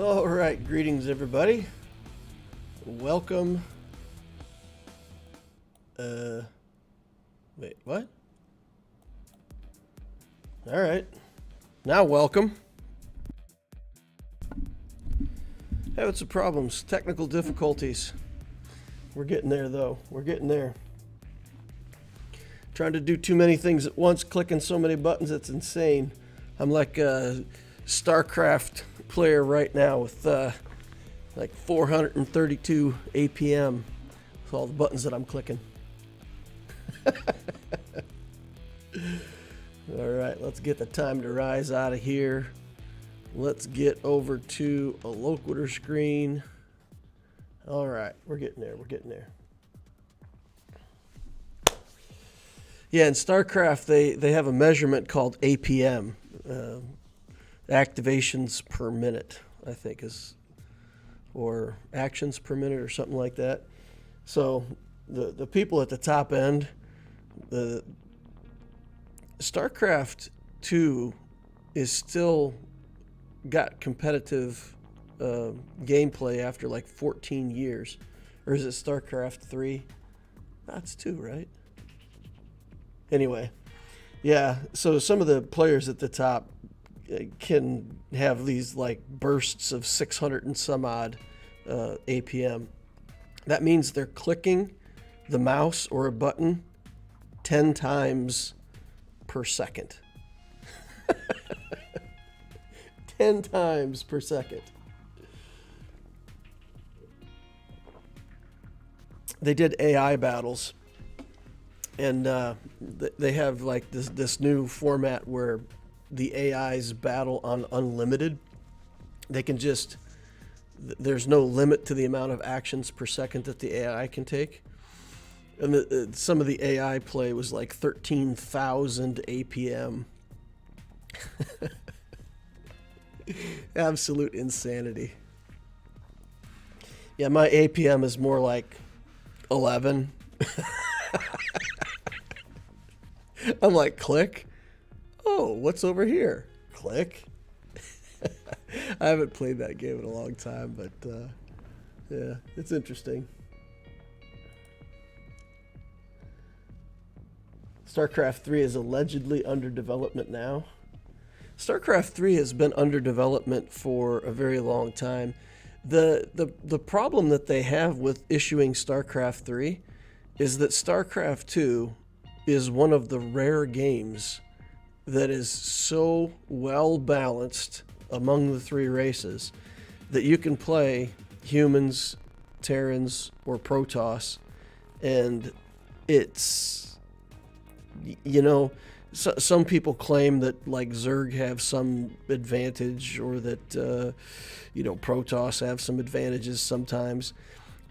All right, greetings everybody. Welcome. Wait, what? All right, now welcome. Having some problems, technical difficulties. We're getting there though. We're getting there. Trying to do too many things at once, clicking so many buttons, it's insane. I'm like a StarCraft player right now with like 432 APM with all the buttons that I'm clicking. All right, let's get the time to rise out of here. Let's get over to a Loquitur screen. All right, we're getting there. We're getting there. Yeah, in StarCraft, they have a measurement called APM, activations per minute, I think is, or actions per minute or something like that. So the people at the top end, the StarCraft 2 is still got competitive gameplay after like 14 years. Or is it StarCraft 3? That's 2, right? Anyway, yeah, so some of the players at the top can have these like bursts of 600 and some odd APM. That means they're clicking the mouse or a button 10 times per second. 10 times per second. They did AI battles, and they have like this new format where the AIs battle on unlimited. They can just, there's no limit to the amount of actions per second that the AI can take. And some of the AI play was like 13,000 APM. Absolute insanity. Yeah, my APM is more like 11. I'm like, click. Oh, what's over here? Click. I haven't played that game in a long time, but yeah, it's interesting. StarCraft 3 is allegedly under development now. StarCraft 3 has been under development for a very long time. The problem that they have with issuing StarCraft 3 is that StarCraft 2 is one of the rare games that is so well balanced among the three races that you can play humans, Terrans, or Protoss, and it's, you know, some people claim that like Zerg have some advantage, or that you know, Protoss have some advantages sometimes,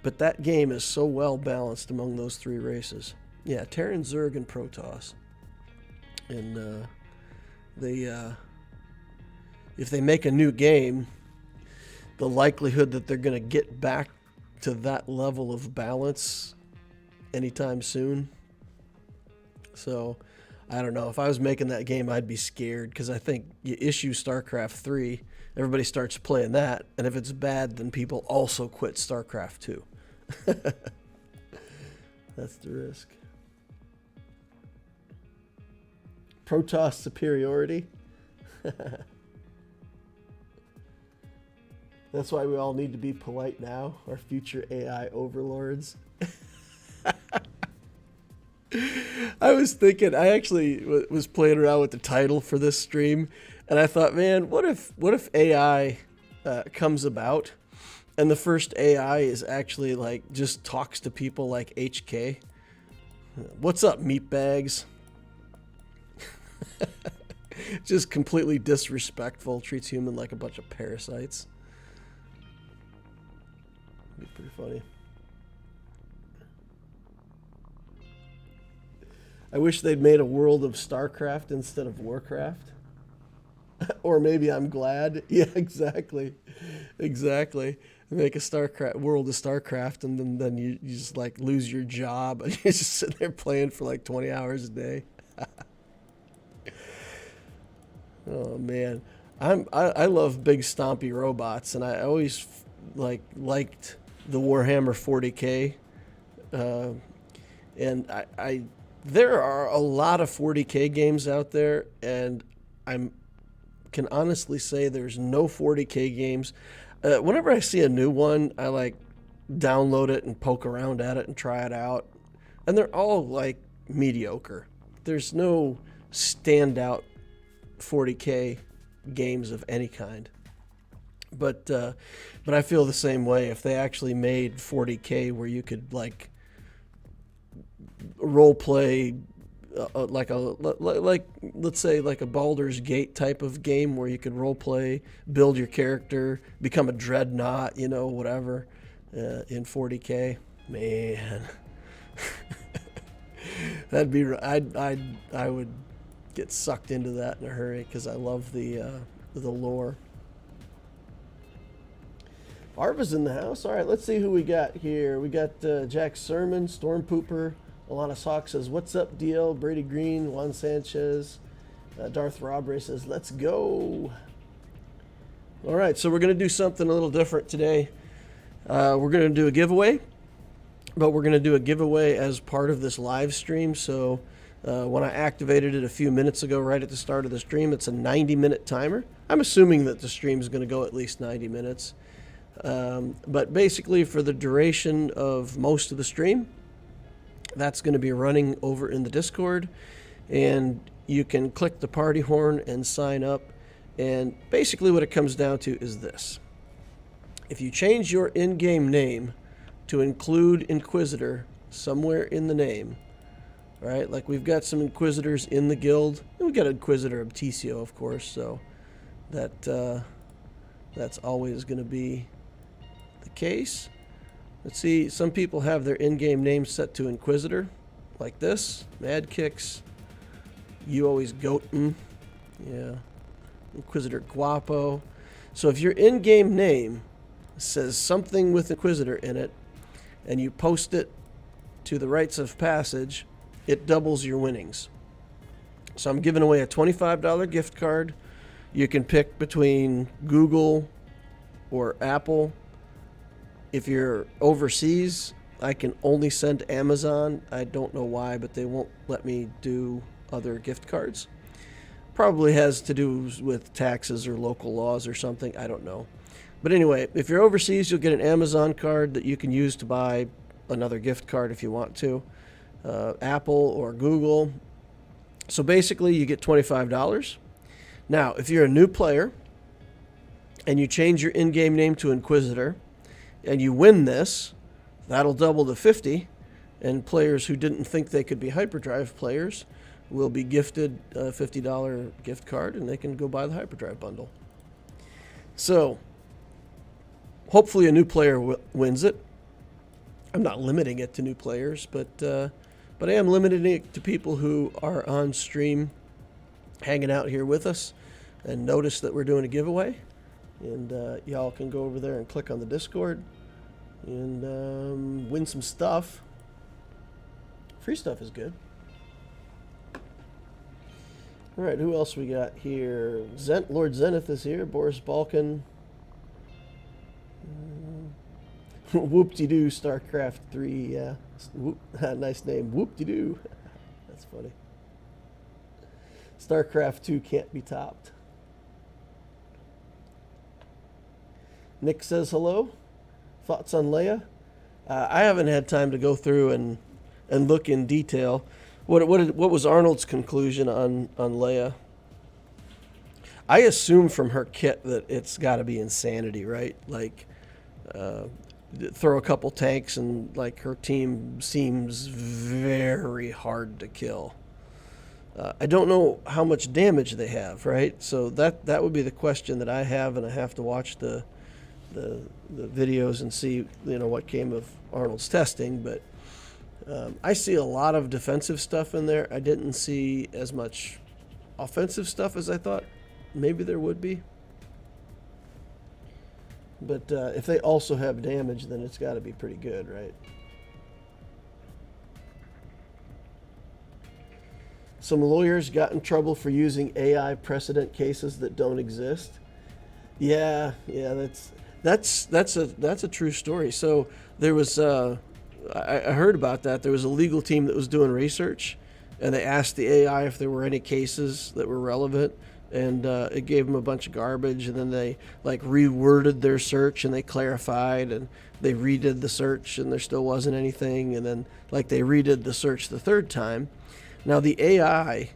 but that game is so well balanced among those three races. Yeah, Terran, Zerg, and Protoss. And if they make a new game, the likelihood that they're going to get back to that level of balance anytime soon. So, I don't know. If I was making that game, I'd be scared, because I think you issue StarCraft 3, everybody starts playing that, and if it's bad, then people also quit StarCraft 2. That's the risk. Protoss superiority. That's why we all need to be polite now, our future AI overlords. I was thinking, I actually was playing around with the title for this stream, and I thought, man, what if AI comes about, and the first AI is actually like just talks to people like HK. What's up, Meatbags? Just completely disrespectful, treats human like a bunch of parasites. Be pretty funny. I wish they'd made a world of StarCraft instead of Warcraft. Or maybe I'm glad. Yeah, exactly. Exactly. Make a StarCraft world of StarCraft, and then you just like lose your job, and you just sit there playing for like 20 hours a day. Oh man. I love big stompy robots, and I always liked the Warhammer 40K, uh, and I there are a lot of 40K games out there, and I'm can honestly say there's no 40K games. Whenever I see a new one, I like download it and poke around at it and try it out, and they're all like mediocre. There's no standout 40K games of any kind. But I feel the same way. If they actually made 40K where you could like role play like let's say like a Baldur's Gate type of game where you could role play, build your character, become a dreadnought, whatever, in 40K, man. That'd be I would get sucked into that in a hurry because I love the lore. Arva's in the house. All right, let's see who we got here. We got Jack Sermon, Storm Pooper. Alana Sock says, "What's up, DL?" Brady Green, Juan Sanchez, Darth Robre says, "Let's go." All right, so we're going to do something a little different today. We're going to do a giveaway, but we're going to do a giveaway as part of this live stream. So when I activated it a few minutes ago, right at the start of the stream, it's a 90-minute timer. I'm assuming that the stream is going to go at least 90 minutes. But basically, for the duration of most of the stream, that's going to be running over in the Discord, and you can click the party horn and sign up. And basically what it comes down to is this. If you change your in-game name to include Inquisitor somewhere in the name, right? Like we've got some Inquisitors in the guild, and we've got Inquisitor Obtesio, of course, so that's always going to be the case. Let's see, some people have their in-game name set to Inquisitor, like this. Mad Kicks, You Always Goatin', yeah, Inquisitor Guapo. So if your in-game name says something with Inquisitor in it, and you post it to the Rites of Passage, it doubles your winnings. So I'm giving away a $25 gift card. You can pick between Google or Apple. If you're overseas, I can only send Amazon. I don't know why, but they won't let me do other gift cards. Probably has to do with taxes or local laws or something. I don't know. But anyway, if you're overseas, you'll get an Amazon card that you can use to buy another gift card if you want to. Apple or Google. So basically, you get $25. Now, if you're a new player and you change your in-game name to Inquisitor, and you win this, that'll double to 50, and players who didn't think they could be Hyperdrive players will be gifted a $50 gift card, and they can go buy the Hyperdrive bundle. So, hopefully a new player wins it. I'm not limiting it to new players, but I am limiting it to people who are on stream hanging out here with us and notice that we're doing a giveaway. And y'all can go over there and click on the Discord and win some stuff. Free stuff is good. All right, who else we got here? Lord Zenith is here. Boris Balkan. Whoop-de-doo, StarCraft 3. Yeah, nice name. Whoop-de-doo. That's funny. StarCraft 2 can't be topped. Nick says hello. Thoughts on Leia? I haven't had time to go through and look in detail. What was Arnold's conclusion on Leia? I assume from her kit that it's got to be insanity, right? Like, throw a couple tanks and like her team seems very hard to kill. I don't know how much damage they have, right? So that would be the question that I have, and I have to watch the videos and see what came of Arnold's testing. But I see a lot of defensive stuff in there. I didn't see as much offensive stuff as I thought maybe there would be. But if they also have damage, then it's got to be pretty good, right? Some lawyers got in trouble for using AI precedent cases that don't exist. Yeah, that's a true story. So there was I heard about that. There was a legal team that was doing research, and they asked the AI if there were any cases that were relevant, and it gave them a bunch of garbage. And then they like reworded their search, and they clarified, and they redid the search, and there still wasn't anything. And then like they redid the search the third time. Now the AI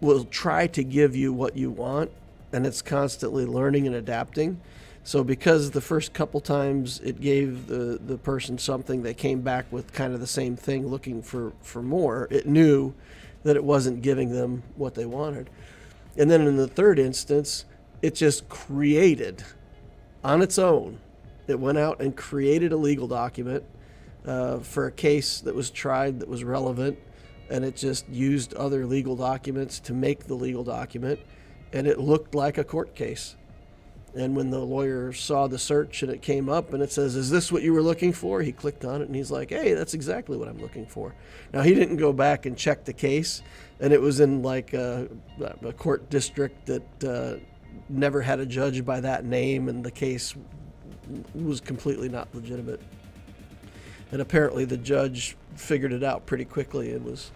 will try to give you what you want, and it's constantly learning and adapting. So because the first couple times it gave the person something, they came back with kind of the same thing looking for more, it knew that it wasn't giving them what they wanted. And then in the third instance, it just created on its own. It went out and created a legal document for a case that was tried that was relevant, and it just used other legal documents to make the legal document, and it looked like a court case. And when the lawyer saw the search and it came up and it says, "Is this what you were looking for?" He clicked on it and he's like, "Hey, that's exactly what I'm looking for." Now, he didn't go back and check the case, and it was in like a court district that never had a judge by that name, and the case was completely not legitimate. And apparently the judge figured it out pretty quickly and was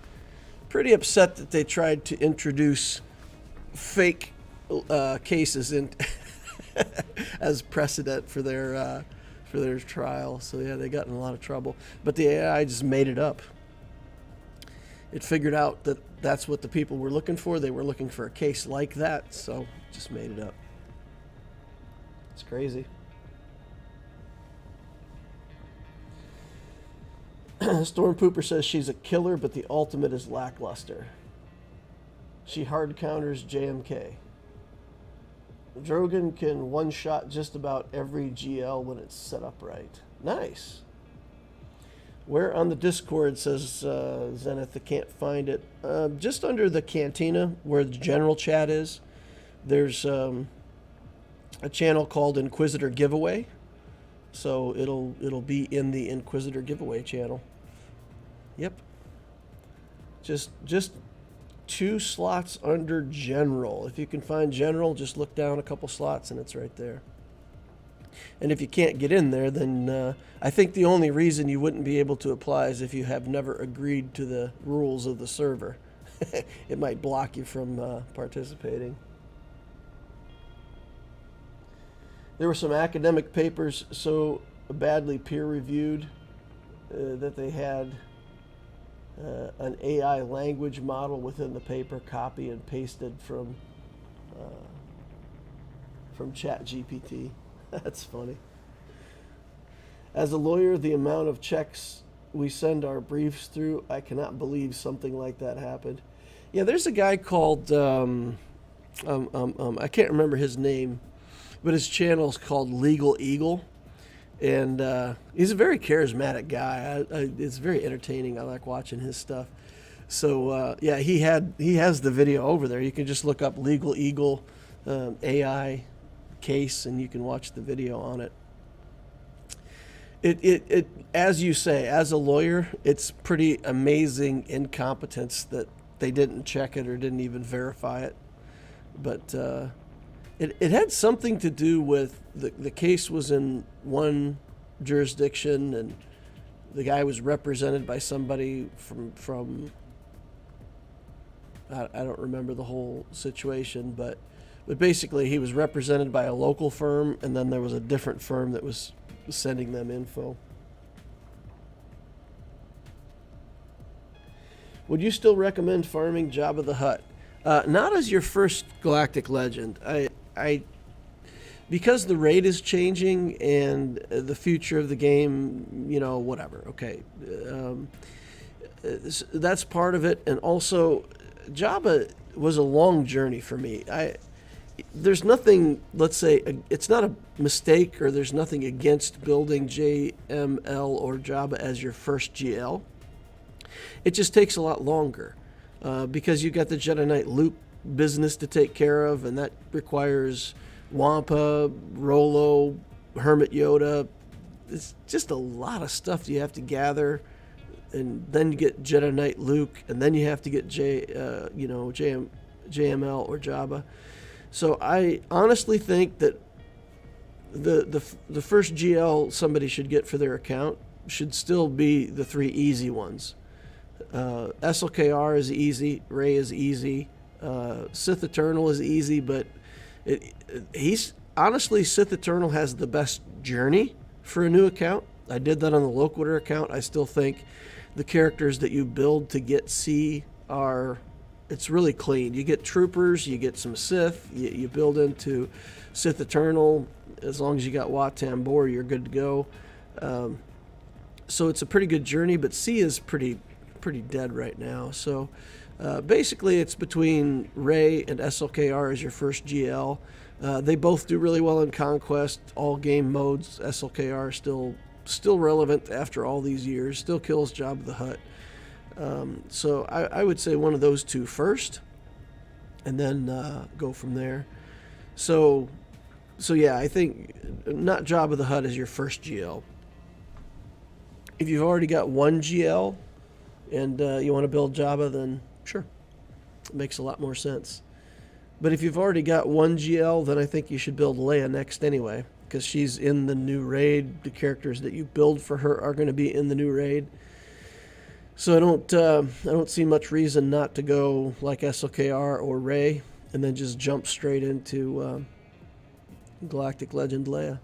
pretty upset that they tried to introduce fake cases in as precedent for their trial. So yeah, they got in a lot of trouble. But the AI just made it up. It figured out that that's what the people were looking for. They were looking for a case like that, so just made it up. It's crazy. Storm Pooper says she's a killer, but the ultimate is lackluster. She hard counters JMK. Drogon can one-shot just about every GL when it's set up right. Nice. Where on the Discord, says Zenith, I can't find it. Just under the Cantina, where the general chat is, there's a channel called Inquisitor Giveaway. So it'll be in the Inquisitor Giveaway channel. Yep. Just 2 slots under General. If you can find General, just look down a couple slots and it's right there. And if you can't get in there, then I think the only reason you wouldn't be able to apply is if you have never agreed to the rules of the server. It might block you from participating. There were some academic papers so badly peer-reviewed that they had an AI language model within the paper copy and pasted from ChatGPT. That's funny. As a lawyer, the amount of checks we send our briefs through, I cannot believe something like that happened. Yeah, there's a guy called I can't remember his name, but his channel is called Legal Eagle, and he's a very charismatic guy. It's very entertaining. I like watching his stuff. So yeah, he has the video over there. You can just look up Legal Eagle AI case, and you can watch the video on it. It as you say, as a lawyer, it's pretty amazing incompetence that they didn't check it or didn't even verify it. But it had something to do with the case was in one jurisdiction, and the guy was represented by somebody from I don't remember the whole situation, but basically he was represented by a local firm, and then there was a different firm that was sending them info. Would you still recommend farming Jabba the Hutt? Not as your first Galactic Legend. I because the raid is changing and the future of the game, whatever. Okay, that's part of it, and also Jabba was a long journey for me. There's nothing, let's say, it's not a mistake, or there's nothing against building JML or Jabba as your first GL. It just takes a lot longer because you got the Jedi Knight loop business to take care of, and that requires Wampa, Rolo, Hermit Yoda. It's just a lot of stuff you have to gather. and then you get Jedi Knight Luke, and then you have to get JML or Jabba. So I honestly think that the first GL somebody should get for their account should still be the 3 easy ones. SLKR is easy, Rey is easy, Sith Eternal is easy, but he's honestly, Sith Eternal has the best journey for a new account. I did that on the Loquitur account. I still think the characters that you build to get C it's really clean. You get troopers, you get some Sith, you build into Sith Eternal. As long as you got Wat Tambor, you're good to go. So it's a pretty good journey, but C is pretty dead right now. So basically it's between Rey and SLKR as your first GL. They both do really well in Conquest, all game modes. SLKR still relevant after all these years, still kills Jabba the Hutt. So I would say one of those 2 first, and then go from there. So yeah, I think not Jabba the Hutt as your first GL. If you've already got 1 GL and you want to build Jabba, then sure, it makes a lot more sense. But if you've already got 1 GL, then I think you should build Leia next anyway, because she's in the new raid. The characters that you build for her are going to be in the new raid. So I don't see much reason not to go like SLKR or Rey and then just jump straight into Galactic Legend Leia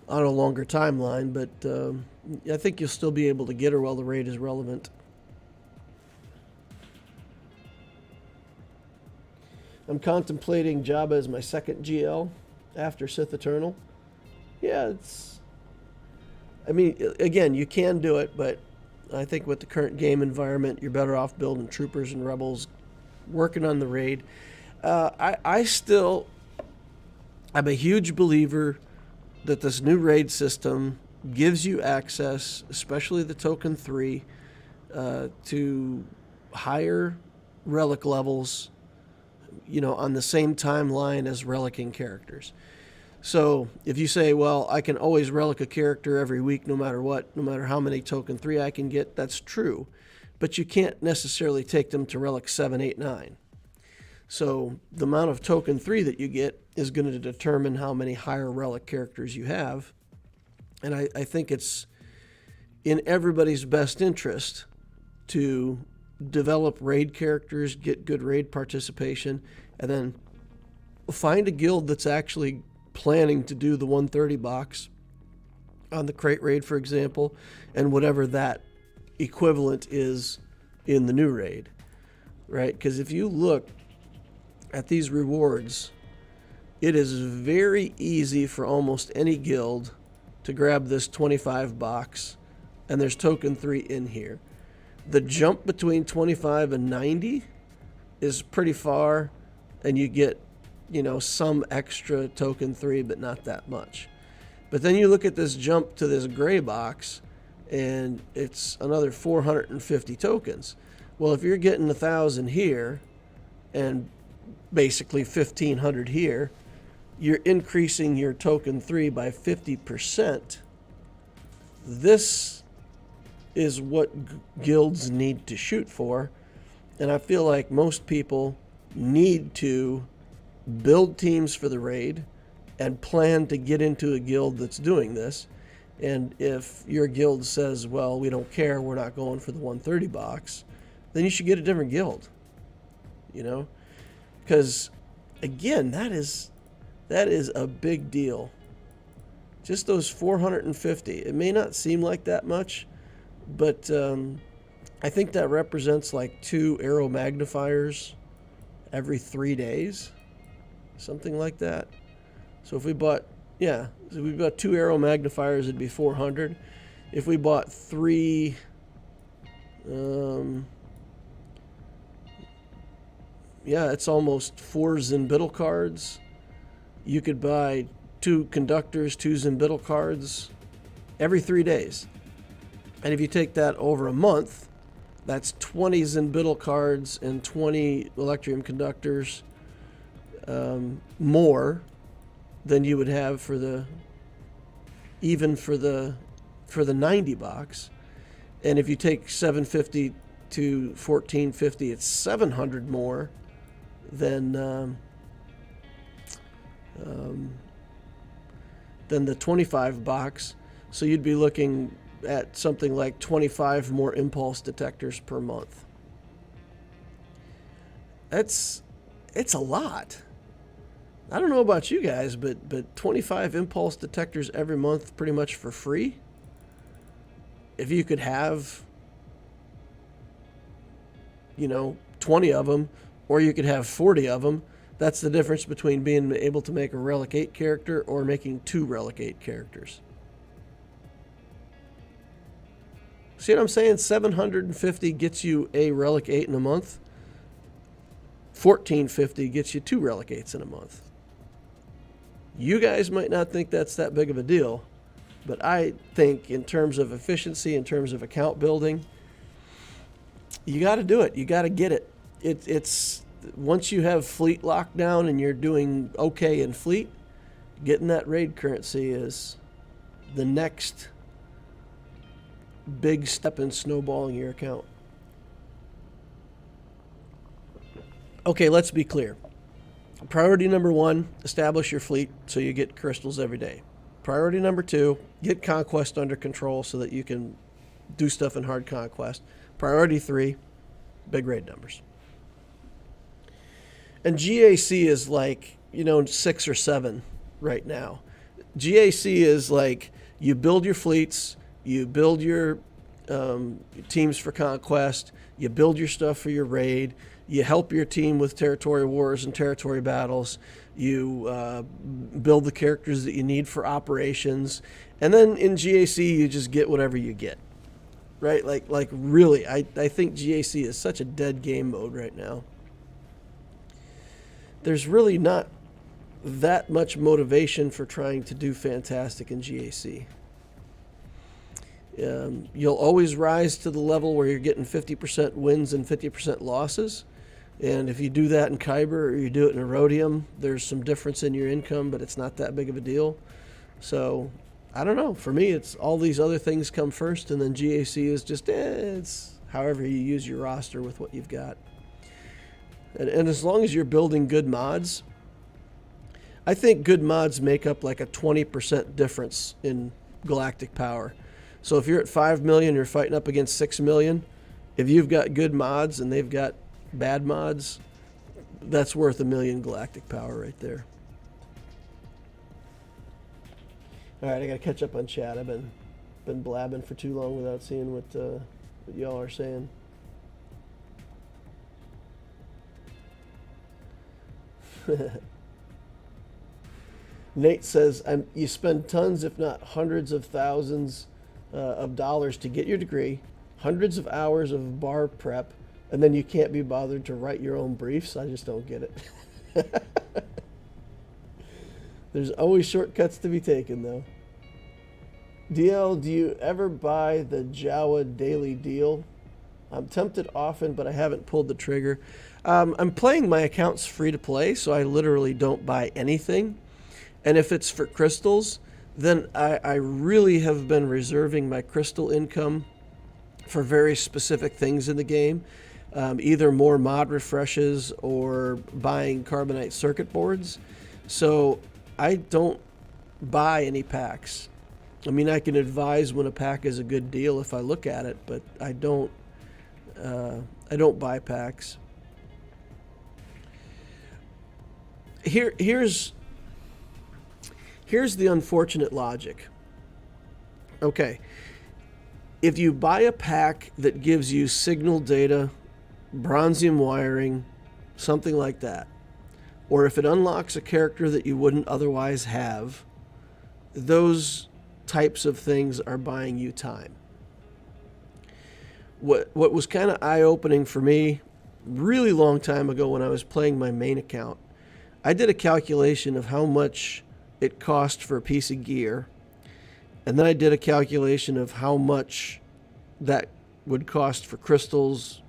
on a longer timeline. But I think you'll still be able to get her while the raid is relevant. I'm contemplating Jabba as my second GL after Sith Eternal. Yeah, again, you can do it, but I think with the current game environment, you're better off building troopers and rebels, working on the raid. I'm a huge believer that this new raid system gives you access, especially the Token 3, to higher relic levels, on the same timeline as relicing characters. So if you say, well, I can always relic a character every week no matter what, no matter how many Token 3 I can get, that's true. But you can't necessarily take them to relic 7, 8, 9. So the amount of Token 3 that you get is going to determine how many higher relic characters you have. And I think it's in everybody's best interest to develop raid characters, get good raid participation, and then find a guild that's actually planning to do the 130 box on the crate raid, for example, and whatever that equivalent is in the new raid, right? Because if you look at these rewards, it is very easy for almost any guild to grab this 25 box, and there's Token 3 in here. The jump between 25 and 90 is pretty far, and you get, some extra Token 3, but not that much. But then you look at this jump to this gray box, and it's another 450 tokens. Well, if you're getting 1,000 here, and basically 1,500 here, you're increasing your Token 3 by 50%. This is what guilds need to shoot for, and I feel like most people need to build teams for the raid and plan to get into a guild that's doing this. And if your guild says, well, we don't care, we're not going for the 130 box, then you should get a different guild, because again, that is a big deal. Just those 450, it may not seem like that much, but I think that represents like 2 arrow magnifiers every 3 days, something like that. So if we bought, so we bought 2 arrow magnifiers, it'd be 400. If we bought 3, it's almost 4 Zimbiddle cards. You could buy 2 conductors, 2 Zimbiddle cards every 3 days. And if you take that over a month, that's 20 Zimbiddle cards and 20 Electrium conductors, more than you would have for the for the 90 box. And if you take 750 to 1450, it's 700 more than the 25 box. So you'd be looking at something like 25 more impulse detectors per month. It's a lot. I don't know about you guys, but 25 impulse detectors every month pretty much for free. If you could have, 20 of them, or you could have 40 of them, that's the difference between being able to make a Relic 8 character or making 2 Relic 8 characters. See what I'm saying? 750 gets you a Relic 8 in a month. 1450 gets you 2 Relic 8s in a month. You guys might not think that's that big of a deal, but I think in terms of efficiency, in terms of account building, you got to do it. You got to get it. It's once you have fleet locked down and you're doing okay in fleet, getting that raid currency is the next big step in snowballing your account. Okay, let's be clear. Priority number 1, establish your fleet so you get crystals every day. Priority number 2, get conquest under control so that you can do stuff in hard conquest. Priority 3, big raid numbers. And GAC is like, 6 or 7 right now. GAC is like you build your fleets, you build your teams for conquest, you build your stuff for your raid, you help your team with territory wars and territory battles, you build the characters that you need for operations, and then in GAC you just get whatever you get, right? Like really, I think GAC is such a dead game mode right now. There's really not that much motivation for trying to do fantastic in GAC. You'll always rise to the level where you're getting 50% wins and 50% losses. And if you do that in Kyber or you do it in Erodium, there's some difference in your income, but it's not that big of a deal. So, I don't know. For me, it's all these other things come first, and then GAC is just, it's however you use your roster with what you've got. And as long as you're building good mods, I think good mods make up like a 20% difference in galactic power. So if you're at 5 million, you're fighting up against 6 million. If you've got good mods and they've got bad mods, that's worth 1 million galactic power right there. All right, I got to catch up on chat. I've been blabbing for too long without seeing what y'all are saying. Nate says, you spend tons, if not hundreds of thousands of dollars to get your degree, hundreds of hours of bar prep, and then you can't be bothered to write your own briefs. I just don't get it. There's always shortcuts to be taken, though. DL, do you ever buy the Jawa daily deal? I'm tempted often, but I haven't pulled the trigger. I'm playing my accounts free to play, so I literally don't buy anything. And if it's for crystals, then I really have been reserving my crystal income for very specific things in the game. Either more mod refreshes or buying carbonite circuit boards. So I don't buy any packs. I mean, I can advise when a pack is a good deal if I look at it, but I don't buy packs. Here's the unfortunate logic. Okay, if you buy a pack that gives you signal data, bronzium wiring, something like that, or if it unlocks a character that you wouldn't otherwise have, those types of things are buying you time. What was kind of eye-opening for me really long time ago when I was playing my main account, I did a calculation of how much it cost for a piece of gear, and then I did a calculation of how much that would cost for crystals,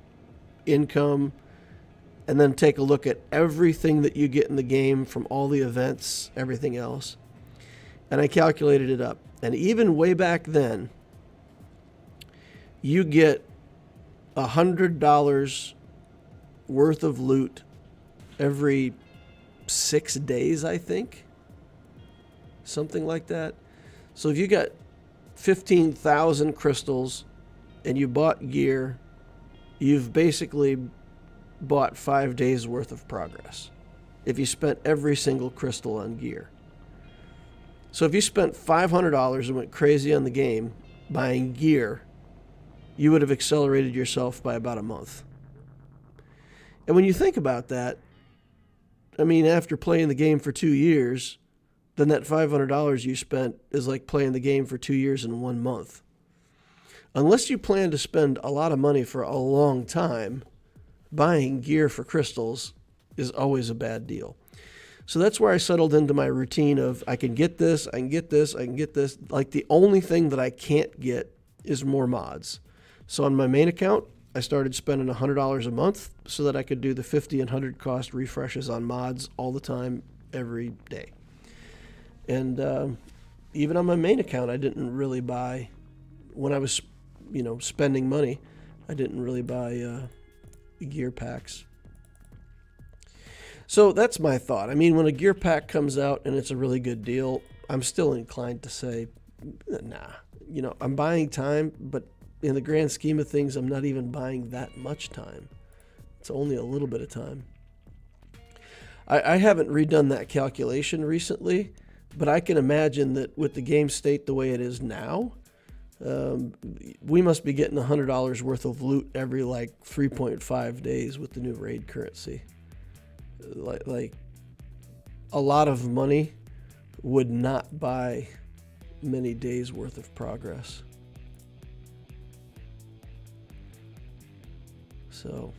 income, and then take a look at everything that you get in the game from all the events, everything else. And I calculated it up. And even way back then, you get $100 worth of loot every 6 days, I think. Something like that. So if you got 15,000 crystals and you bought gear, you've basically bought 5 days worth of progress if you spent every single crystal on gear. So if you spent $500 and went crazy on the game buying gear, you would have accelerated yourself by about a month. And when you think about that, I mean, after playing the game for 2 years, then that $500 you spent is like playing the game for 2 years in 1 month. Unless you plan to spend a lot of money for a long time, buying gear for crystals is always a bad deal. So that's where I settled into my routine of I can get this, I can get this, I can get this. Like the only thing that I can't get is more mods. So on my main account, I started spending $100 a month so that I could do the 50 and 100 cost refreshes on mods all the time, every day. And even on my main account, I didn't really buy, when I was, spending money, I didn't really buy gear packs. So that's my thought. I mean, when a gear pack comes out and it's a really good deal, I'm still inclined to say, nah. I'm buying time, but in the grand scheme of things, I'm not even buying that much time. It's only a little bit of time. I haven't redone that calculation recently, but I can imagine that with the game state the way it is now, we must be getting $100 worth of loot every 3.5 days with the new raid currency. Like a lot of money would not buy many days worth of progress. So,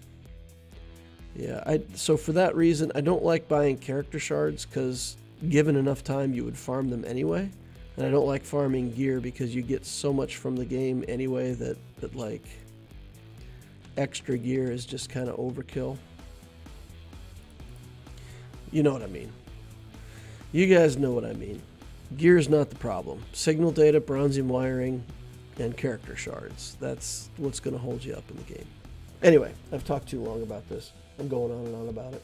yeah, so for that reason, I don't like buying character shards because given enough time, you would farm them anyway. And I don't like farming gear because you get so much from the game anyway that extra gear is just kind of overkill. You know what I mean. You guys know what I mean. Gear is not the problem. Signal data, bronzium wiring, and character shards. That's what's going to hold you up in the game. Anyway, I've talked too long about this. I'm going on and on about it.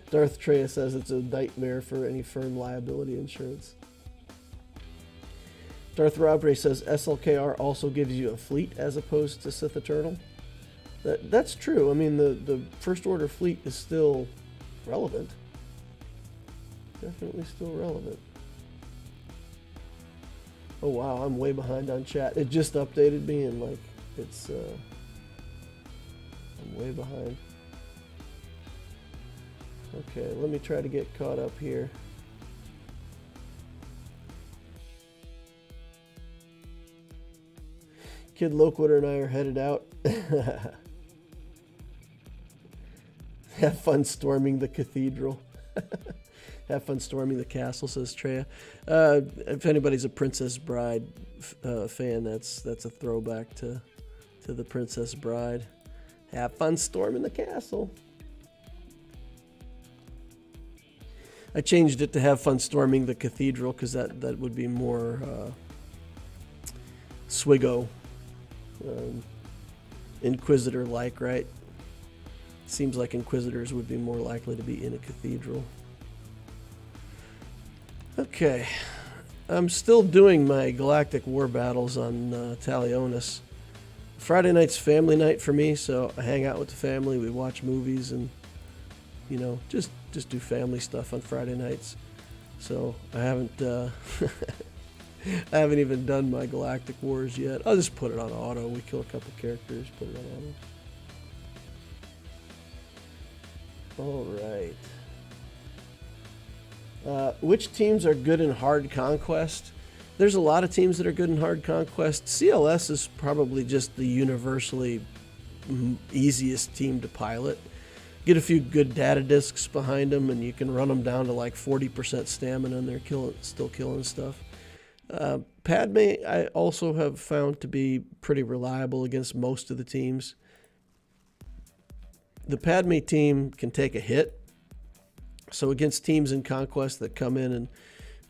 Darth Treya says it's a nightmare for any firm liability insurance. Darth Robre says SLKR also gives you a fleet as opposed to Sith Eternal. That's true. I mean, the First Order fleet is still relevant. Definitely still relevant. Oh wow, I'm way behind on chat. It just updated me and it's I'm way behind. Okay, let me try to get caught up here. Kid Loquitur and I are headed out. Have fun storming the cathedral. Have fun storming the castle, says Treya. If anybody's a Princess Bride fan, that's a throwback to the Princess Bride. Have fun storming the castle. I changed it to have fun storming the cathedral because that would be more Swgoh, Inquisitor-like, right? Seems like Inquisitors would be more likely to be in a cathedral. Okay, I'm still doing my Galactic War battles on Talionis. Friday night's family night for me, so I hang out with the family, we watch movies, and just do family stuff on Friday nights. So I haven't I haven't even done my Galactic Wars yet. I'll just put it on auto. We kill a couple characters, put it on auto. All right. Which teams are good in hard conquest? There's a lot of teams that are good in hard conquest. CLS is probably just the universally easiest team to pilot. Get a few good data discs behind them, and you can run them down to 40% stamina, and they're still killing stuff. Padme, I also have found to be pretty reliable against most of the teams. The Padme team can take a hit, So against teams in Conquest that come in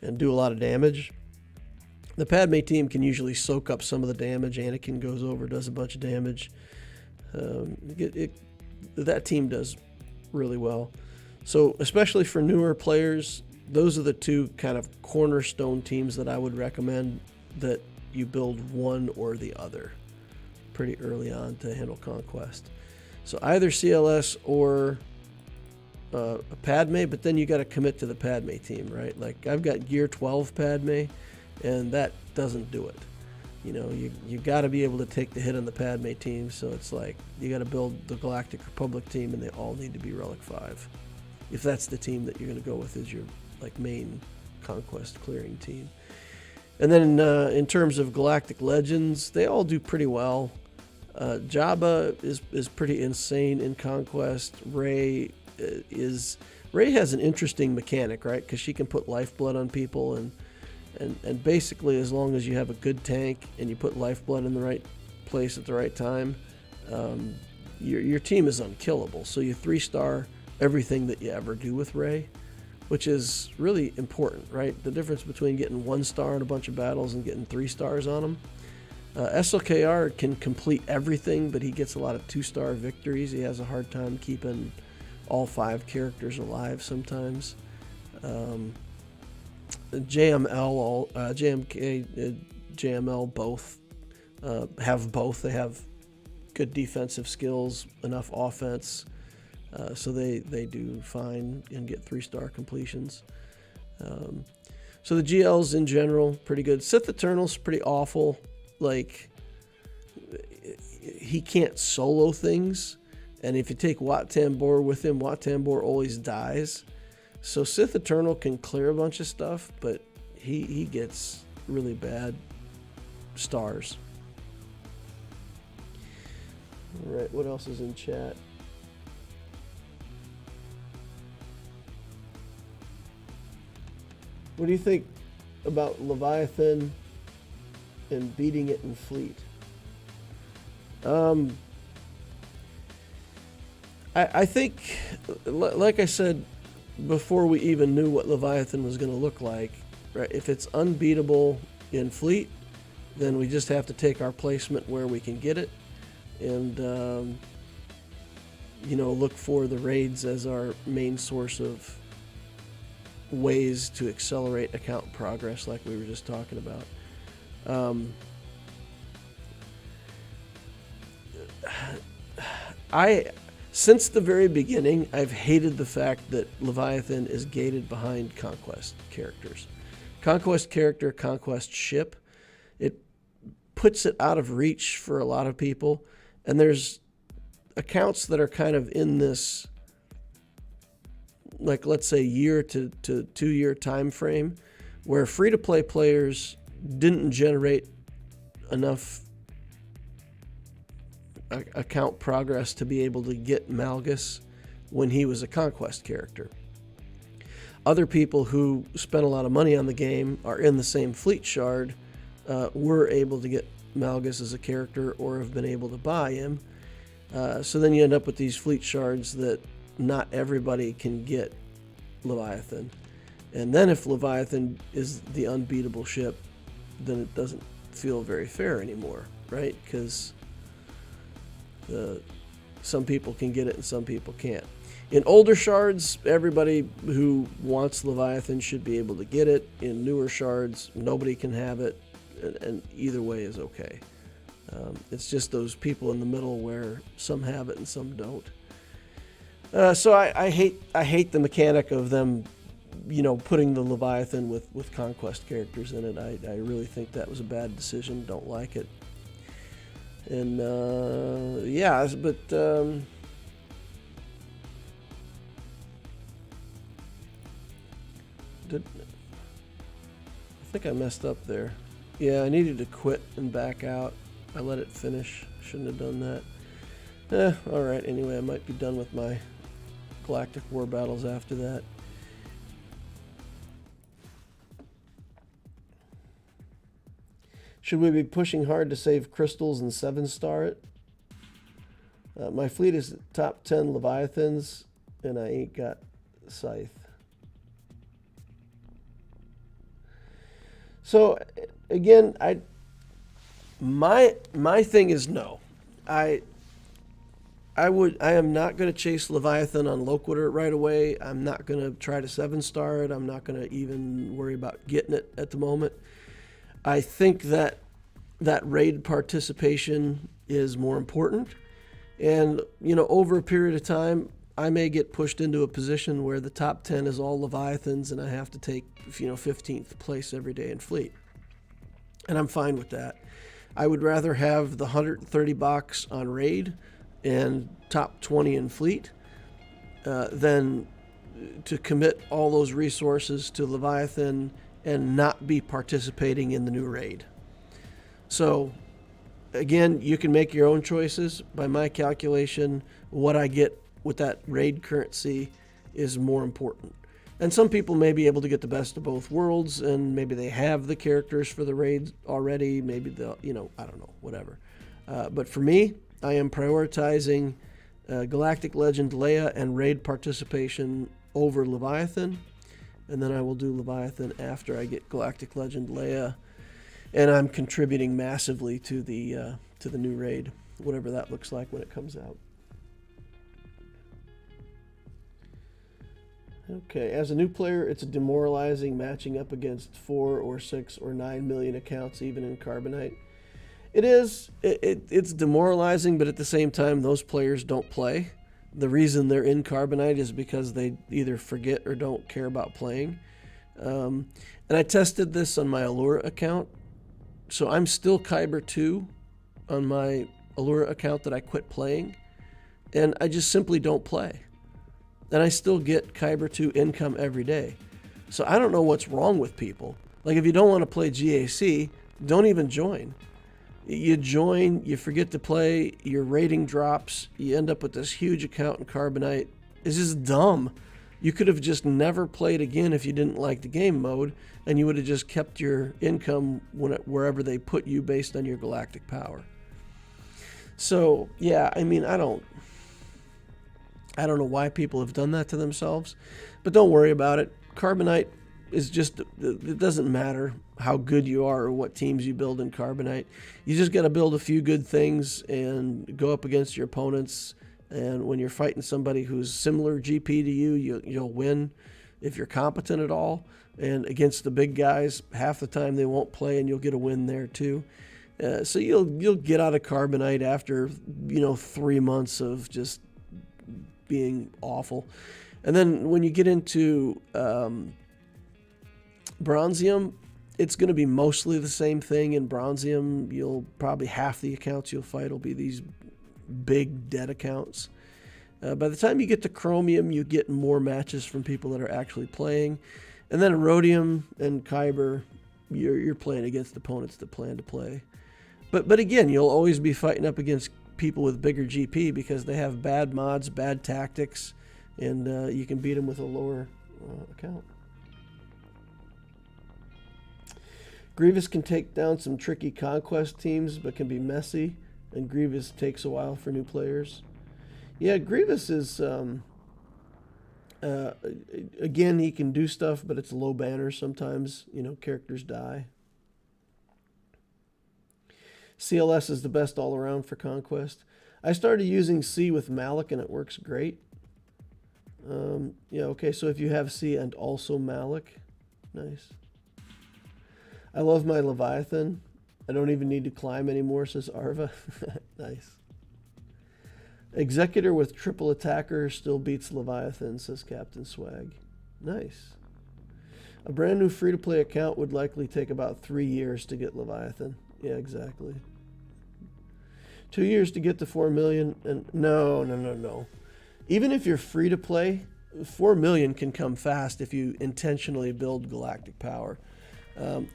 and do a lot of damage, the Padme team can usually soak up some of the damage. Anakin goes over, does a bunch of damage. That team does really well. So especially for newer players, those are the two kind of cornerstone teams that I would recommend that you build one or the other pretty early on to handle Conquest. So either CLS or a Padme, but then you got to commit to the Padme team, right? Like I've got Gear 12 Padme, and that doesn't do it. You know, you got to be able to take the hit on the Padme team, so it's like you got to build the Galactic Republic team, and they all need to be Relic 5. If that's the team that you're going to go with as your like main Conquest clearing team. And then in terms of Galactic Legends, they all do pretty well. Jabba is pretty insane in Conquest. Rey has an interesting mechanic, right? Because she can put lifeblood on people, and basically as long as you have a good tank and you put lifeblood in the right place at the right time, your team is unkillable. So you 3-star everything that you ever do with Rey, which is really important, right? The difference between getting 1 star in a bunch of battles and getting 3 stars on them. SLKR can complete everything, but he gets a lot of 2-star victories. He has a hard time keeping all 5 characters alive sometimes. JML, JMK, JML both have both. They have good defensive skills, enough offense, so they do fine and get 3-star completions. So the GLs in general, pretty good. Sith Eternal's pretty awful. Like, he can't solo things, and if you take Wat Tambor with him, Wat Tambor always dies. So Sith Eternal can clear a bunch of stuff, but he gets really bad stars. All right, what else is in chat? What do you think about Leviathan and beating it in fleet? I think, like I said before we even knew what Leviathan was going to look like, right? If it's unbeatable in fleet, then we just have to take our placement where we can get it, and look for the raids as our main source of ways to accelerate account progress, like we were just talking about. Since the very beginning, I've hated the fact that Leviathan is gated behind Conquest characters. Conquest character, Conquest ship, it puts it out of reach for a lot of people, and there's accounts that are kind of in this, like, let's say year to 2-year time frame, where free-to-play players didn't generate enough account progress to be able to get Malgus when he was a Conquest character. Other people who spent a lot of money on the game are in the same fleet shard, were able to get Malgus as a character or have been able to buy him. So then you end up with these fleet shards that not everybody can get Leviathan. And then if Leviathan is the unbeatable ship, then it doesn't feel very fair anymore, right? Because some people can get it and some people can't. In older shards, everybody who wants Leviathan should be able to get it. In newer shards, nobody can have it, and either way is okay. It's just those people in the middle where some have it and some don't. So I hate the mechanic of them, putting the Leviathan with Conquest characters in it. I really think that was a bad decision. Don't like it. And but I think I messed up there. Yeah, I needed to quit and back out. I let it finish. Shouldn't have done that. Alright, anyway, I might be done with my Galactic War battles after that. Should we be pushing hard to save crystals and 7-star it? My fleet is top 10 Leviathans, and I ain't got Scythe. So again, my thing is no. I I am not going to chase Leviathan on Loquitur right away. I'm not going to try to 7-star it. I'm not going to even worry about getting it at the moment. I think that raid participation is more important. And, over a period of time, I may get pushed into a position where the top 10 is all Leviathans and I have to take, 15th place every day in fleet. And I'm fine with that. I would rather have the 130 box on raid and top 20 in fleet than to commit all those resources to Leviathan and not be participating in the new raid. So again, you can make your own choices. By my calculation, what I get with that raid currency is more important. And some people may be able to get the best of both worlds, and maybe they have the characters for the raids already. Maybe they'll, I don't know, whatever. But for me, I am prioritizing Galactic Legend Leia and raid participation over Leviathan. And then I will do Leviathan after I get Galactic Legend Leia. And I'm contributing massively to the new raid, whatever that looks like when it comes out. Okay, as a new player, it's demoralizing matching up against 4 or 6 or 9 million accounts, even in Carbonite. It is. It's demoralizing, but at the same time, those players don't play. The reason they're in Carbonite is because they either forget or don't care about playing. And I tested this on my Allura account. So I'm still Kyber 2 on my Allura account that I quit playing. And I just simply don't play. And I still get Kyber 2 income every day. So I don't know what's wrong with people. Like, if you don't want to play GAC, don't even join. You join, you forget to play, your rating drops, you end up with this huge account in Carbonite. It's just dumb. You could have just never played again if you didn't like the game mode, and you would have just kept your income wherever they put you based on your galactic power. So, yeah, I mean, I don't know why people have done that to themselves, but don't worry about it. Carbonite is just, it doesn't matter how good you are or what teams you build in Carbonite. You just got to build a few good things and go up against your opponents. And when you're fighting somebody who's similar GP to you, you'll win if you're competent at all. And against the big guys, half the time they won't play, and you'll get a win there too. So you'll get out of Carbonite after 3 months of just being awful. And then when you get into Bronzium, it's going to be mostly the same thing. In Bronzium, you'll probably half the accounts you'll fight will be these big dead accounts. By the time you get to Chromium, you get more matches from people that are actually playing. And then Rhodium and Kyber, you're playing against opponents that plan to play. But again, you'll always be fighting up against people with bigger GP because they have bad mods, bad tactics, and you can beat them with a lower account. Grievous can take down some tricky conquest teams, but can be messy, and Grievous takes a while for new players. Yeah, Grievous is, again, he can do stuff, but it's low banner sometimes. Characters die. CLS is the best all around for Conquest. I started using C with Malik, and it works great. Yeah, okay, so if you have C and also Malik, nice. I love my Leviathan. I don't even need to climb anymore, says Arva. Nice. Executor with triple attacker still beats Leviathan, says Captain Swag. Nice. A brand new free-to-play account would likely take about 3 years to get Leviathan. Yeah, exactly. 2 years to get to 4 million. And no. Even if you're free-to-play, 4 million can come fast if you intentionally build galactic power.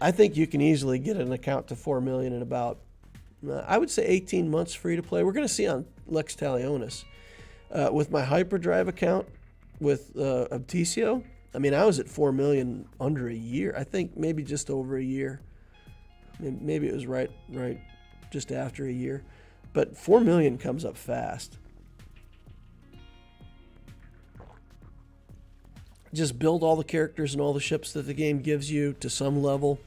I think you can easily get an account to 4 million in about, I would say 18 months free to play. We're going to see on Lex Talionis. With my Hyperdrive account with Abticio, I mean, I was at 4 million under a year. I think maybe just over a year. Maybe it was right just after a year. But 4 million comes up fast. Just build all the characters and all the ships that the game gives you to some level,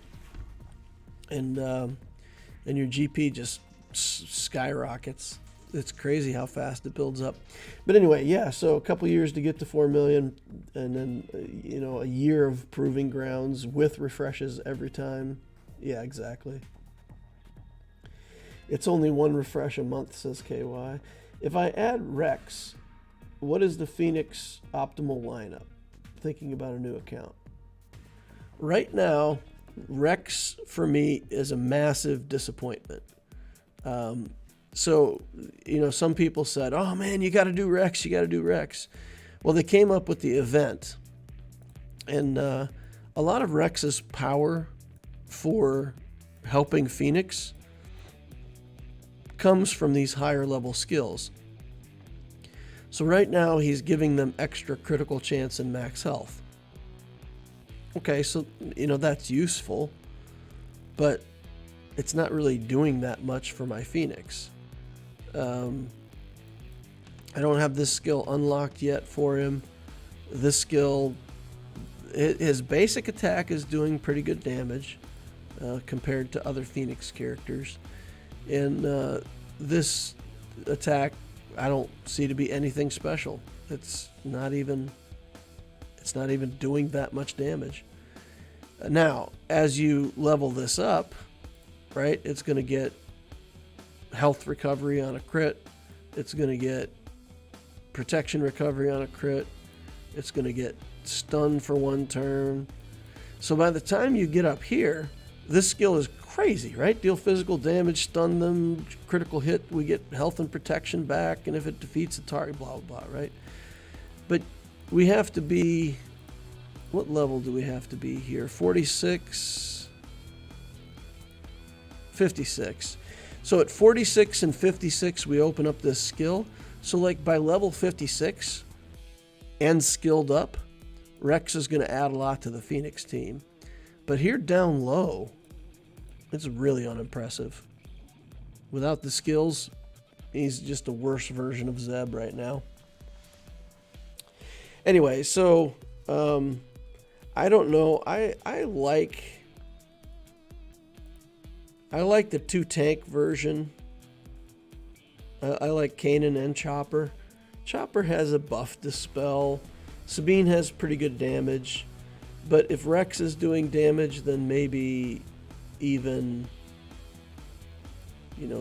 and your GP just skyrockets. It's crazy how fast it builds up. But anyway, yeah, so a couple years to get to 4 million, and then a year of proving grounds with refreshes every time. Yeah, exactly. It's only one refresh a month, says KY. If I add Rex, what is the Phoenix optimal lineup? Thinking about a new account. Right now, Rex for me is a massive disappointment. So, some people said, oh man, you got to do Rex, you got to do Rex. Well, they came up with the event. And a lot of Rex's power for helping Phoenix comes from these higher level skills. So right now he's giving them extra critical chance and max health. Okay, so that's useful, but it's not really doing that much for my Phoenix. I don't have this skill unlocked yet for him. This skill, his basic attack is doing pretty good damage compared to other Phoenix characters. And this attack, I don't see to be anything special. It's not even doing that much damage. Now, as you level this up, right, it's going to get health recovery on a crit. It's going to get protection recovery on a crit. It's going to get stun for one turn. So by the time you get up here, this skill is crazy, right? Deal physical damage, stun them, critical hit, we get health and protection back, and if it defeats the target, blah, blah, blah, right? But we have to be, what level do we have to be here? 46, 56. So at 46 and 56, we open up this skill. So like by level 56 and skilled up, Rex is going to add a lot to the Phoenix team. But here down low, it's really unimpressive. Without the skills, he's just a worse version of Zeb right now. Anyway, so I don't know. I like the 2-tank version. I like Kanan and Chopper. Chopper has a buff dispel. Sabine has pretty good damage. But if Rex is doing damage, then maybe even,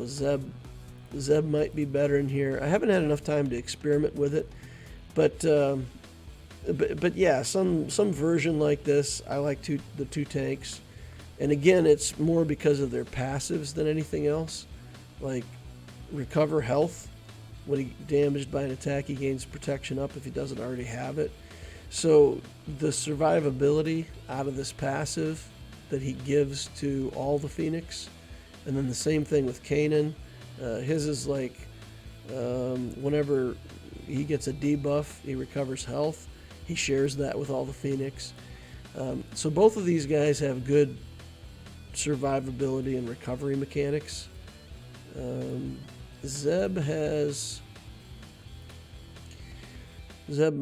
Zeb might be better in here. I haven't had enough time to experiment with it. But yeah, some version like this, I like the 2 tanks. And again, it's more because of their passives than anything else. Like, recover health. When he damaged by an attack, he gains protection up if he doesn't already have it. So the survivability out of this passive that he gives to all the Phoenix. And then the same thing with Kanan. His is like, whenever he gets a debuff, he recovers health. He shares that with all the Phoenix. So both of these guys have good survivability and recovery mechanics. Zeb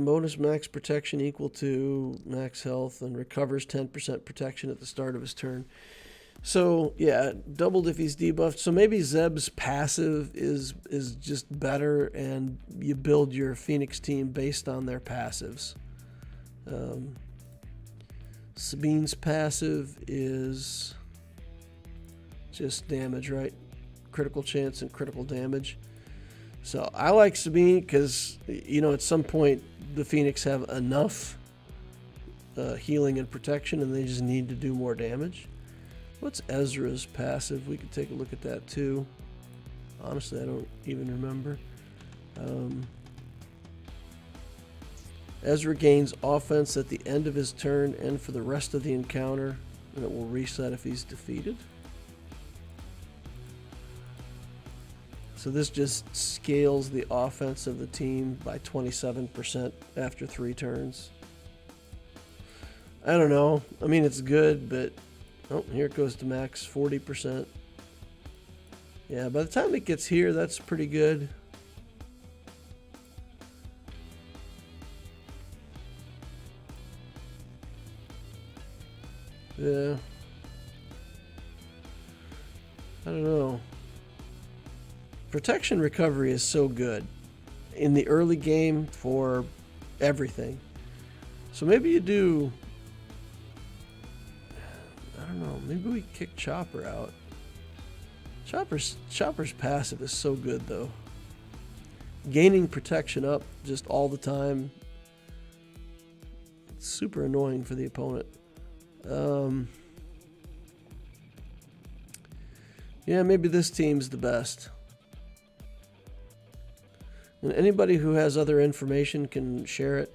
bonus max protection equal to max health and recovers 10% protection at the start of his turn. So yeah, doubled if he's debuffed. So maybe Zeb's passive is just better, and you build your Phoenix team based on their passives. Sabine's passive is just damage, right? Critical chance and critical damage. So I like Sabine because, at some point the Phoenix have enough healing and protection, and they just need to do more damage. What's Ezra's passive? We could take a look at that too. Honestly, I don't even remember. Ezra gains offense at the end of his turn and for the rest of the encounter, and it will reset if he's defeated. So this just scales the offense of the team by 27% after 3 turns. I don't know. I mean, it's good, but here it goes to max 40%. Yeah, by the time it gets here, that's pretty good. Yeah. I don't know. Protection recovery is so good in the early game for everything. So maybe you do, I don't know, maybe we kick Chopper out. Chopper's passive is so good though. Gaining protection up just all the time. It's super annoying for the opponent. Yeah, maybe this team's the best. And anybody who has other information can share it.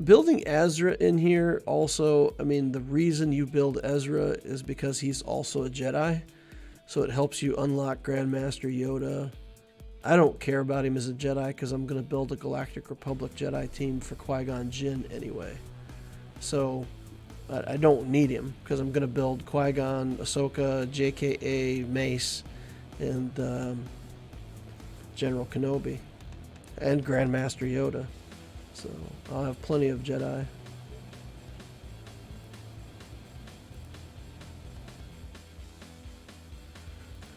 Building Ezra in here also, I mean, the reason you build Ezra is because he's also a Jedi. So it helps you unlock Grandmaster Yoda. I don't care about him as a Jedi because I'm going to build a Galactic Republic Jedi team for Qui-Gon Jinn anyway. So I don't need him because I'm going to build Qui-Gon, Ahsoka, JKA, Mace, and General Kenobi. And Grandmaster Yoda. So I'll have plenty of Jedi.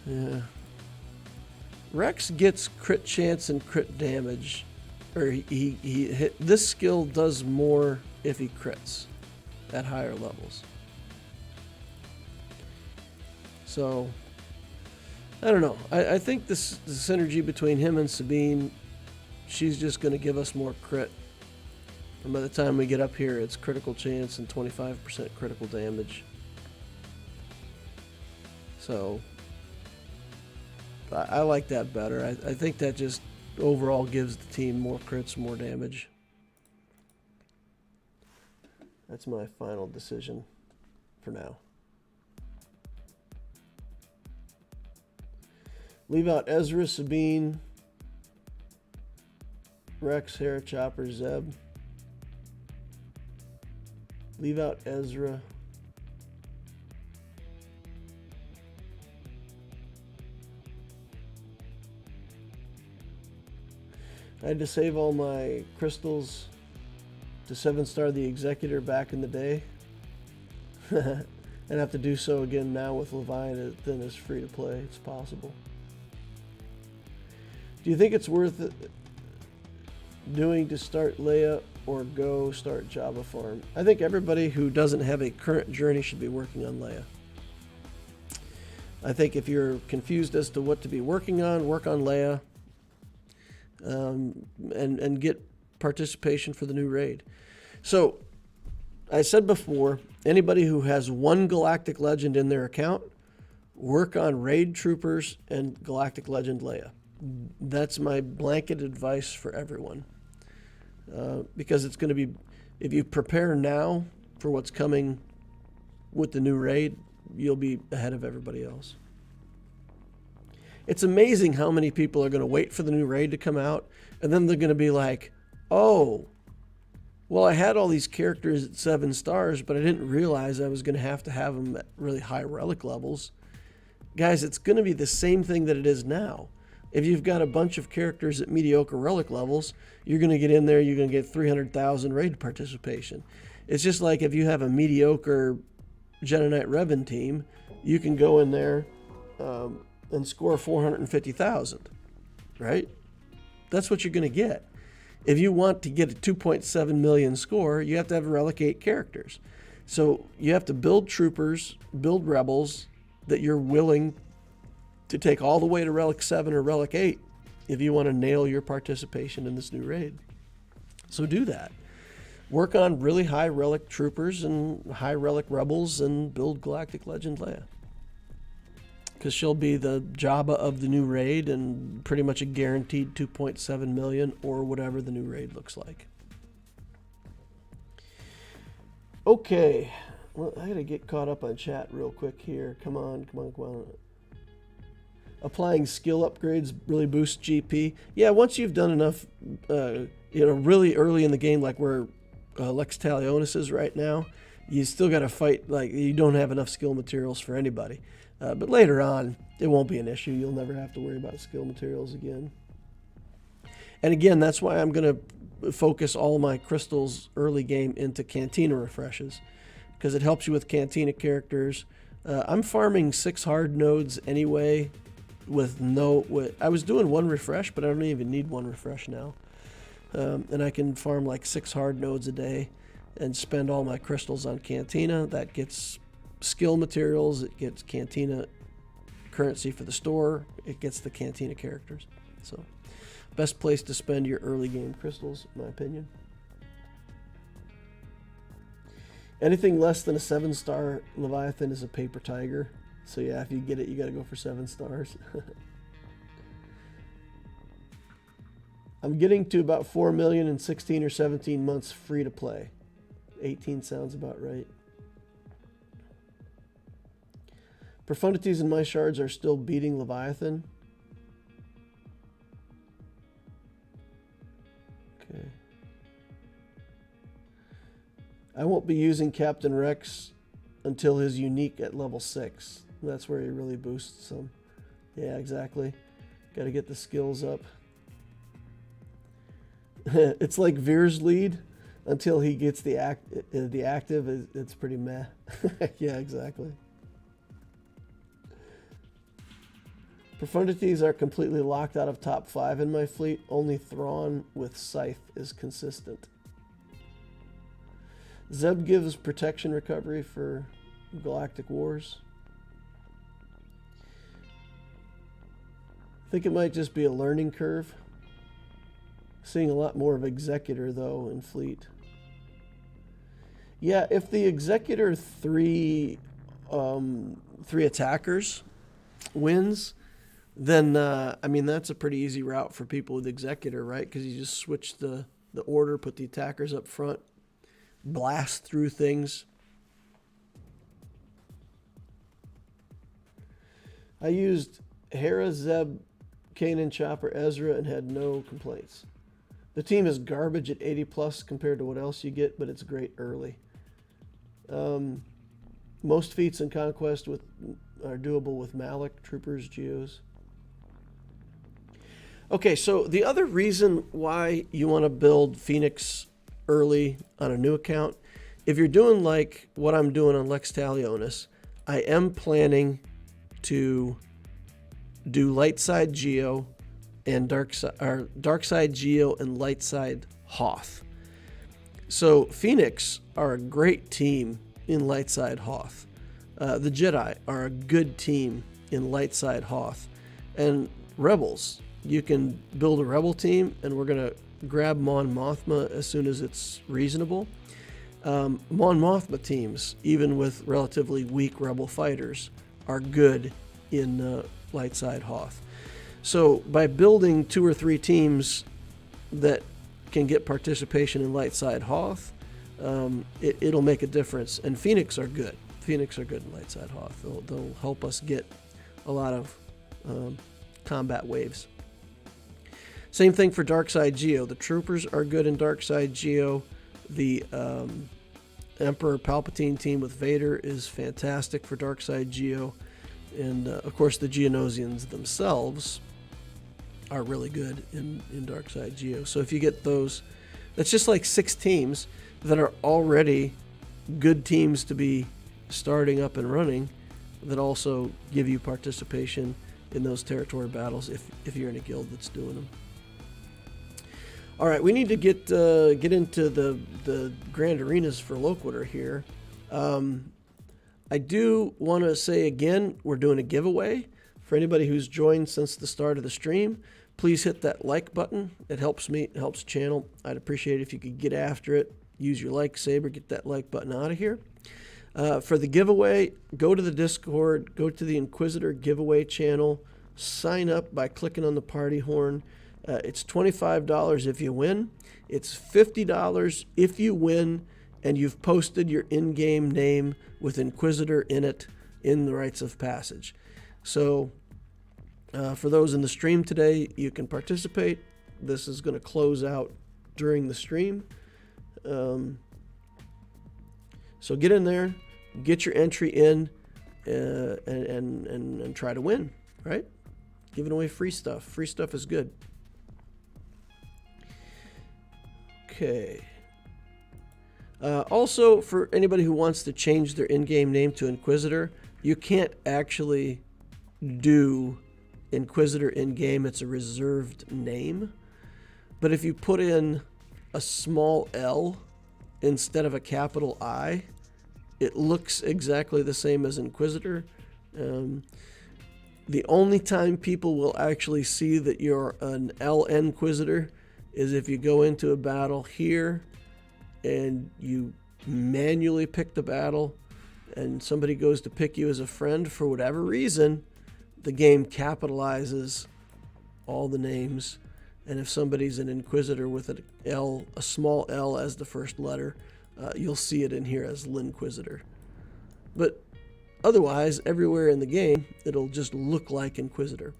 Yeah. Rex gets crit chance and crit damage. Or he hit, this skill does more if he crits at higher levels. So I don't know. I think the synergy between him and Sabine, she's just going to give us more crit. And by the time we get up here, it's critical chance and 25% critical damage. So I like that better. I think that just overall gives the team more crits, more damage. That's my final decision for now. Leave out Ezra, Sabine, Rex, Hera, Chopper, Zeb. Leave out Ezra. I had to save all my crystals to 7-star the Executor back in the day. And have to do so again now with Leviathan. Then it's free to play. It's possible. Do you think it's worth it doing to start Leia or go start Jabba Farm? I think everybody who doesn't have a current journey should be working on Leia. I think if you're confused as to what to be working on, work on Leia. And get participation for the new raid. So, I said before, anybody who has one Galactic Legend in their account, work on Raid Troopers and Galactic Legend Leia. That's my blanket advice for everyone. Because it's going to be, if you prepare now for what's coming with the new raid, you'll be ahead of everybody else. It's amazing how many people are going to wait for the new raid to come out, and then they're going to be like, oh, well, I had all these characters at 7 stars, but I didn't realize I was going to have them at really high relic levels. Guys, it's going to be the same thing that it is now. If you've got a bunch of characters at mediocre relic levels, you're going to get in there, you're going to get 300,000 raid participation. It's just like if you have a mediocre Jedi Knight Revan team, you can go in there and score 450,000, right? That's what you're going to get. If you want to get a 2.7 million score, you have to have Relic 8 characters. So you have to build troopers, build rebels that you're willing to take all the way to Relic 7 or Relic 8 if you want to nail your participation in this new raid. So do that. Work on really high Relic troopers and high Relic rebels and build Galactic Legend Leia. Because she'll be the Jabba of the new raid and pretty much a guaranteed 2.7 million or whatever the new raid looks like. Okay, well, I gotta get caught up on chat real quick here. Come on. Applying skill upgrades really boosts GP. Yeah, once you've done enough, really early in the game, like where Lex Talionis is right now, you still got to fight, like you don't have enough skill materials for anybody. But later on, it won't be an issue. You'll never have to worry about skill materials again. And again, that's why I'm going to focus all my crystals early game into Cantina refreshes, because it helps you with Cantina characters. I'm farming 6 hard nodes anyway with I was doing 1 refresh, but I don't even need 1 refresh now. And I can farm like 6 hard nodes a day and spend all my crystals on Cantina. That gets skill materials, it gets Cantina currency for the store, it gets the Cantina characters. So, best place to spend your early game crystals, in my opinion. Anything less than a 7-star Leviathan is a paper tiger. So yeah, if you get it, you gotta go for 7 stars. I'm getting to about 4 million in 16 or 17 months free to play. 18 sounds about right. Profundities in my shards are still beating Leviathan. Okay. I won't be using Captain Rex until his unique at level 6. That's where he really boosts them. Yeah, exactly. Got to get the skills up. It's like Veer's lead until he gets the active. It's pretty meh. Yeah, exactly. Profundities are completely locked out of top 5 in my fleet. Only Thrawn with Scythe is consistent. Zeb gives protection recovery for Galactic Wars. I think it might just be a learning curve. Seeing a lot more of Executor though in fleet. Yeah, if the Executor 3 attackers wins, then I mean that's a pretty easy route for people with Executor, right? Because you just switch the order, put the attackers up front, blast through things. I used Hera, Zeb, Kanan, Chopper, Ezra, and had no complaints. The team is garbage at 80 plus compared to what else you get, but it's great early. Most feats in Conquest are doable with Malak, Troopers, Geos. Okay, so the other reason why you want to build Phoenix early on a new account, if you're doing like what I'm doing on Lex Talionis, I am planning to do light side Geo and dark side Geo and light side Hoth. So Phoenix are a great team in light side Hoth. The Jedi are a good team in light side Hoth. And Rebels, you can build a Rebel team, and we're going to grab Mon Mothma as soon as it's reasonable. Mon Mothma teams, even with relatively weak Rebel fighters, are good in light side Hoth. So by building 2 or 3 teams that can get participation in light side Hoth, it'll make a difference. And Phoenix are good. Phoenix are good in light side Hoth. They'll help us get a lot of combat waves. Same thing for dark side Geo. The Troopers are good in dark side Geo. The Emperor Palpatine team with Vader is fantastic for dark side Geo. And of course the Geonosians themselves are really good in dark side Geo. So if you get those, that's just like 6 teams that are already good teams to be starting up and running that also give you participation in those territory battles if you're in a guild that's doing them. All right, we need to get into the grand arenas for Loquitur here. I do want to say again, we're doing a giveaway. For anybody who's joined since the start of the stream, please hit that like button. It helps me, it helps the channel. I'd appreciate it if you could get after it. Use your like saber, get that like button out of here. For the giveaway, go to the Discord, go to the Inquisitor giveaway channel, sign up by clicking on the party horn. It's $25 if you win. It's $50 if you win and you've posted your in-game name with Inquisitor in it in the rites of passage. So for those in the stream today, you can participate. This is going to close out during the stream. So get in there, get your entry in, and try to win, right? Giving away free stuff. Free stuff is good. Okay. Also, for anybody who wants to change their in-game name to Inquisitor, you can't actually do Inquisitor in-game. It's a reserved name. But if you put in a small L instead of a capital I, it looks exactly the same as Inquisitor. The only time people will actually see that you're an L Inquisitor is if you go into a battle here and you manually pick the battle and somebody goes to pick you as a friend for whatever reason, the game capitalizes all the names. And if somebody's an Inquisitor with a small L as the first letter, you'll see it in here as Linquisitor. But otherwise, everywhere in the game, it'll just look like Inquisitor.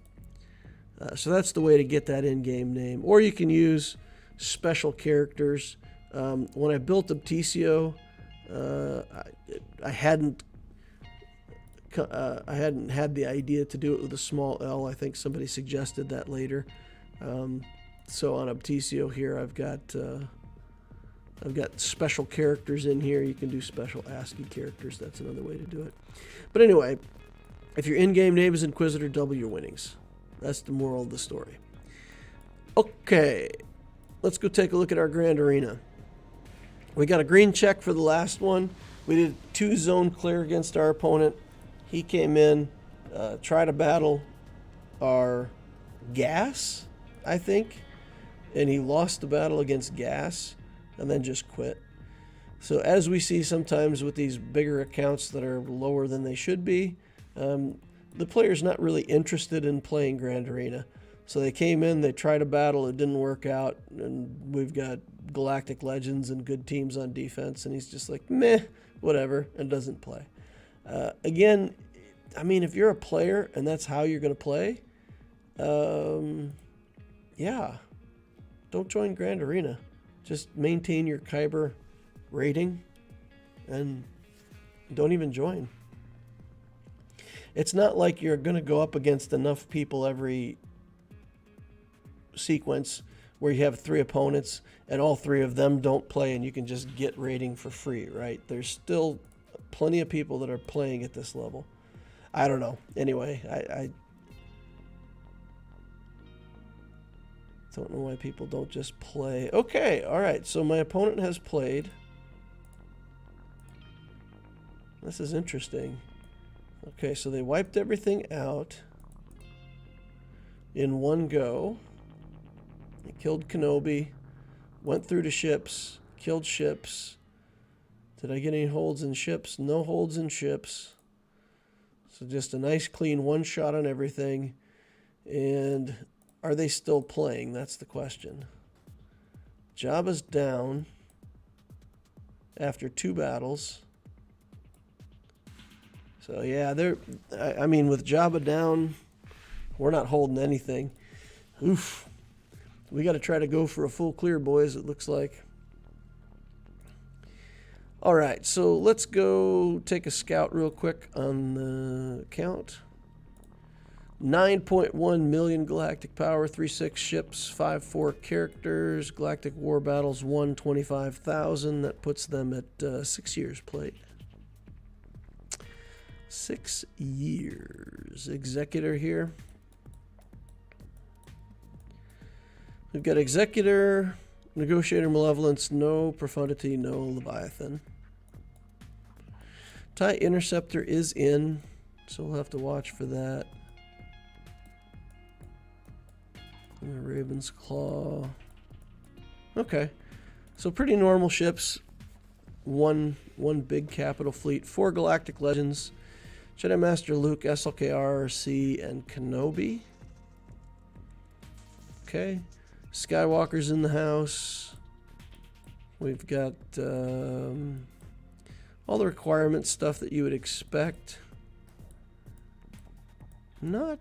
So that's the way to get that in-game name. Or you can use special characters. When I built Obtisio, I hadn't had the idea to do it with a small L. I think somebody suggested that later. So on Obtisio here, I've got special characters in here. You can do special ASCII characters. That's another way to do it. But anyway, if your in-game name is Inquisitor, double your winnings. That's the moral of the story. Okay, let's go take a look at our Grand Arena. We got a green check for the last one. We did 2 zone clear against our opponent. He came in, tried to battle our gas, I think, and he lost the battle against gas and then just quit. So as we see sometimes with these bigger accounts that are lower than they should be, the player's not really interested in playing Grand Arena. So they came in, they tried a battle, it didn't work out, and we've got Galactic Legends and good teams on defense, and he's just like, meh, whatever, and doesn't play. Again, I mean, if you're a player and that's how you're going to play, yeah, don't join Grand Arena. Just maintain your Kyber rating and don't even join. It's not like you're going to go up against enough people every sequence where you have 3 opponents and all 3 of them don't play and you can just get rating for free, right? There's still plenty of people that are playing at this level. I don't know. Anyway, I don't know why people don't just play. Okay, all right. So my opponent has played. This is interesting. Okay, so they wiped everything out in one go. They killed Kenobi, went through to ships, killed ships. Did I get any holds in ships? No holds in ships. So just a nice clean one shot on everything. And are they still playing? That's the question. Jabba's down after 2 battles. So yeah, I mean, with Jabba down, we're not holding anything. Oof. We got to try to go for a full clear, boys, it looks like. All right, so let's go take a scout real quick on the count. 9.1 million galactic power, 36 ships, 54 characters, galactic war battles, 125,000. That puts them at 6 years played. 6 years. Executor here. We've got Executor, Negotiator Malevolence, no Profundity, no Leviathan. TIE Interceptor is in, so we'll have to watch for that. And Raven's Claw. Okay, so pretty normal ships. One big capital fleet, 4 Galactic Legends, Jedi Master Luke, SLKRC, and Kenobi. Okay, Skywalker's in the house. We've got all the requirement stuff that you would expect. Not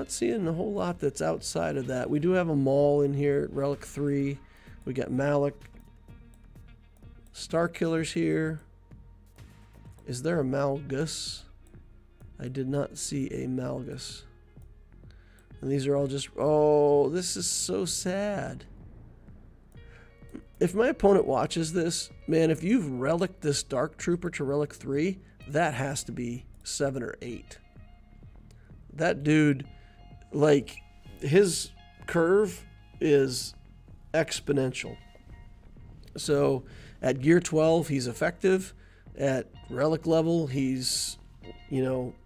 seeing a whole lot that's outside of that. We do have a Maul in here, Relic 3. We got Malak. Star Killer's here. Is there a Malgus? I did not see a Malgus. And these are all just... Oh, this is so sad. If my opponent watches this, man, if you've Relic this Dark Trooper to Relic 3, that has to be 7 or 8. That dude, like, his curve is exponential. So at gear 12, he's effective. At relic level, he's,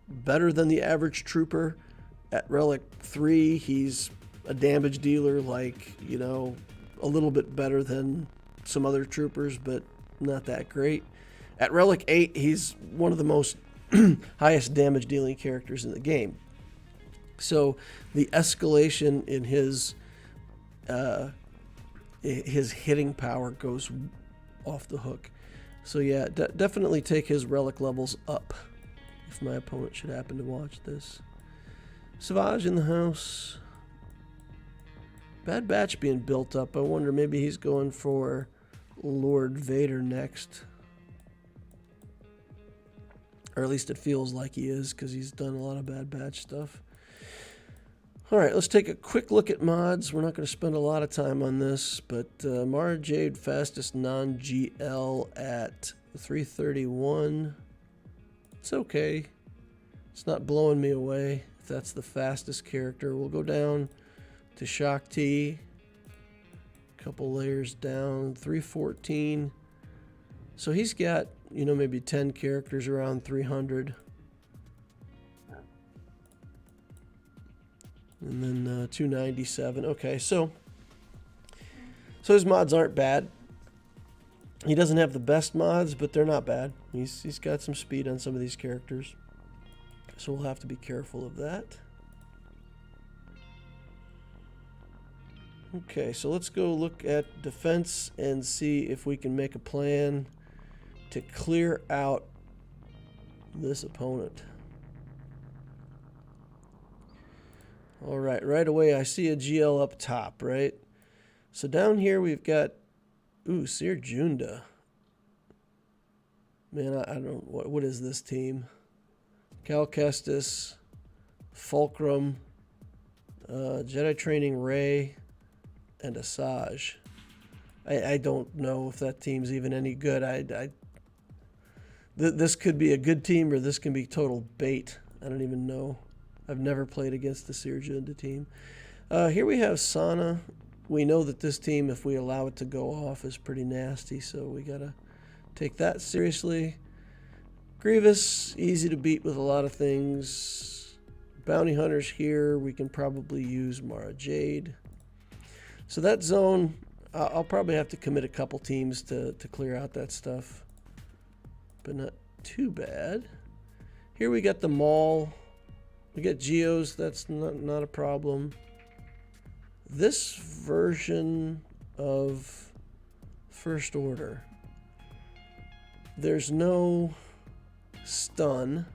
better than the average trooper. At relic 3, he's a damage dealer, like, a little bit better than some other troopers, but not that great. At relic 8, he's one of the most highest damage dealing characters in the game. So the escalation in his hitting power goes off the hook. So yeah, definitely take his relic levels up if my opponent should happen to watch this. Savage in the house. Bad Batch being built up. I wonder, maybe he's going for Lord Vader next. Or at least it feels like he is, because he's done a lot of Bad Batch stuff. Alright, let's take a quick look at mods. We're not going to spend a lot of time on this, but Mara Jade fastest non-GL at 331. It's okay. It's not blowing me away if that's the fastest character. We'll go down to Shock T. Couple layers down, 314. So he's got, maybe 10 characters around 300. And then 297. Okay, so his mods aren't bad. He doesn't have the best mods, but they're not bad. He's got some speed on some of these characters. So we'll have to be careful of that. Okay, so let's go look at defense and see if we can make a plan to clear out this opponent. All right, right away I see a GL up top, right? So down here we've got, Seer Junda. Man, I don't, what is this team? Cal Kestis, Fulcrum, Jedi Training Ray, and Asajj. I don't know if that team's even any good. This could be a good team, or this can be total bait. I don't even know. I've never played against the Seer Junda team. Here we have Sana. We know that this team, if we allow it to go off, is pretty nasty, so we gotta take that seriously. Grievous, easy to beat with a lot of things. Bounty Hunters here, we can probably use Mara Jade. So that zone, I'll probably have to commit a couple teams to clear out that stuff, but not too bad. Here we got the Maul. We got Geos, that's not a problem. This version of First Order, there's no stun,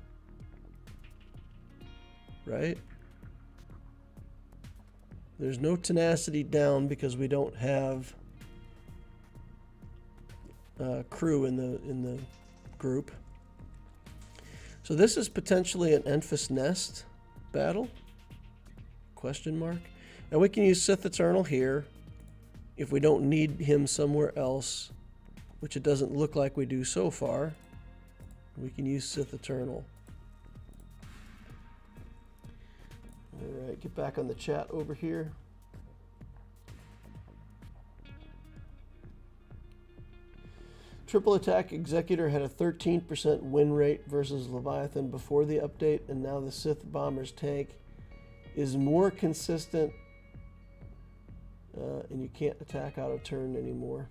right? There's no tenacity down because we don't have crew in the group. So this is potentially an Enfys Nest battle? Question mark. And we can use Sith Eternal here if we don't need him somewhere else, which it doesn't look like we do so far. We can use Sith Eternal. Alright, get back on the chat over here. Triple Attack Executor had a 13% win rate versus Leviathan before the update, and now the Sith Bomber's tank is more consistent, and you can't attack out of turn anymore.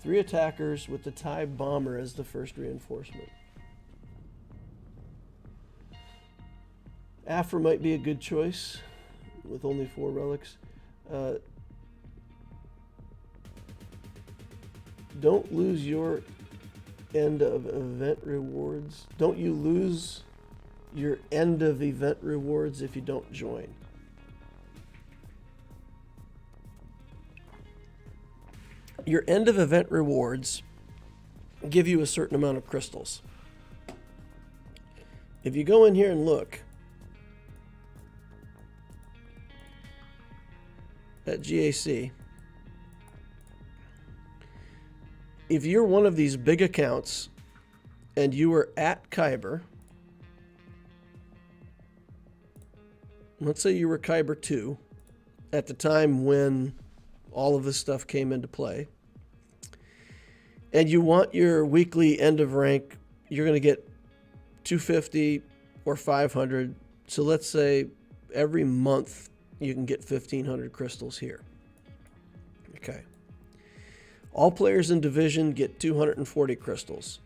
3 attackers with the TIE Bomber as the first reinforcement. Afra might be a good choice with only 4 relics. Don't lose your end of event rewards. Don't you lose your end of event rewards if you don't join. Your end of event rewards give you a certain amount of crystals. If you go in here and look at GAC, if you're one of these big accounts and you were at Kyber, let's say you were Kyber 2 at the time when all of this stuff came into play, and you want your weekly end of rank, you're going to get 250 or 500. So let's say every month you can get 1,500 crystals here. Okay. All players in division get 240 crystals.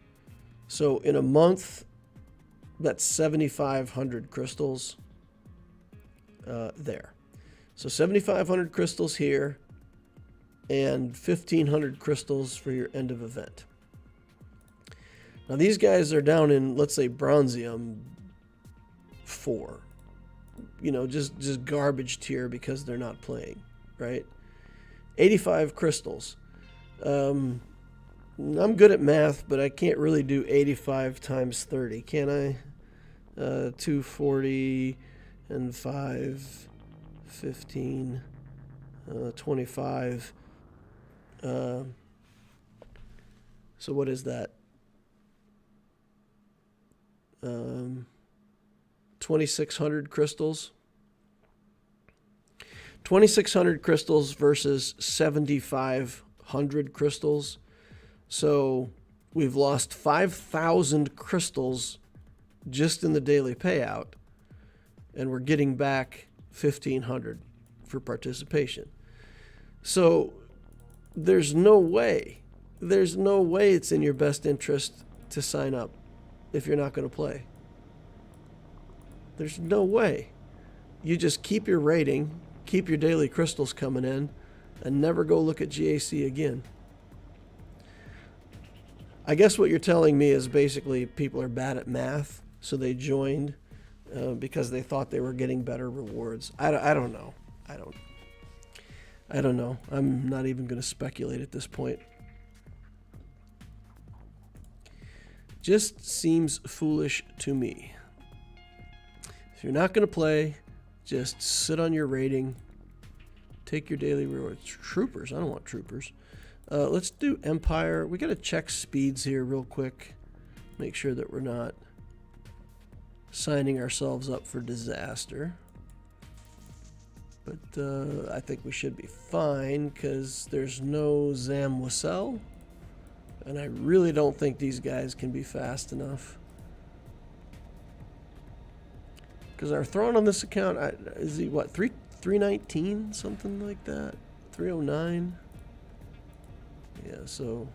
So in a month, that's 7,500 crystals there. So 7,500 crystals here and 1,500 crystals for your end of event. Now these guys are down in, let's say, Bronzium 4. You know, just garbage tier because they're not playing, right? 85 crystals. I'm good at math, but I can't really do 85 times 30, can I? 240 and 5, 15, 25. So what is that? 2,600 crystals. 2,600 crystals versus 7,500 crystals. So we've lost 5,000 crystals just in the daily payout, and we're getting back 1,500 for participation. So there's no way it's in your best interest to sign up if you're not going to play. There's no way. You just keep your rating, keep your daily crystals coming in, and never go look at GAC again. I guess what you're telling me is basically people are bad at math, so they joined because they thought they were getting better rewards. I don't know. I don't know. I'm not even going to speculate at this point. Just seems foolish to me. If you're not going to play, just sit on your rating. Take your daily rewards. Troopers. I don't want troopers. Let's do Empire. We got to check speeds here real quick. Make sure that we're not signing ourselves up for disaster. But I think we should be fine because there's no Zam Wassel. And I really don't think these guys can be fast enough. Because our Thrawn on this account, is he what, 319? Something like that? 309? Yeah, so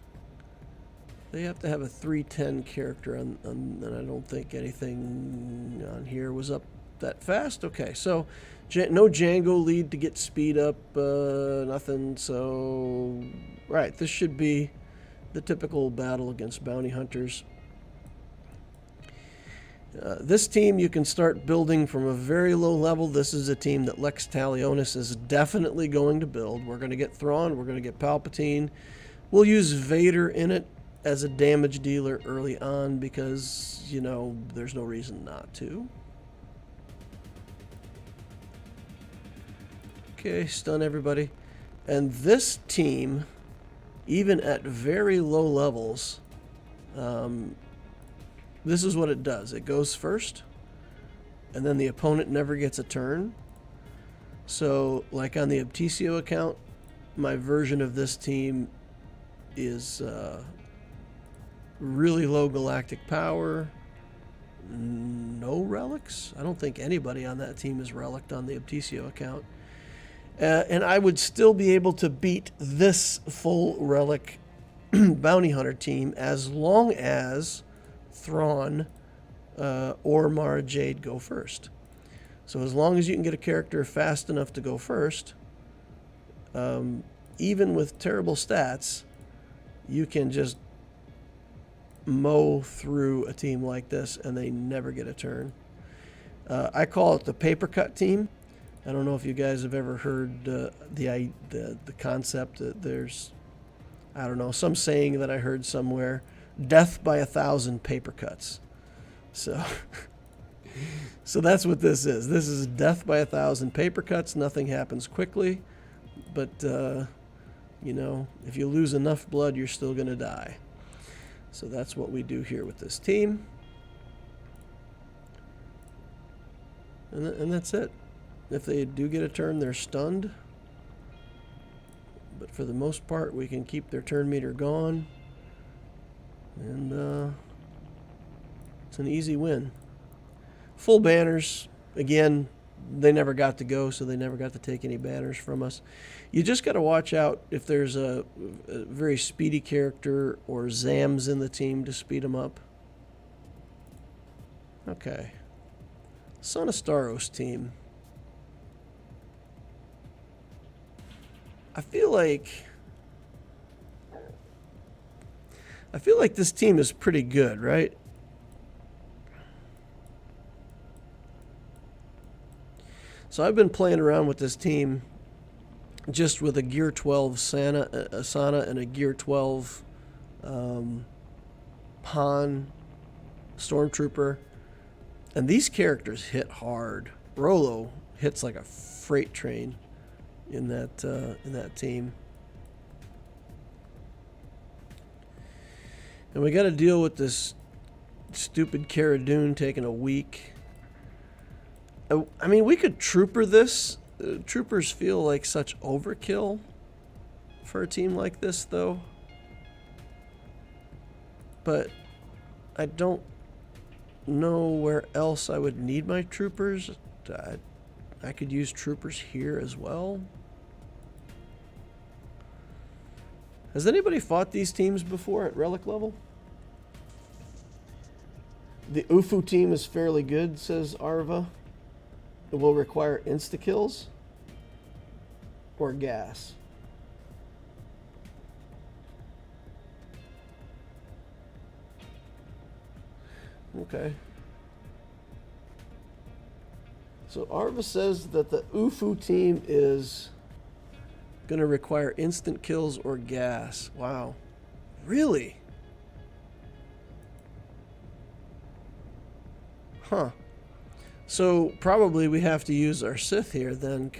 they have to have a 310 character on, and I don't think anything on here was up that fast. Okay, so no Django lead to get speed up, nothing. So, right, this should be the typical battle against bounty hunters. This team you can start building from a very low level. This is a team that Lex Talionis is definitely going to build. We're going to get Thrawn. We're going to get Palpatine. We'll use Vader in it as a damage dealer early on because, you know, there's no reason not to. Okay, stun everybody. And this team, even at very low levels, this is what it does. It goes first, and then the opponent never gets a turn. So, like on the Abticio account, my version of this team is really low galactic power, no relics. I don't think anybody on that team is relicked on the Abticio account. And I would still be able to beat this full relic bounty hunter team as long as Thrawn or Mara Jade go first. So as long as you can get a character fast enough to go first, even with terrible stats, you can just mow through a team like this and they never get a turn. I call it the paper cut team. I don't know if you guys have ever heard the concept that there's, I don't know, some saying that I heard somewhere, death by 1,000 paper cuts. So that's what this is. This is death by 1,000 paper cuts. Nothing happens quickly, but You know, if you lose enough blood, you're still going to die. So that's what we do here with this team. And that's it. If they do get a turn, they're stunned. But for the most part, we can keep their turn meter gone. And it's an easy win. Full banners. Again, they never got to go, so they never got to take any banners from us. You just got to watch out if there's a very speedy character or Zams in the team to speed them up. Okay. Son of Staros team. I feel like this team is pretty good, right? So I've been playing around with this team just with a Gear 12 Asana and a Gear 12 Han Stormtrooper. And these characters hit hard. Rolo hits like a freight train in that team. And we got to deal with this stupid Cara Dune taking a week. I mean, we could trooper this. Troopers feel like such overkill for a team like this, though. But I don't know where else I would need my troopers. I could use troopers here as well. Has anybody fought these teams before at relic level? The Ufu team is fairly good, says Arva. It will require insta-kills or gas. Okay. So Arva says that the Ufu team is going to require instant kills or gas. Wow. Really? Huh. So probably we have to use our Sith here then,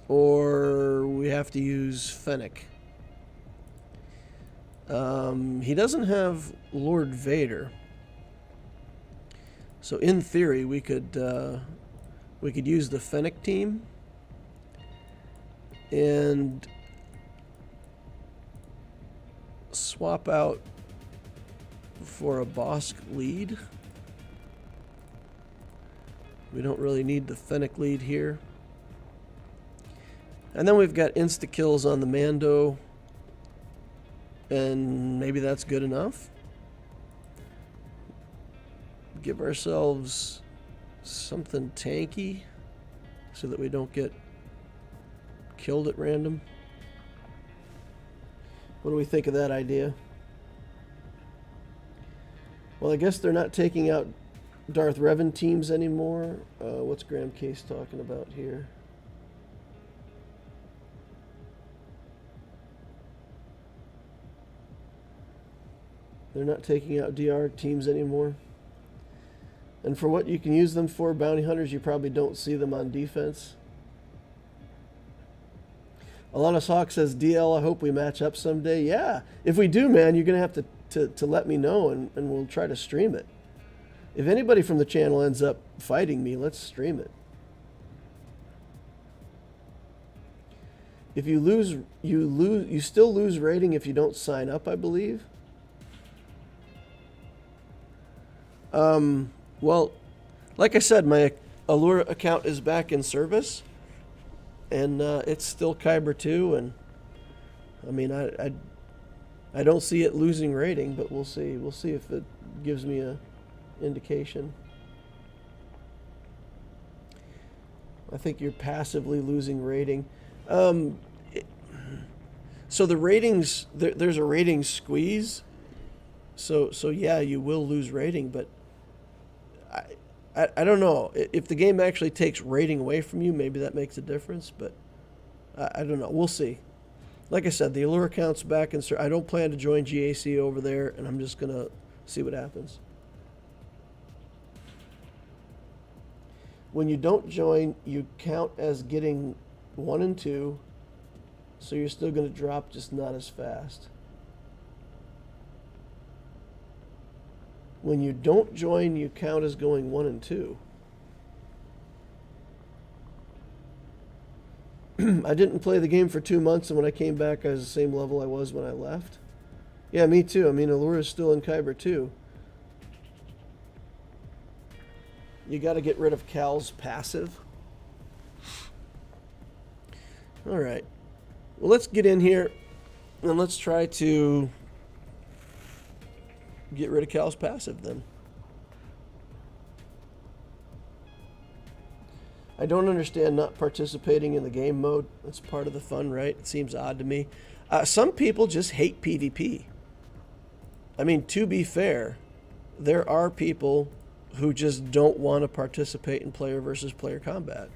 or we have to use Fennec. He doesn't have Lord Vader. So in theory, we could use the Fennec team and swap out for a Bosk lead. We don't really need the Fennec lead here. And then we've got insta-kills on the Mando. And maybe that's good enough. Give ourselves something tanky so that we don't get killed at random. What do we think of that idea? Well, I guess they're not taking out Darth Revan teams anymore. What's Graham Case talking about here? They're not taking out DR teams anymore. And for what you can use them for, bounty hunters, you probably don't see them on defense. Alanis Hawk says, DL, I hope we match up someday. Yeah, if we do, man, you're going to have to let me know, and we'll try to stream it. If anybody from the channel ends up fighting me, let's stream it. If you lose, you still lose rating if you don't sign up, I believe. Well, like I said, my Allure account is back in service, and it's still Kyber 2, and I mean, I don't see it losing rating, but we'll see. We'll see if it gives me a indication. I think you're passively losing rating. So the ratings, there's a rating squeeze. So yeah, you will lose rating, but I don't know. If the game actually takes rating away from you, maybe that makes a difference, but I don't know. We'll see. Like I said, the Allure account's back in. I don't plan to join GAC over there, and I'm just going to see what happens. When you don't join, you count as getting 1 and 2, So you're still going to drop, just not as fast. When you don't join, you count as going 1 and 2. I didn't play the game for 2 months, and when I came back, I was the same level I was when I left. Yeah, me too. I mean, Allura's still in Kyber too. You got to get rid of Cal's passive. All right. Well, let's get in here, and let's try to get rid of Cal's passive then. I don't understand not participating in the game mode. That's part of the fun, right? It seems odd to me. Some people just hate PvP. I mean, to be fair, there are people who just don't want to participate in player versus player combat.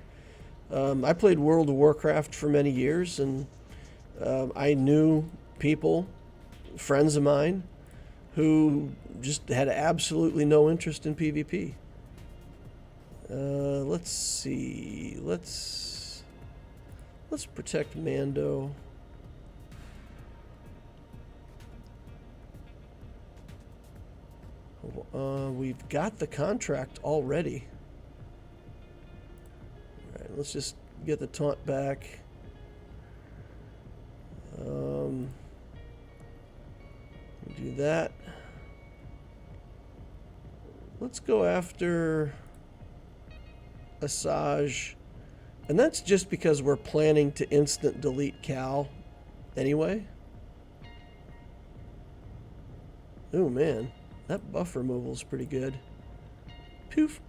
I played World of Warcraft for many years, and I knew people, friends of mine, who just had absolutely no interest in PvP. Let's see. Let's protect Mando. We've got the contract already. All right, let's just get the taunt back. Do that. Let's go after Asajj, and that's just because we're planning to instant delete Cal anyway. Oh man, that buff removal is pretty good. Poof.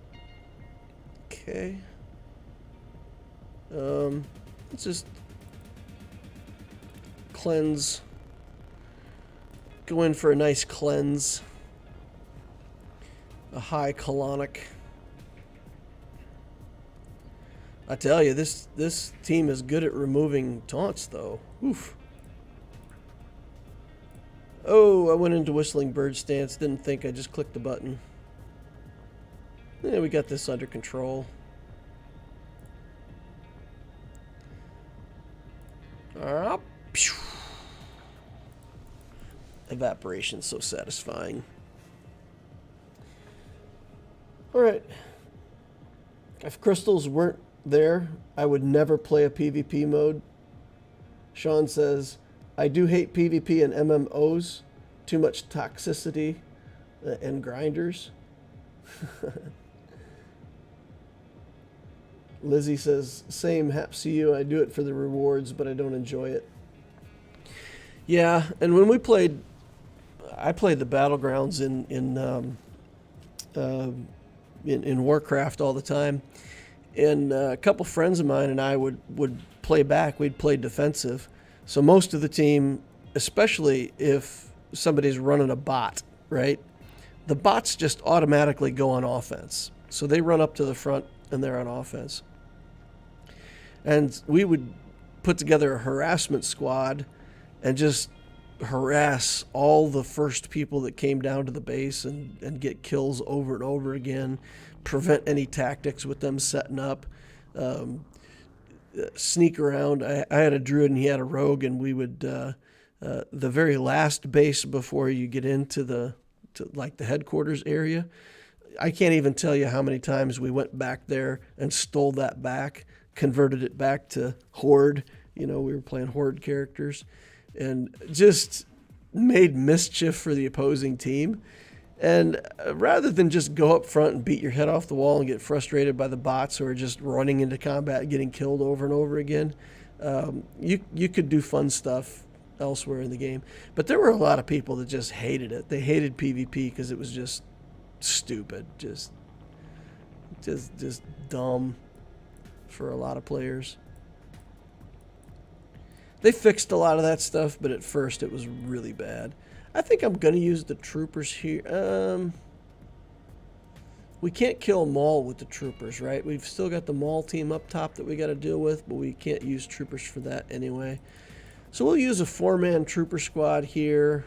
Okay. Let's just cleanse. Go in for a nice cleanse. A high colonic. I tell you, this team is good at removing taunts, though. Oof. Oh, I went into Whistling Bird stance. Didn't think. I just clicked the button. Yeah, we got this under control. Evaporation's so satisfying. Alright. If crystals weren't there, I would never play a PvP mode. Sean says, I do hate PvP and MMOs. Too much toxicity and grinders. Lizzie says, same, haps to you. I do it for the rewards, but I don't enjoy it. Yeah, and when we played, I played the Battlegrounds in Warcraft all the time. And a couple friends of mine and I would play back. We'd play defensive. So most of the team, especially if somebody's running a bot, right? The bots just automatically go on offense. So they run up to the front and they're on offense. And we would put together a harassment squad and just harass all the first people that came down to the base and get kills over and over again, prevent any tactics with them setting up, sneak around. I had a druid and he had a rogue, and we would, the very last base before you get into the headquarters area, I can't even tell you how many times we went back there and stole that back, converted it back to Horde. You know, we were playing Horde characters and just made mischief for the opposing team. And rather than just go up front and beat your head off the wall and get frustrated by the bots who are just running into combat and getting killed over and over again, you could do fun stuff elsewhere in the game. But there were a lot of people that just hated it. They hated PvP because it was just stupid, just dumb for a lot of players. They fixed a lot of that stuff, but at first it was really bad. I think I'm going to use the troopers here. We can't kill Maul with the troopers, right? We've still got the Maul team up top that we got to deal with, but we can't use troopers for that anyway. So we'll use a 4-man trooper squad here.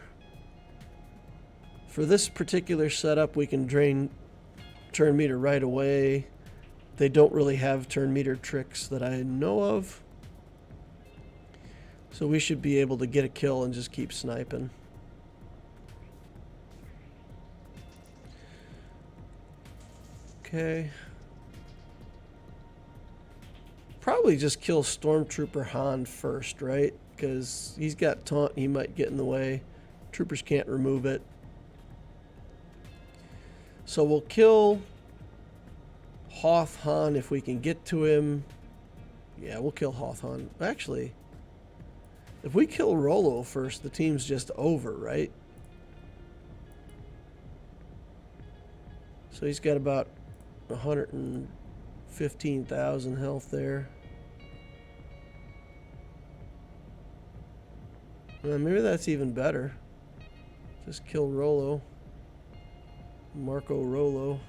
For this particular setup, we can drain turn meter right away. They don't really have turn meter tricks that I know of. So we should be able to get a kill and just keep sniping. Okay. Probably just kill Stormtrooper Han first, right? Because he's got taunt, he might get in the way. Troopers can't remove it. So we'll kill Hoth Han if we can get to him. Yeah, we'll kill Hoth Han. Actually, if we kill Rolo first, the team's just over, right? So he's got about 115,000 health there. Maybe that's even better. Just kill Rolo. Marco Rolo.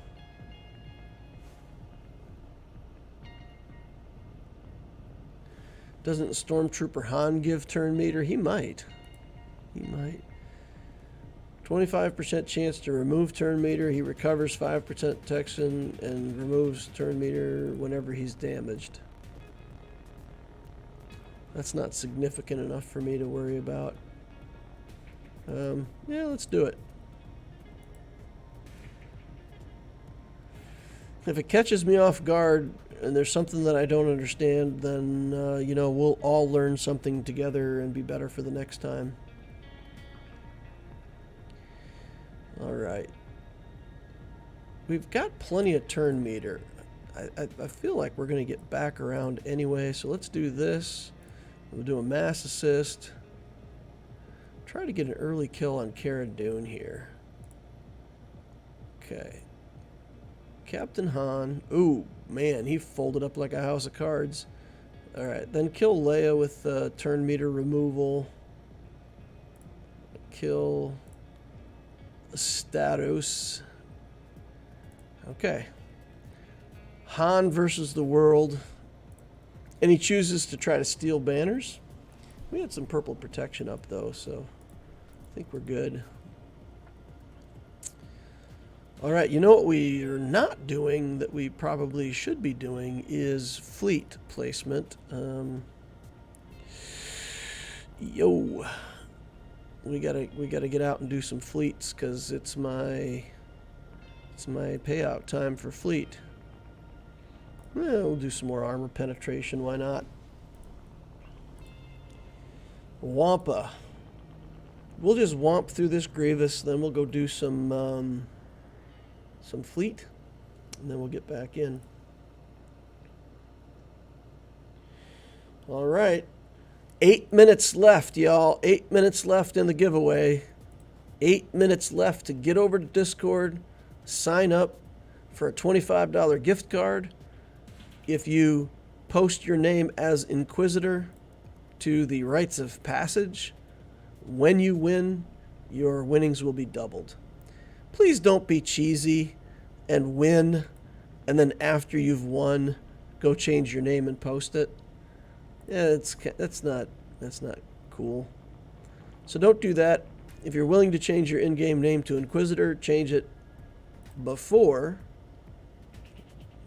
Doesn't Stormtrooper Han give turn meter? He might. He might. 25% chance to remove turn meter. He recovers 5% protection and removes turn meter whenever he's damaged. That's not significant enough for me to worry about. Yeah, let's do it. If it catches me off guard and there's something that I don't understand, then, you know, we'll all learn something together and be better for the next time. All right. We've got plenty of turn meter. I feel like we're going to get back around anyway, so let's do this. We'll do a mass assist. Try to get an early kill on Cara Dune here. Okay. Captain Han. Ooh, man, he folded up like a house of cards. All right, then kill Leia with turn meter removal. Kill Status. Okay. Han versus the world. And he chooses to try to steal banners. We had some purple protection up, though, so I think we're good. All right, you know what we are not doing that we probably should be doing is fleet placement. We gotta get out and do some fleets because it's my payout time for fleet. Well, we'll do some more armor penetration. Why not? Wampa. We'll just womp through this Grievous, then we'll go do some fleet, and then we'll get back in. All right. 8 minutes left, y'all. 8 minutes left in the giveaway. 8 minutes left to get over to Discord, sign up for a $25 gift card. If you post your name as Inquisitor to the rites of passage, when you win, your winnings will be doubled. Please don't be cheesy and win, and then after you've won, go change your name and post it. Yeah, that's not cool. So don't do that. If you're willing to change your in-game name to Inquisitor, change it before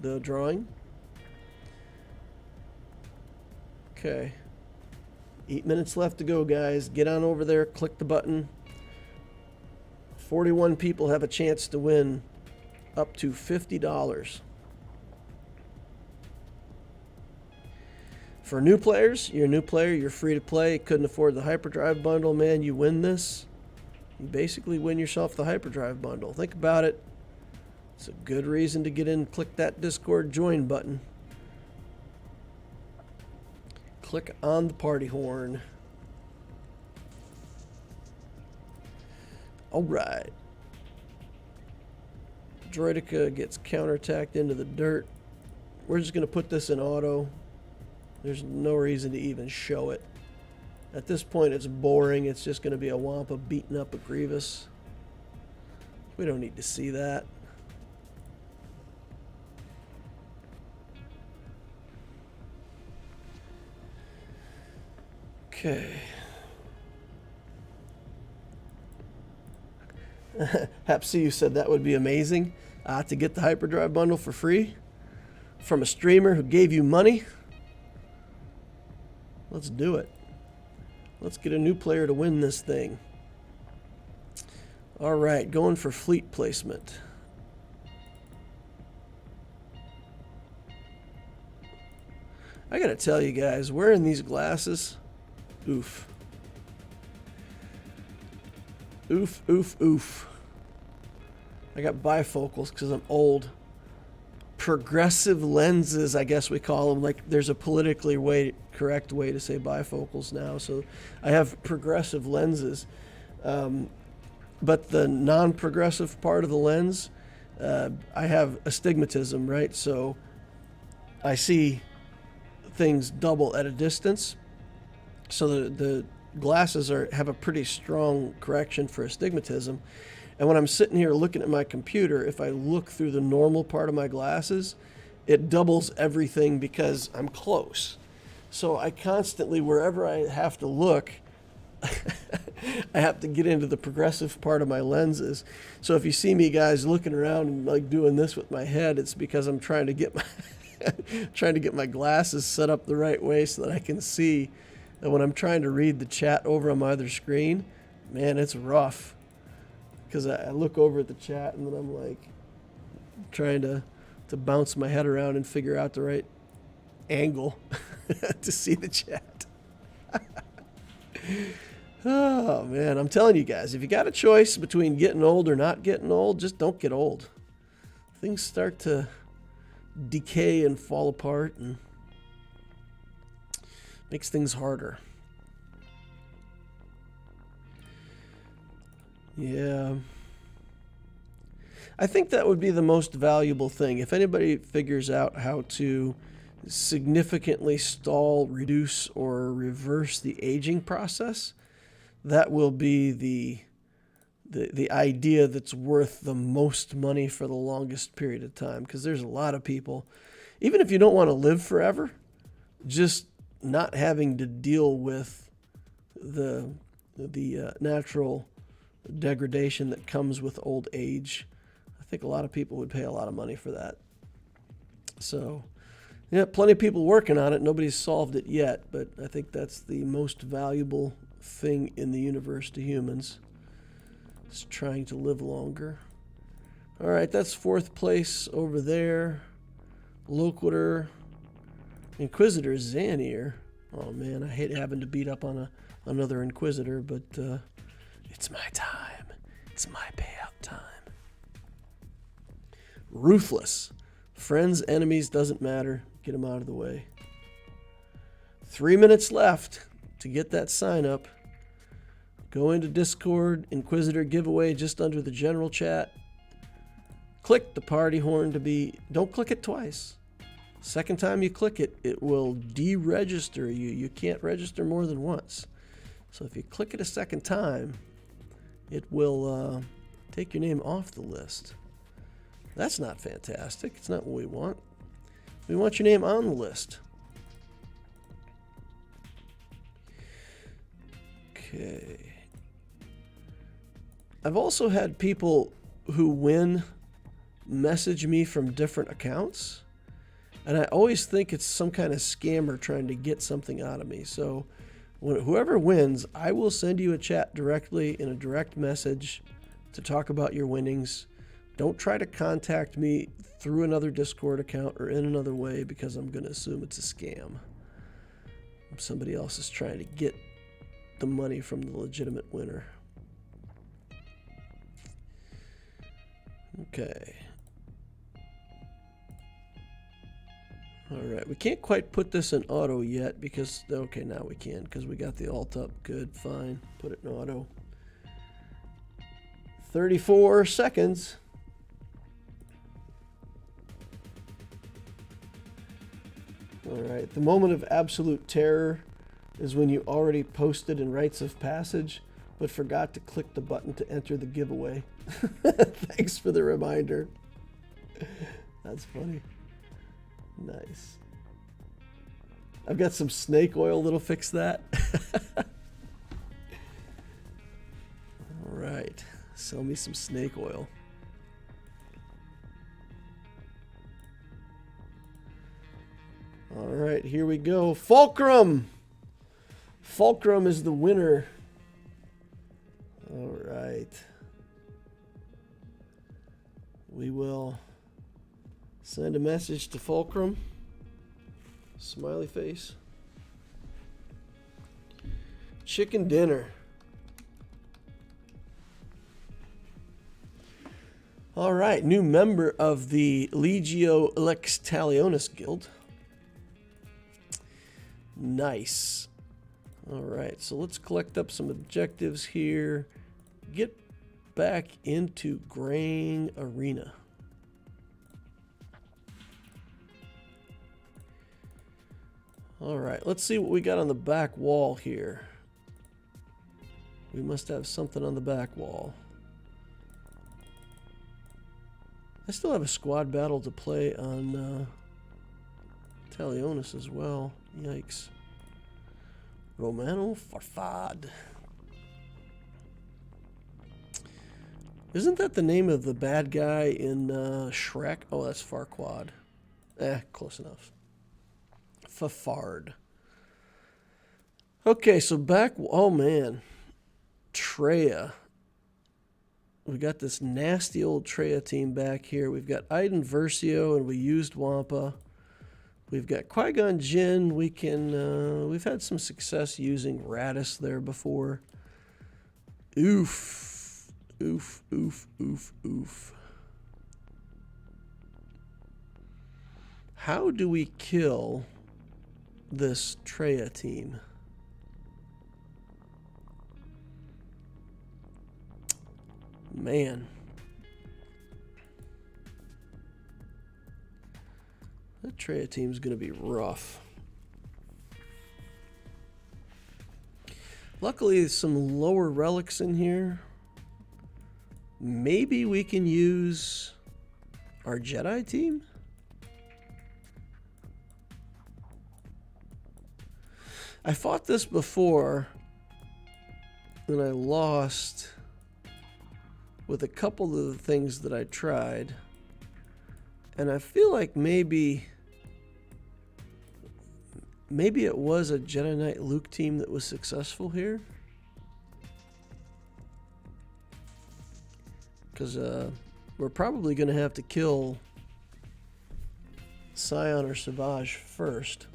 the drawing. Okay. 8 minutes left to go, guys. Get on over there, click the button. 41 people have a chance to win up to $50. For new players, you're a new player, you're free to play, couldn't afford the hyperdrive bundle, man, you win this. You basically win yourself the hyperdrive bundle. Think about it. It's a good reason to get in, click that Discord join button. Click on the party horn. All right. Droideka gets counterattacked into the dirt. We're just going to put this in auto. There's no reason to even show it. At this point, it's boring. It's just going to be a Wampa beating up a Grievous. We don't need to see that. Okay. Hapsi, you said that would be amazing to get the hyperdrive bundle for free from a streamer who gave you money. Let's do it. Let's get a new player to win this thing. All right, going for fleet placement. I gotta tell you guys, wearing these glasses, oof. Oof, oof, oof. I got bifocals because I'm old. Progressive lenses, I guess we call them. Like, there's a politically correct way to say bifocals now. So I have progressive lenses. But the non-progressive part of the lens, I have astigmatism, right? So I see things double at a distance. So the glasses have a pretty strong correction for astigmatism. And when I'm sitting here looking at my computer, if I look through the normal part of my glasses, it doubles everything because I'm close. So I constantly, wherever I have to look, I have to get into the progressive part of my lenses. So if you see me guys looking around and like doing this with my head, it's because I'm trying to get my glasses set up the right way so that I can see. And when I'm trying to read the chat over on my other screen, man, it's rough. Because I look over at the chat and then I'm like trying to bounce my head around and figure out the right angle to see the chat. Oh, man, I'm telling you guys, if you got a choice between getting old or not getting old, just don't get old. Things start to decay and fall apart and makes things harder. Yeah. I think that would be the most valuable thing. If anybody figures out how to significantly stall, reduce, or reverse the aging process, that will be the idea that's worth the most money for the longest period of time. Because there's a lot of people, even if you don't want to live forever, just not having to deal with the natural degradation that comes with old age. I think a lot of people would pay a lot of money for that. So, yeah, plenty of people working on it. Nobody's solved it yet, but I think that's the most valuable thing in the universe to humans. Is trying to live longer. All right, that's fourth place over there. Loquitur. Inquisitor Xanier. Oh, man, I hate having to beat up on another Inquisitor, but it's my time. It's my payout time. Ruthless. Friends, enemies, doesn't matter. Get them out of the way. 3 minutes left to get that sign up. Go into Discord, Inquisitor giveaway just under the general chat. Click the party horn to be... Don't click it twice. Second time you click it, it will deregister you. You can't register more than once. So if you click it a second time, it will take your name off the list. That's not fantastic. It's not what we want. We want your name on the list. Okay. I've also had people who win message me from different accounts, and I always think it's some kind of scammer trying to get something out of me. So whoever wins, I will send you a chat directly in a direct message to talk about your winnings. Don't try to contact me through another Discord account or in another way, because I'm going to assume it's a scam. Somebody else is trying to get the money from the legitimate winner. Okay. All right. We can't quite put this in auto yet because... Okay, now we can because we got the alt up. Good, fine. Put it in auto. 34 seconds. All right. The moment of absolute terror is when you already posted in Rites of Passage, but forgot to click the button to enter the giveaway. Thanks for the reminder. That's funny. Nice. I've got some snake oil that'll fix that. All right. Sell me some snake oil. All right, here we go. Fulcrum! Fulcrum is the winner. All right. We will send a message to Fulcrum. Smiley face. Chicken dinner. All right, new member of the Legio Lex Talionis Guild. Nice. All right, so let's collect up some objectives here. Get back into Grain Arena. All right, let's see what we got on the back wall here. We must have something on the back wall. I still have a squad battle to play on Talionis as well. Yikes. Romano Farfad. Isn't that the name of the bad guy in Shrek? Oh, that's Farquaad. Close enough. Fafard. Okay, so back... Oh, man. Treya. We got this nasty old Treya team back here. We've got Iden Versio, and we used Wampa. We've got Qui-Gon Jinn. We can... we've had some success using Radis there before. Oof. Oof, oof, oof, oof. How do we kill this Treya team? Man. That Treya team's going to be rough. Luckily, there's some lower relics in here. Maybe we can use our Jedi team? I fought this before, and I lost with a couple of the things that I tried. And I feel like maybe it was a Jedi Knight Luke team that was successful here. Because we're probably going to have to kill Scion or Savage first.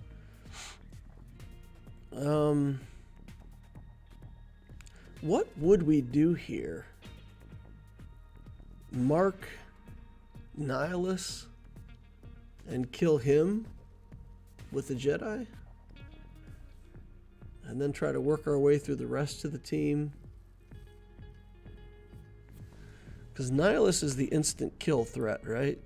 What would we do here? Mark Nihilus and kill him with the Jedi? And then try to work our way through the rest of the team? Because Nihilus is the instant kill threat, right?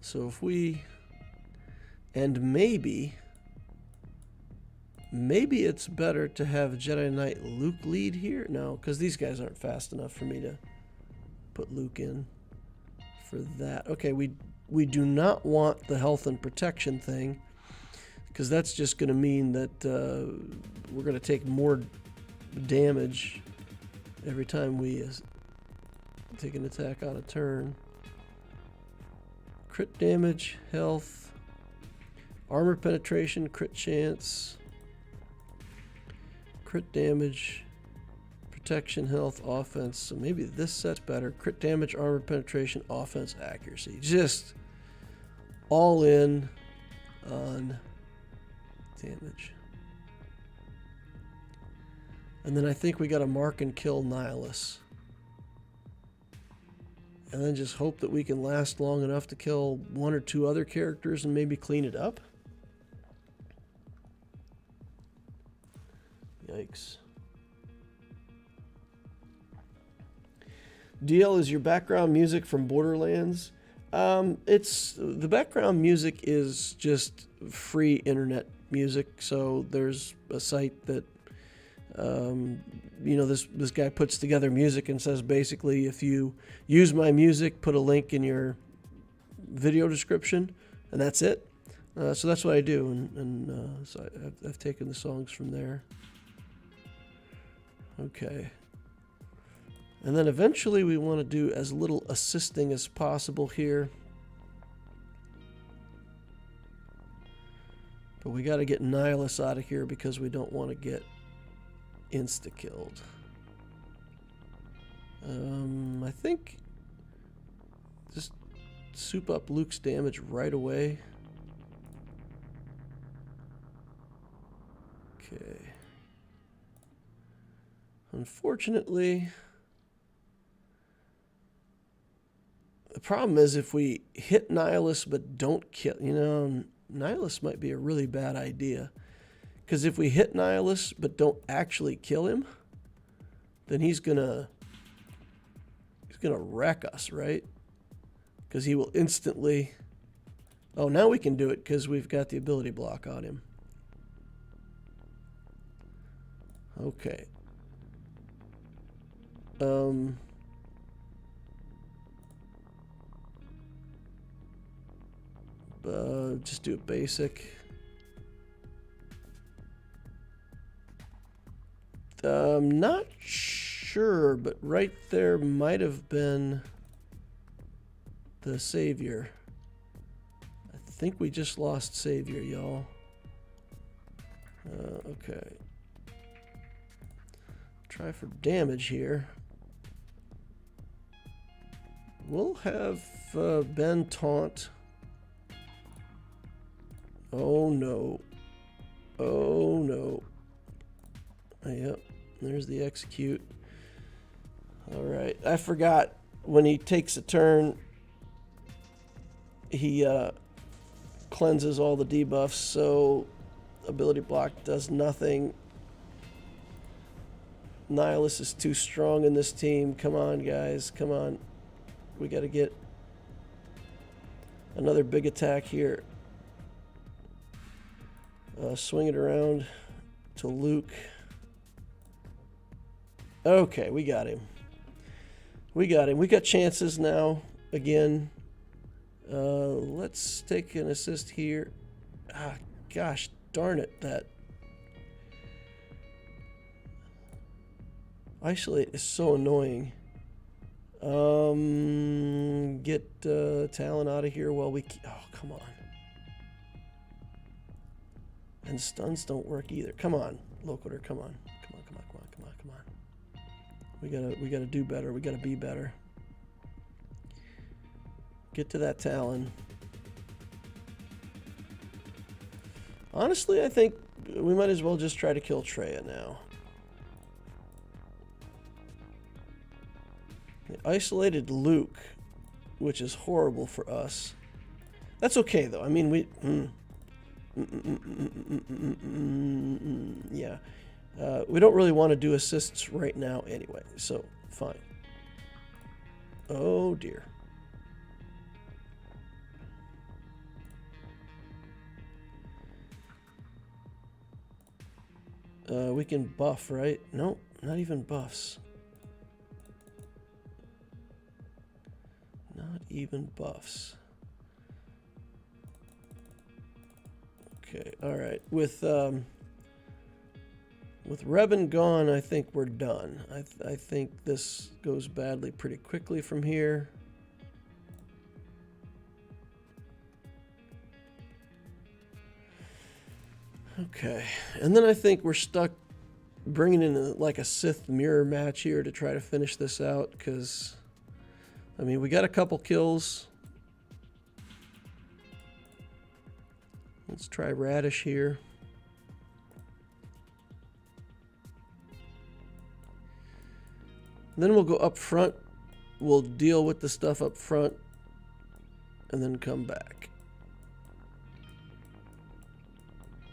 So if we... And maybe it's better to have Jedi Knight Luke lead here. No, because these guys aren't fast enough for me to put Luke in for that. Okay, we do not want the health and protection thing, because that's just going to mean that we're going to take more damage every time we take an attack on a turn. Crit damage, health, armor penetration, crit chance, crit damage, protection, health, offense. So maybe this set's better. Crit damage, armor penetration, offense, accuracy. Just all in on damage. And then I think we got to mark and kill Nihilus. And then just hope that we can last long enough to kill one or two other characters and maybe clean it up. Yikes. DL, is your background music from Borderlands? It's the background music is just free internet music. So there's a site that you know, this guy puts together music and says basically, if you use my music, put a link in your video description, and that's it. So that's what I do, and so I've taken the songs from there. Okay. And then eventually we want to do as little assisting as possible here. But we got to get Nihilus out of here because we don't want to get insta-killed. I think just soup up Luke's damage right away. Okay. Unfortunately, the problem is if we hit Nihilus but don't kill, you know, Nihilus might be a really bad idea. Because if we hit Nihilus but don't actually kill him, then he's gonna wreck us, right? Because he will instantly... Oh, now we can do it because we've got the ability block on him. Okay. Just do it basic. I'm not sure, but right there might have been the savior. I think we just lost savior, y'all. Okay. Try for damage here. We'll have Ben taunt. Oh no. Oh no. Yep. There's the execute. Alright. I forgot when he takes a turn, he cleanses all the debuffs, so ability block does nothing. Nihilus is too strong in this team. Come on, guys. Come on. We got to get another big attack here. Swing it around to Luke. Okay, we got him. We got him. We got chances now again. Let's take an assist here. Ah, gosh darn it. That isolate is so annoying. Get Talon out of here while we... Oh, come on. And stuns don't work either. Come on, Loquitur, come on. Come on, come on, come on, come on, come on. We gotta do better. We gotta be better. Get to that Talon. Honestly, I think we might as well just try to kill Treya now. They isolated Luke, which is horrible for us. That's okay though. I mean, we... yeah. We don't really want to do assists right now anyway, so fine. Oh dear. We can buff, right? Nope, not even buffs. Not even buffs. Okay, all right. With Revan gone, I think we're done. I think this goes badly pretty quickly from here. Okay, and then I think we're stuck bringing in like a Sith mirror match here to try to finish this out, because, I mean, we got a couple kills. Let's try Radish here. Then we'll go up front. We'll deal with the stuff up front and then come back.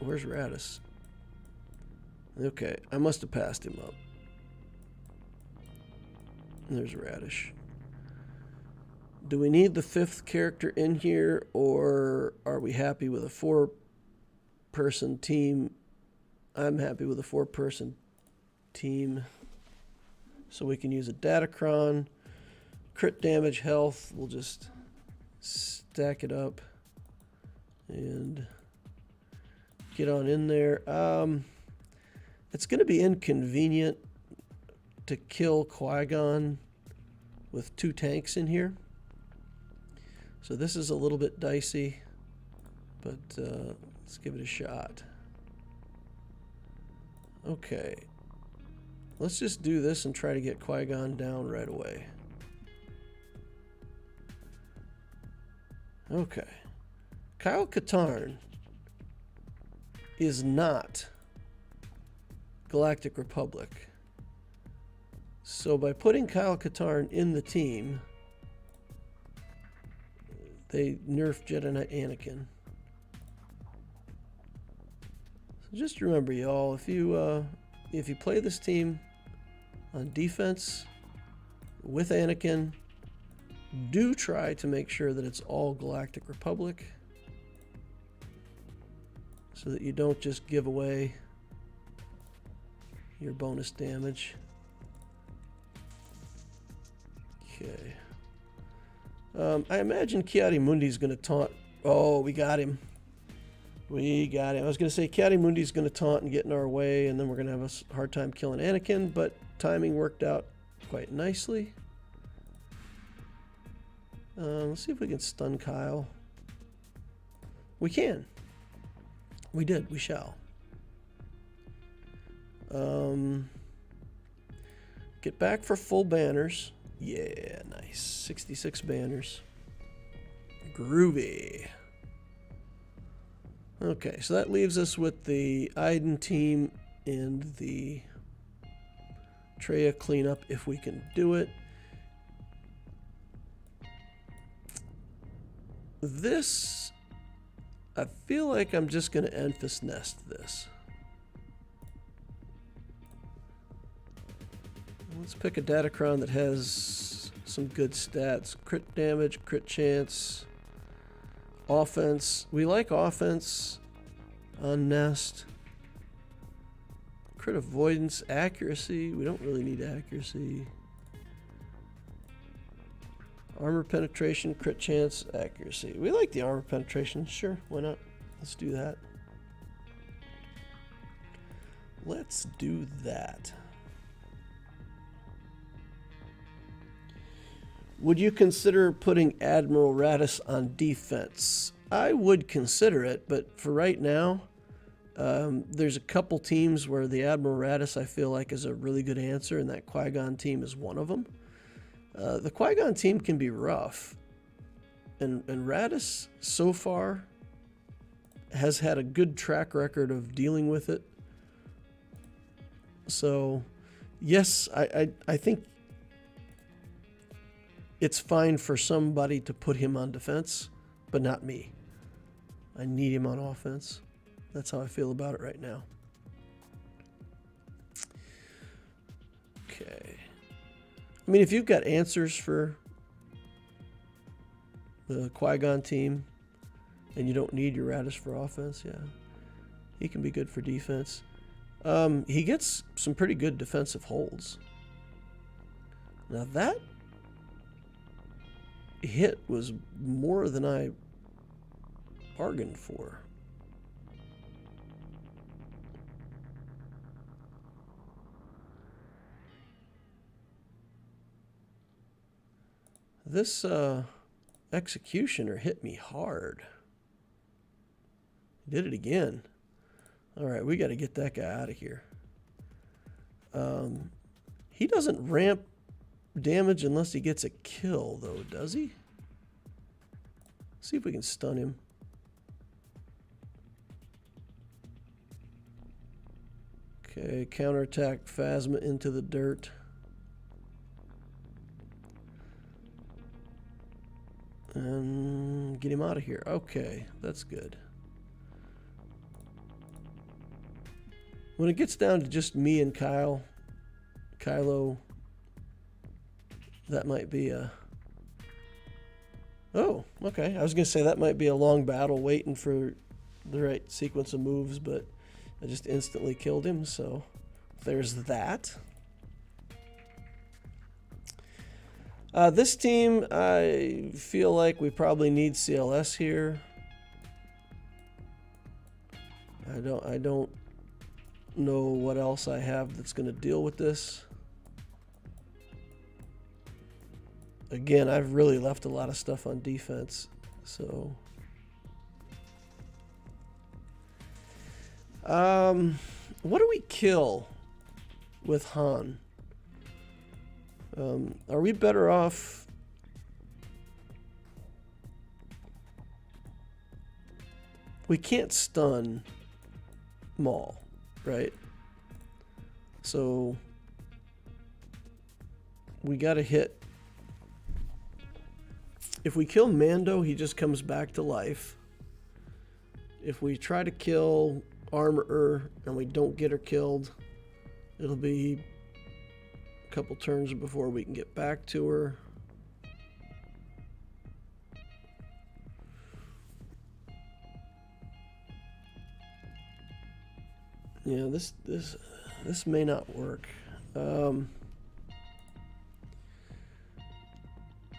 Where's Radish? Okay, I must have passed him up. There's Radish. Do we need the 5th character in here, or are we happy with a 4-person team? I'm happy with a 4-person team. So we can use a Datacron. Crit damage, health. We'll just stack it up and get on in there. It's going to be inconvenient to kill Qui-Gon with 2 tanks in here. So this is a little bit dicey, but Let's give it a shot. Okay. Let's just do this and try to get Qui-Gon down right away. Okay. Kyle Katarn is not Galactic Republic. So by putting Kyle Katarn in the team, they nerfed Jedi Knight Anakin. So just remember, y'all, if you play this team on defense with Anakin, do try to make sure that it's all Galactic Republic so that you don't just give away your bonus damage. Okay. I imagine Ki-Adi-Mundi's going to taunt. Oh, we got him. We got him. I was going to say Ki-Adi-Mundi's going to taunt and get in our way, and then we're going to have a hard time killing Anakin, but timing worked out quite nicely. Let's see if we can stun Kyle. We can. We did. We shall. Get back for full banners. Yeah, nice. 66 banners. Groovy. Okay, so that leaves us with the Iden team and the Traya cleanup if we can do it. This, I feel like I'm just going to Enfys Nest this. Let's pick a Datacron that has some good stats. Crit damage, crit chance, offense. We like offense on Nest. Crit avoidance, accuracy. We don't really need accuracy. Armor penetration, crit chance, accuracy. We like the armor penetration. Sure, why not? Let's do that. Let's do that. Would you consider putting Admiral Raddus on defense? I would consider it, but for right now, there's a couple teams where the Admiral Raddus I feel like is a really good answer, and that Qui-Gon team is one of them. The Qui-Gon team can be rough, and Raddus so far has had a good track record of dealing with it. So, yes, I think it's fine for somebody to put him on defense, but not me. I need him on offense. That's how I feel about it right now. Okay. I mean, if you've got answers for the Qui-Gon team and you don't need your Raddus for offense, yeah, he can be good for defense. He gets some pretty good defensive holds. Now that hit was more than I bargained for. This executioner hit me hard. Did it again. All right, we got to get that guy out of here. He doesn't ramp damage unless he gets a kill, though, does he? See if we can stun him. Okay, counterattack Phasma into the dirt. And get him out of here. Okay, that's good. When it gets down to just me and Kylo, that might be a... Oh, okay. I was going to say that might be a long battle waiting for the right sequence of moves, but I just instantly killed him, so there's that. This team, I feel like we probably need CLS here. I don't know what else I have that's going to deal with this. Again, I've really left a lot of stuff on defense, so What do we kill with Han? Are we better off? We can't stun Maul, right? So we gotta hit. If we kill Mando, he just comes back to life. If we try to kill Armorer and we don't get her killed, it'll be a couple turns before we can get back to her. Yeah, this may not work.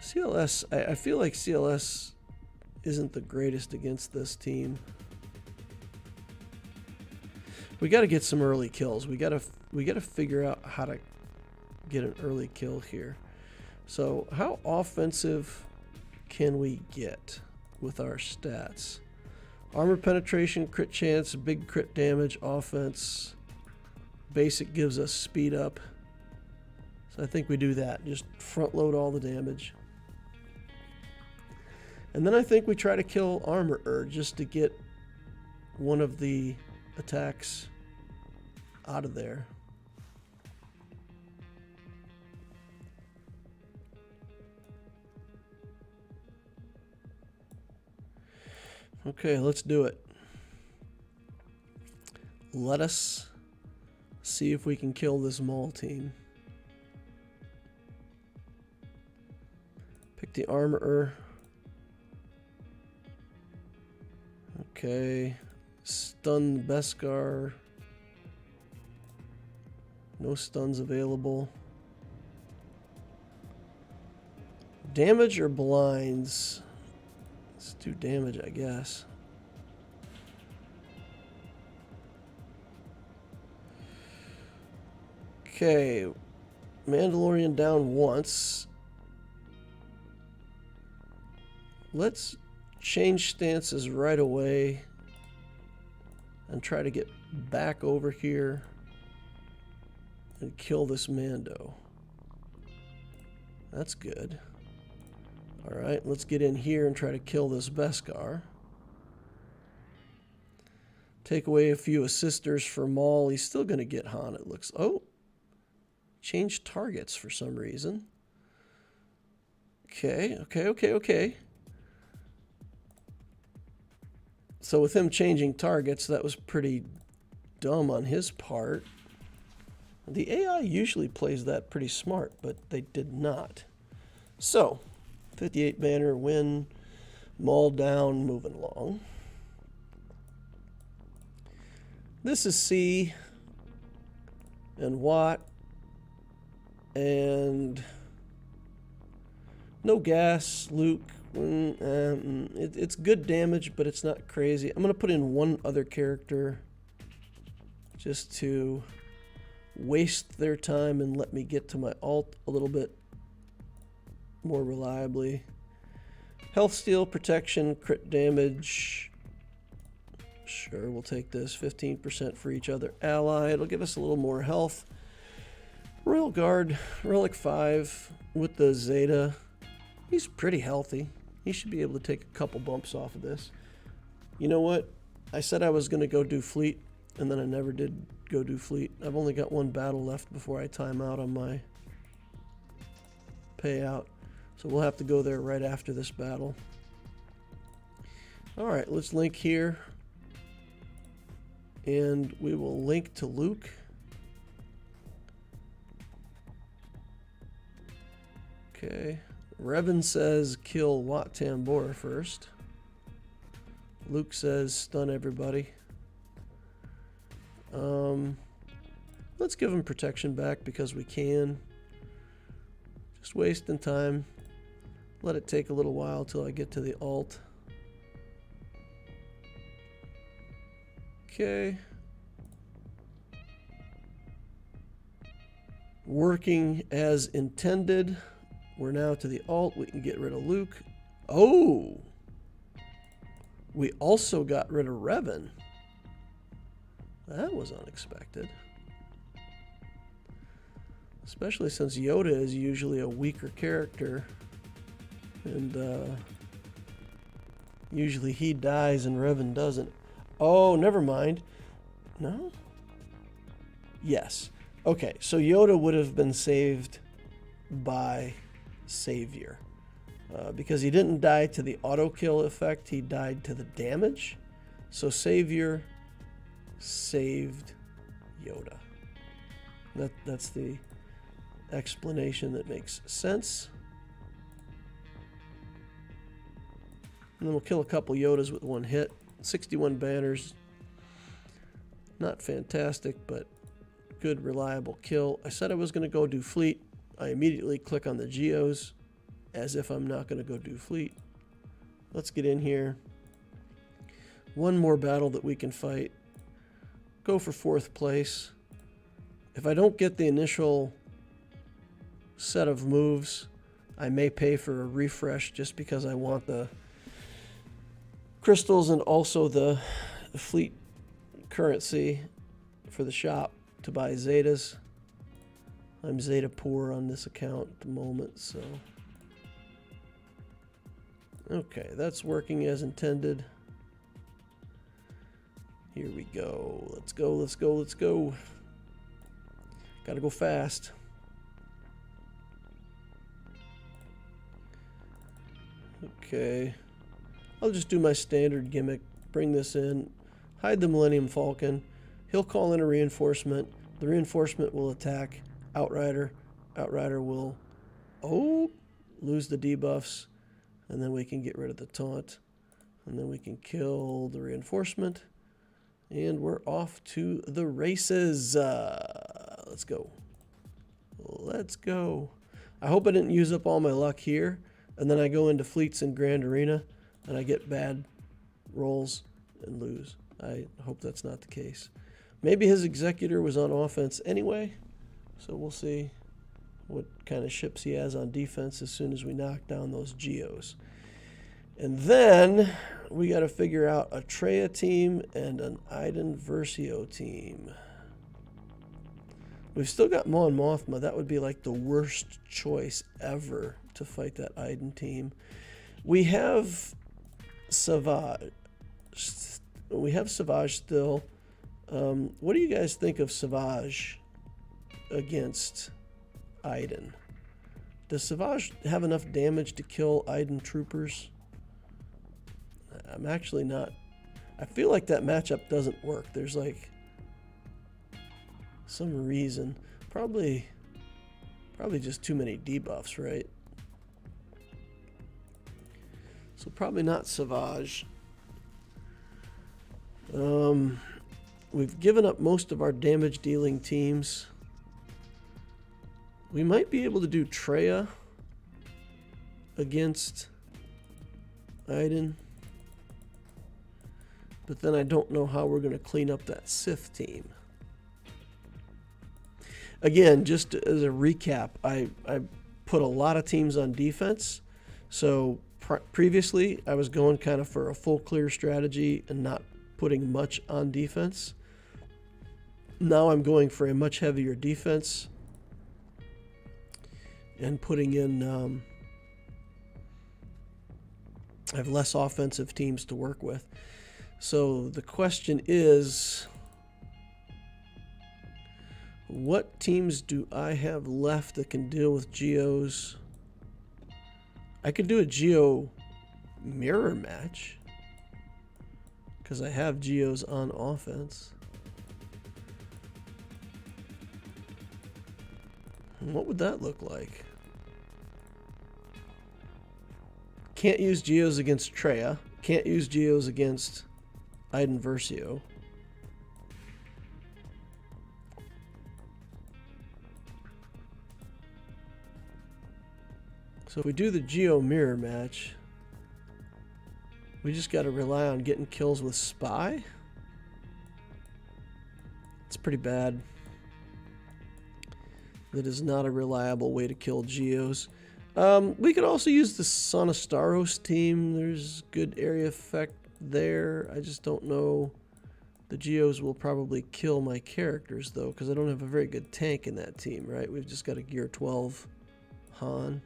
CLS, I feel like CLS isn't the greatest against this team. We got to get some early kills. We got to figure out how to get an early kill here. So, how offensive can we get with our stats? Armor penetration, crit chance, big crit damage, offense. Basic gives us speed up. So I think we do that. Just front load all the damage. And then I think we try to kill Armorer just to get one of the attacks out of there. Okay, let's do it. Let us see if we can kill this Maul team. Pick the Armorer. Okay. Stun the Beskar. No stuns available. Damage or blinds? Let's do damage, I guess. Okay. Mandalorian down once. Let's change stances right away and try to get back over here and kill this Mando. That's good. Alright, let's get in here and try to kill this Beskar. Take away a few assisters for Maul. He's still going to get Han, it looks. Oh! Change targets for some reason. Okay. So with him changing targets, that was pretty dumb on his part. The AI usually plays that pretty smart, but they did not. So, 58 banner win, Maul down, moving along. This is C and Watt, and no gas, Luke. It's good damage, but it's not crazy. I'm going to put in one other character just to waste their time and let me get to my ult a little bit more reliably. Health steal, protection, crit damage. Sure, we'll take this. 15% for each other ally. It'll give us a little more health. Royal Guard, Relic 5 with the Zeta. He's pretty healthy. He should be able to take a couple bumps off of this. You know what? I said I was going to go do fleet, and then I never did go do fleet. I've only got one battle left before I time out on my payout. So we'll have to go there right after this battle. Alright, let's link here. And we will link to Luke. Okay. Revan says kill Wat Tambor first. Luke says stun everybody. Let's give him protection back because we can. Just wasting time. Let it take a little while till I get to the ult. Okay. Working as intended. We're now to the ult. We can get rid of Luke. Oh! We also got rid of Revan. That was unexpected. Especially since Yoda is usually a weaker character. And usually he dies and Revan doesn't. Oh, never mind. No? Yes. Okay, so Yoda would have been saved by Savior. Because he didn't die to the auto kill effect, he died to the damage. So Savior saved Yoda. That's the explanation that makes sense. And then we'll kill a couple Yodas with one hit. 61 banners. Not fantastic, but good, reliable kill. I said I was going to go do fleet. I immediately click on the Geos as if I'm not going to go do fleet. Let's get in here. One more battle that we can fight. Go for 4th place. If I don't get the initial set of moves, I may pay for a refresh just because I want the crystals and also the fleet currency for the shop to buy Zetas. I'm Zeta poor on this account at the moment, so... Okay, that's working as intended. Here we go. Let's go, let's go, let's go. Gotta go fast. Okay. I'll just do my standard gimmick. Bring this in. Hide the Millennium Falcon. He'll call in a reinforcement. The reinforcement will attack Outrider. Outrider will... Oh! Lose the debuffs. And then we can get rid of the taunt. And then we can kill the reinforcement. And we're off to the races. Let's go. Let's go. I hope I didn't use up all my luck here. And then I go into fleets in Grand Arena. And I get bad rolls and lose. I hope that's not the case. Maybe his Executor was on offense anyway. So we'll see what kind of ships he has on defense as soon as we knock down those Geos. And then we got to figure out a Traya team and an Iden Versio team. We've still got Mon Mothma. That would be like the worst choice ever to fight that Iden team. We have Savage. We have Savage still. What do you guys think of Savage against Iden? Does Savage have enough damage to kill Iden troopers? I'm actually not. I feel like that matchup doesn't work. There's like some reason. Probably just too many debuffs, right? So probably not Savage. We've given up most of our damage dealing teams. We might be able to do Traya against Iden. But then I don't know how we're going to clean up that Sith team. Again, just as a recap, I put a lot of teams on defense. So previously, I was going kind of for a full clear strategy and not putting much on defense. Now I'm going for a much heavier defense and putting in... I have less offensive teams to work with. So the question is, what teams do I have left that can deal with Geos? I could do a Geo mirror match because I have Geos on offense. What would that look like? Can't use Geos against Traya. Can't use Geos against Iden Versio. So if we do the Geo mirror match, we just got to rely on getting kills with Spy. It's pretty bad. That is not a reliable way to kill Geos. We could also use the Sonostaros team. There's good area effect there. I just don't know The Geos will probably kill my characters, though, because I don't have a very good tank in that team, right? We've just got a Gear 12 Han.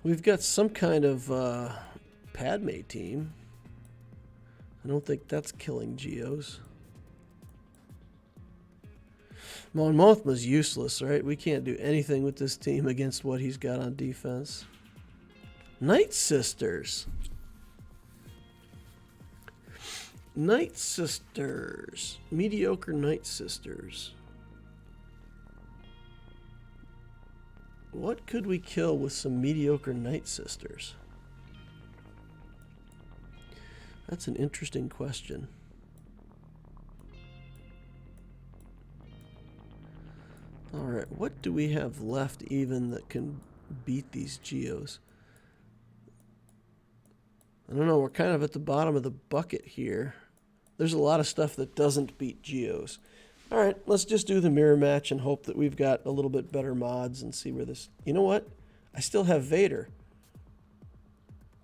We've got some kind of Padme team. I don't think that's killing Geos. Mon Mothma's useless, right? We can't do anything with this team against what he's got on defense. Night Sisters. Night Sisters. Mediocre Night Sisters. What could we kill with some mediocre Night Sisters? That's an interesting question. Alright, what do we have left even that can beat these Geos? I don't know, we're kind of at the bottom of the bucket here. There's a lot of stuff that doesn't beat Geos. Alright, let's just do the mirror match and hope that we've got a little bit better mods and see where this... You know what? I still have Vader.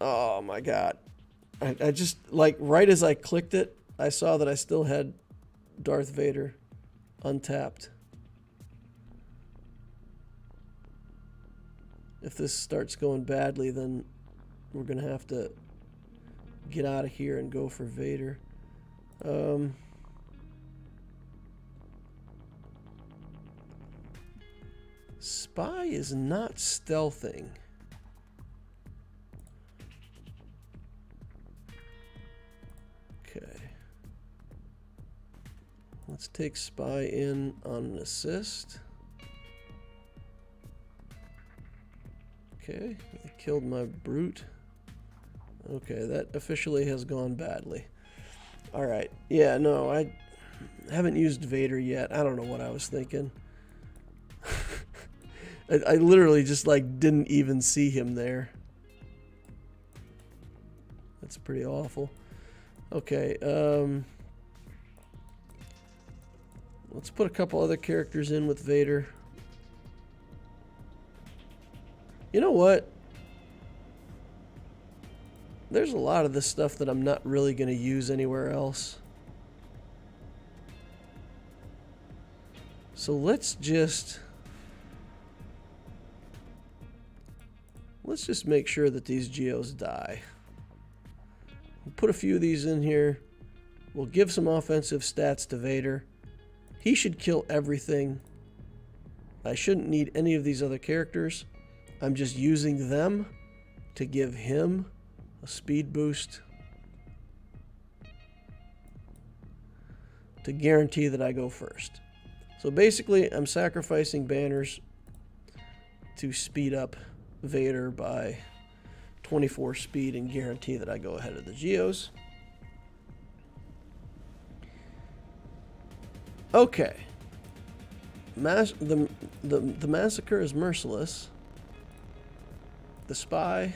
Oh my god. I just, like, right as I clicked it, I saw that I still had Darth Vader untapped. If this starts going badly, then we're going to have to get out of here and go for Vader. Spy is not stealthing. Okay. Let's take Spy in on an assist. Okay, I killed my brute. Okay, that officially has gone badly. Alright, yeah, no, I haven't used Vader yet. I don't know what I was thinking. I literally just, like, didn't even see him there. That's pretty awful. Okay, let's put a couple other characters in with Vader. You know what? There's a lot of this stuff that I'm not really going to use anywhere else. So let's just make sure that these Geos die. We'll put a few of these in here. We'll give some offensive stats to Vader. He should kill everything. I shouldn't need any of these other characters. I'm just using them to give him a speed boost to guarantee that I go first. So basically, I'm sacrificing banners to speed up Vader by 24 speed and guarantee that I go ahead of the Geos. Okay. The massacre is merciless. The spy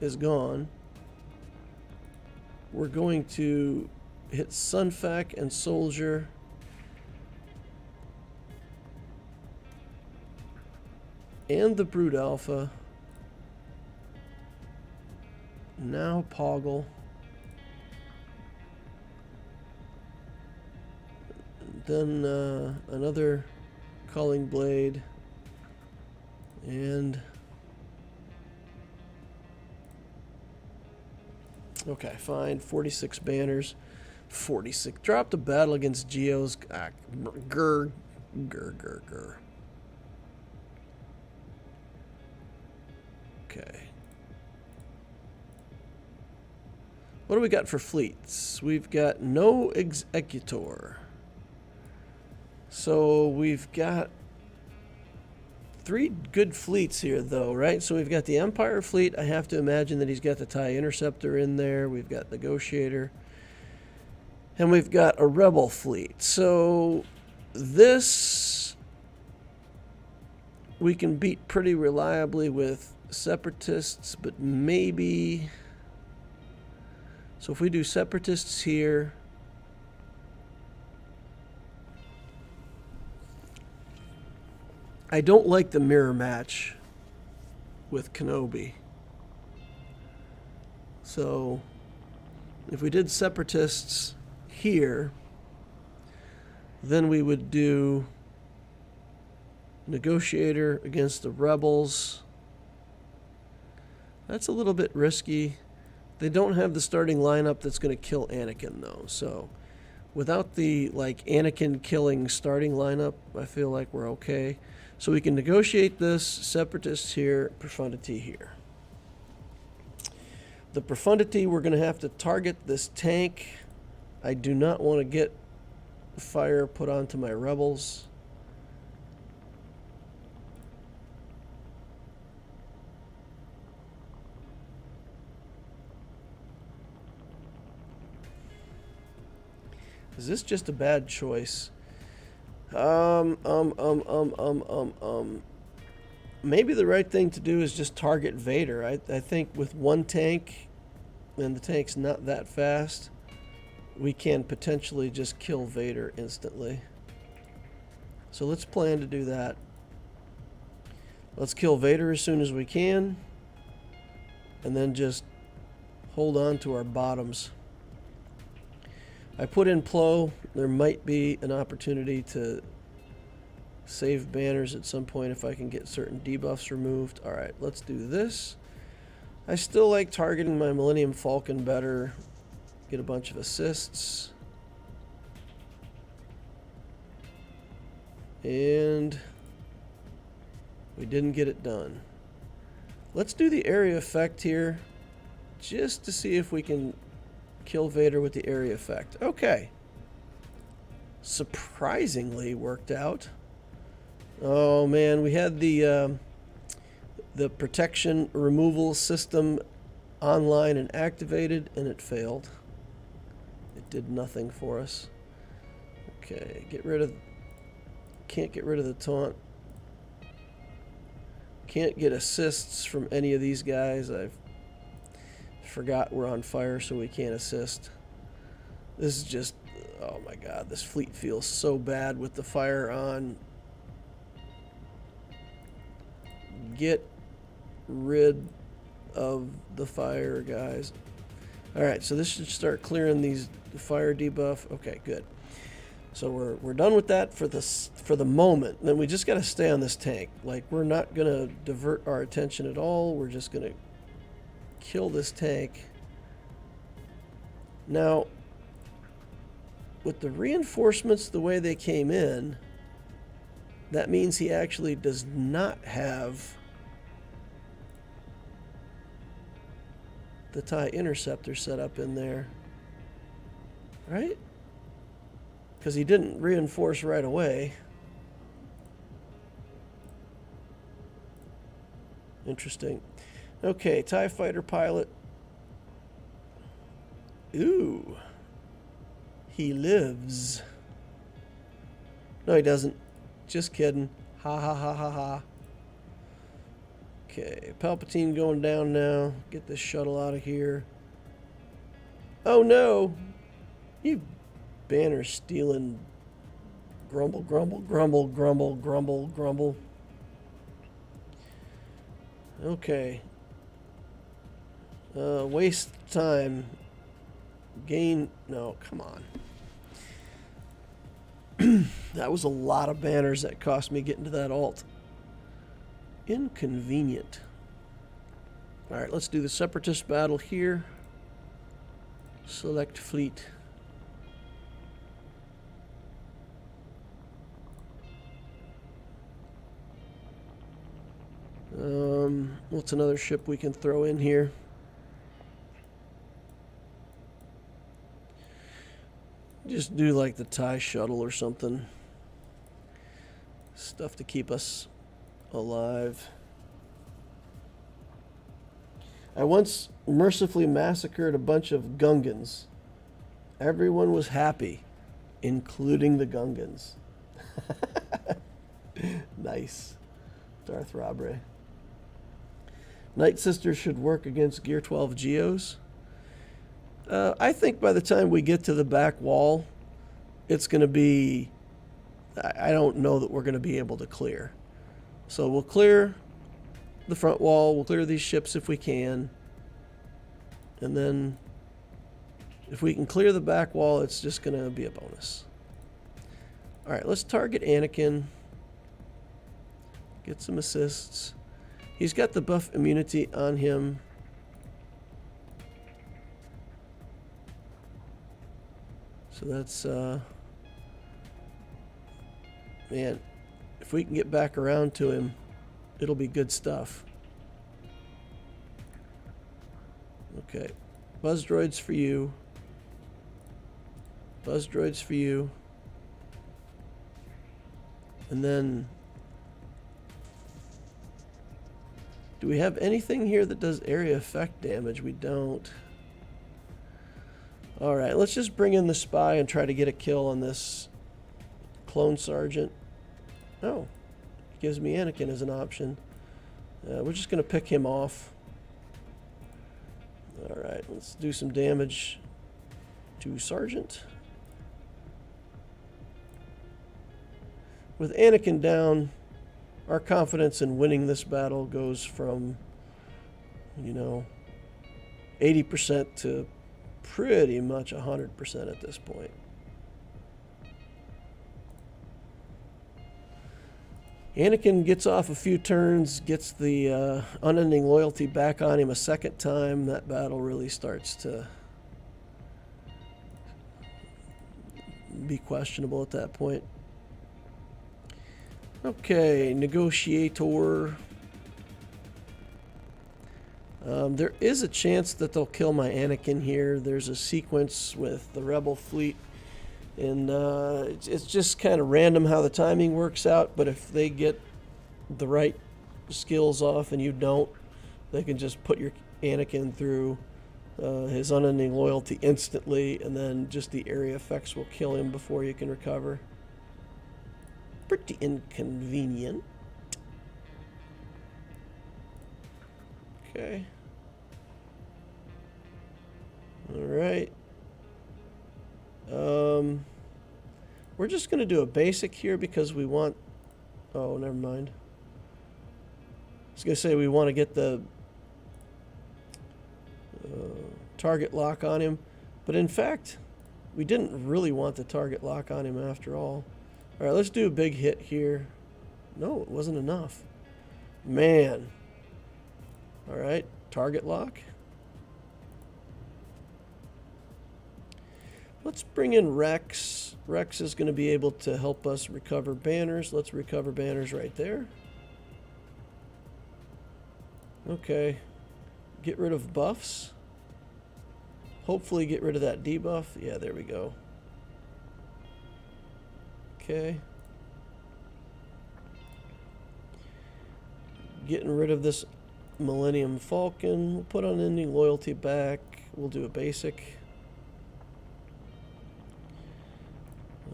is gone. We're going to hit Sunfac and Soldier. And the Brood Alpha. Now Poggle. Then another Calling Blade. And... okay, fine. 46 banners. 46. Drop the battle against Geos. Ah, grr. Grr, grr, grr. Okay. What do we got for fleets? We've got no Executor. So we've got 3 good fleets here, though, right? So we've got the Empire fleet. I have to imagine that he's got the TIE Interceptor in there. We've got Negotiator. And we've got a Rebel fleet. So this we can beat pretty reliably with Separatists, but maybe... so if we do Separatists here... I don't like the mirror match with Kenobi. So if we did separatists here, then we would do negotiator against the rebels. That's a little bit risky. They don't have the starting lineup that's going to kill Anakin, though. So without the like Anakin killing starting lineup, I feel like we're okay. So we can negotiate this, separatists here, profundity here. The profundity, we're going to have to target this tank. I do not want to get fire put onto my rebels. Is this just a bad choice? Maybe the right thing to do is just target Vader. I think with one tank, and the tank's not that fast, we can potentially just kill Vader instantly. So let's plan to do that. Let's kill Vader as soon as we can, and then just hold on to our bottoms. I put in Plo. There might be an opportunity to save banners at some point if I can get certain debuffs removed. Alright, let's do this. I still like targeting my Millennium Falcon better. Get a bunch of assists. And we didn't get it done. Let's do the area effect here just to see if we can kill Vader with the area effect. Okay. Surprisingly worked out. Oh man, we had the protection removal system online and activated, and it failed. It did nothing for us. Okay, can't get rid of the taunt. Can't get assists from any of these guys. I forgot we're on fire, so we can't assist. This is just, oh my god, this fleet feels so bad with the fire on. Get rid of the fire, guys. Alright, so this should start clearing these fire debuff. Okay, good. So we're done with that for the moment. Then we just got to stay on this tank. Like, we're not going to divert our attention at all. We're just going to kill this tank. Now, with the reinforcements the way they came in, that means he actually does not have the TIE interceptor set up in there, right? Because he didn't reinforce right away. Interesting. Okay, TIE fighter pilot. Ooh. He lives. No, he doesn't. Just kidding. Ha ha ha ha ha. Okay, Palpatine going down now. Get this shuttle out of here. Oh no! You banner stealing. Grumble, grumble, grumble, grumble, grumble, grumble. Okay. Waste time. Gain. No, come on. That was a lot of banners that cost me getting to that alt. Inconvenient. Alright, let's do the Separatist battle here. Select fleet. What's another ship we can throw in here? Just do like the TIE shuttle or something. Stuff to keep us alive. I once mercifully massacred a bunch of Gungans. Everyone was happy, including the Gungans. Nice. Darth Rabre. Night Sisters should work against Gear 12 Geos. I think by the time we get to the back wall, it's going to be... I don't know that we're going to be able to clear. So we'll clear, the front wall. We'll clear these ships if we can. And then if we can clear the back wall, it's just going to be a bonus. All right, let's target Anakin. Get some assists. He's got the buff immunity on him. So that's, man, if we can get back around to him, it'll be good stuff. Okay, buzz droids for you. Buzz droids for you. And then, do we have anything here that does area effect damage? We don't. Alright, let's just bring in the spy and try to get a kill on this clone sergeant. Oh, it gives me Anakin as an option. We're just going to pick him off. Alright, let's do some damage to Sergeant. With Anakin down, our confidence in winning this battle goes from, 80% to pretty much 100% at this point. Anakin gets off a few turns, gets the unending loyalty back on him a second time. That battle really starts to be questionable at that point. Okay, negotiator. There is a chance that they'll kill my Anakin here. There's a sequence with the rebel fleet, and it's just kind of random how the timing works out, but if they get the right skills off and you don't, they can just put your Anakin through his unending loyalty instantly, and then just the area effects will kill him before you can recover. Pretty inconvenient. Okay. All right. We're just going to do a basic here because we want... Oh, never mind. I was going to say we want to get the target lock on him. But in fact, we didn't really want the target lock on him after all. All right, let's do a big hit here. No, it wasn't enough. Man. All right, target lock. Let's bring in Rex. Rex is going to be able to help us recover banners. Let's recover banners right there. Okay. Get rid of buffs. Hopefully get rid of that debuff. Yeah, there we go. Okay. Getting rid of this Millennium Falcon. We'll put unending loyalty back. We'll do a basic.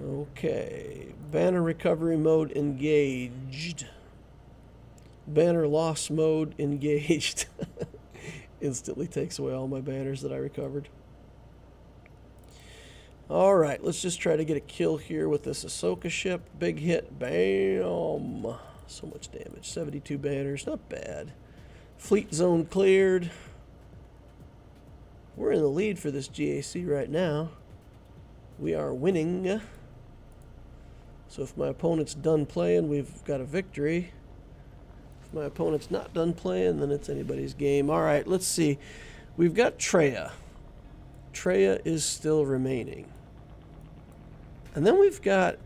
Okay. Banner recovery mode engaged. Banner loss mode engaged. Instantly takes away all my banners that I recovered. Alright, let's just try to get a kill here with this Ahsoka ship. Big hit. Bam! So much damage. 72 banners. Not bad. Fleet zone cleared. We're in the lead for this GAC right now. We are winning. So if my opponent's done playing, we've got a victory. If my opponent's not done playing, then it's anybody's game. Alright, let's see. We've got Traya. Traya is still remaining. And then we've got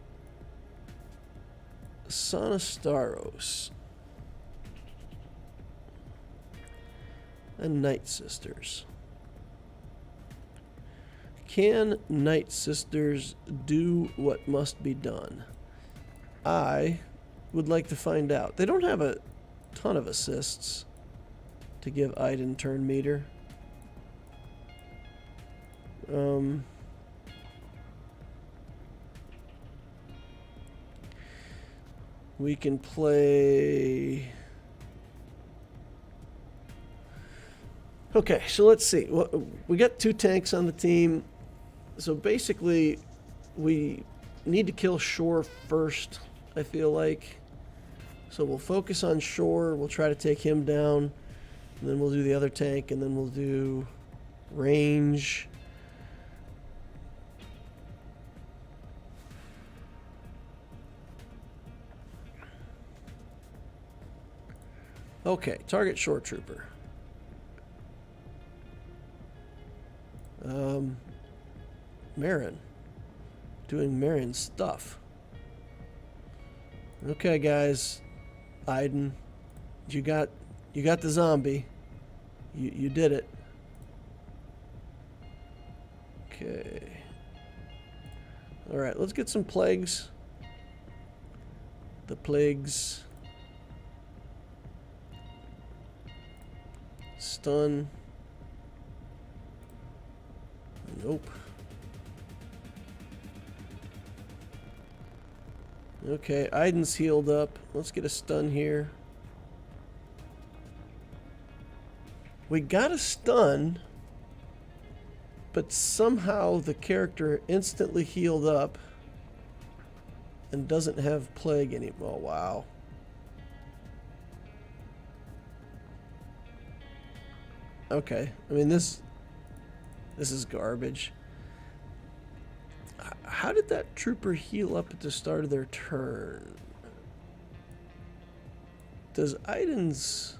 Sonastaros and Night Sisters. Can Night Sisters do what must be done? I would like to find out. They don't have a ton of assists to give Iden turn meter. We can play... Okay, so let's see. We got 2 tanks on the team. So basically, we need to kill Shore first, I feel like. So we'll focus on shore. We'll try to take him down. And then we'll do the other tank. And then we'll do range. Okay, target shore trooper. Marin. Doing Marin stuff. Okay, guys. Iden, you got the zombie. You did it. Okay. All right, let's get some plagues. The plagues. Stun. Nope. Okay, Iden's healed up. Let's get a stun here. We got a stun, but somehow the character instantly healed up and doesn't have plague anymore. Oh, wow. Okay, I mean this is garbage. How did that trooper heal up at the start of their turn? Does Iden's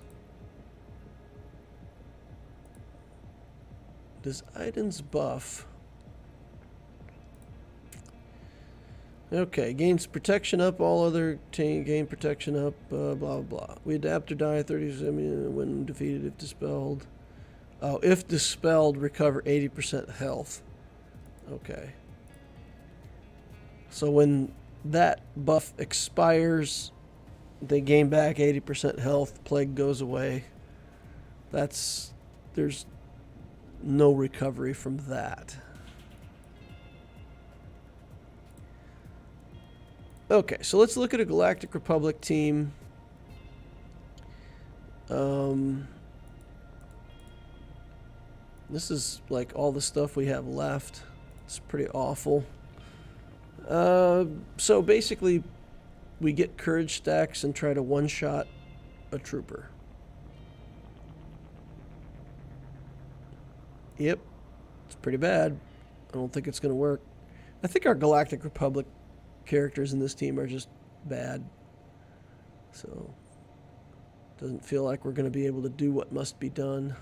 buff? Okay, gains protection up, all other gain protection up, blah, blah, blah. We adapt or die 30% when defeated if dispelled. Oh, if dispelled, recover 80% health. Okay. So when that buff expires, they gain back 80% health, plague goes away. There's no recovery from that. Okay, so let's look at a Galactic Republic team. This is like all the stuff we have left. It's pretty awful. So basically, we get courage stacks and try to one-shot a trooper. Yep, it's pretty bad. I don't think it's going to work. I think our Galactic Republic characters in this team are just bad. So, doesn't feel like we're going to be able to do what must be done.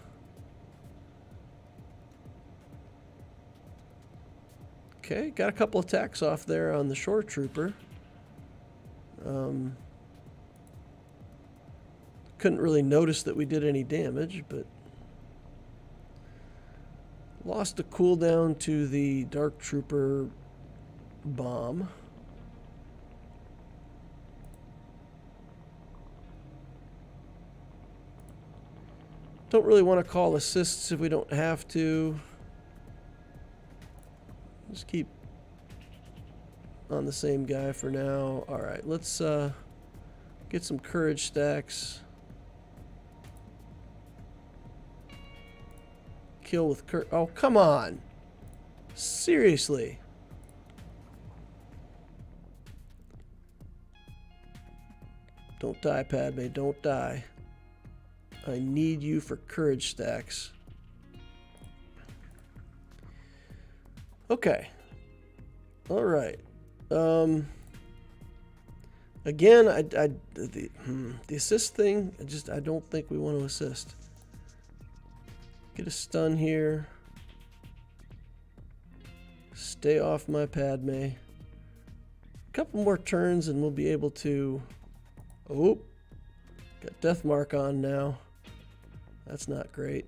Okay, got a couple attacks off there on the shore trooper. Couldn't really notice that we did any damage, but lost a cooldown to the dark trooper bomb. Don't really want to call assists if we don't have to. Just keep on the same guy for now. Alright, let's get some courage stacks. Kill with courage. Oh, come on. Seriously. Don't die, Padme. Don't die. I need you for courage stacks. Okay. All right. Again, the assist thing, I don't think we want to assist. Get a stun here. Stay off my Padme. A couple more turns and we'll be able to... Oh, got death mark on now. That's not great.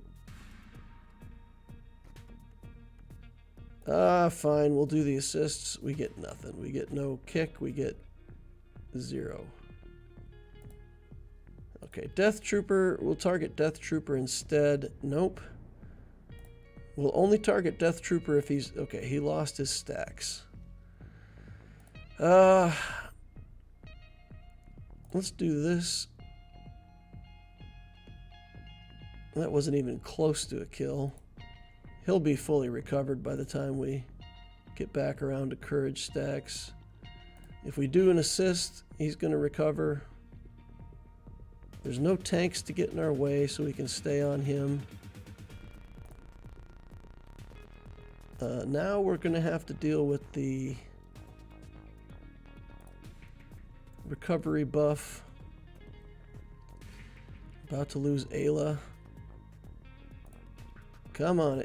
Fine, we'll do the assists. We get nothing. We get no kick. We get 0. Okay, Death Trooper. We'll target Death Trooper instead. Nope. We'll only target Death Trooper if he's... Okay, he lost his stacks. Let's do this. That wasn't even close to a kill. He'll be fully recovered by the time we get back around to courage stacks. If we do an assist, he's going to recover. There's no tanks to get in our way, so we can stay on him. Now we're going to have to deal with the recovery buff. About to lose Ayla. Come on,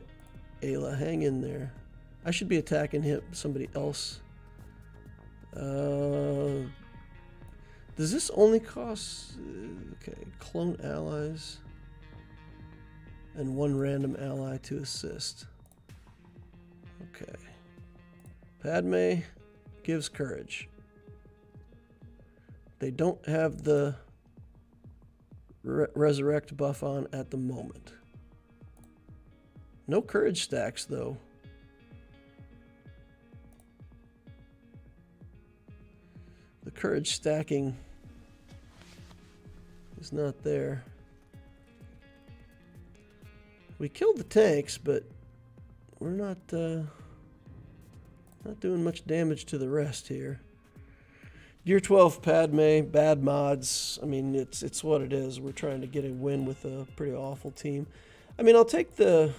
Ayla, hang in there. I should be attacking him, somebody else. Does this only cost... okay, clone allies. And one random ally to assist. Okay. Padme gives courage. They don't have the resurrect buff on at the moment. No courage stacks, though. The courage stacking is not there. We killed the tanks, but we're not doing much damage to the rest here. Gear 12 Padme, bad mods. I mean, it's what it is. We're trying to get a win with a pretty awful team. I mean, I'll take the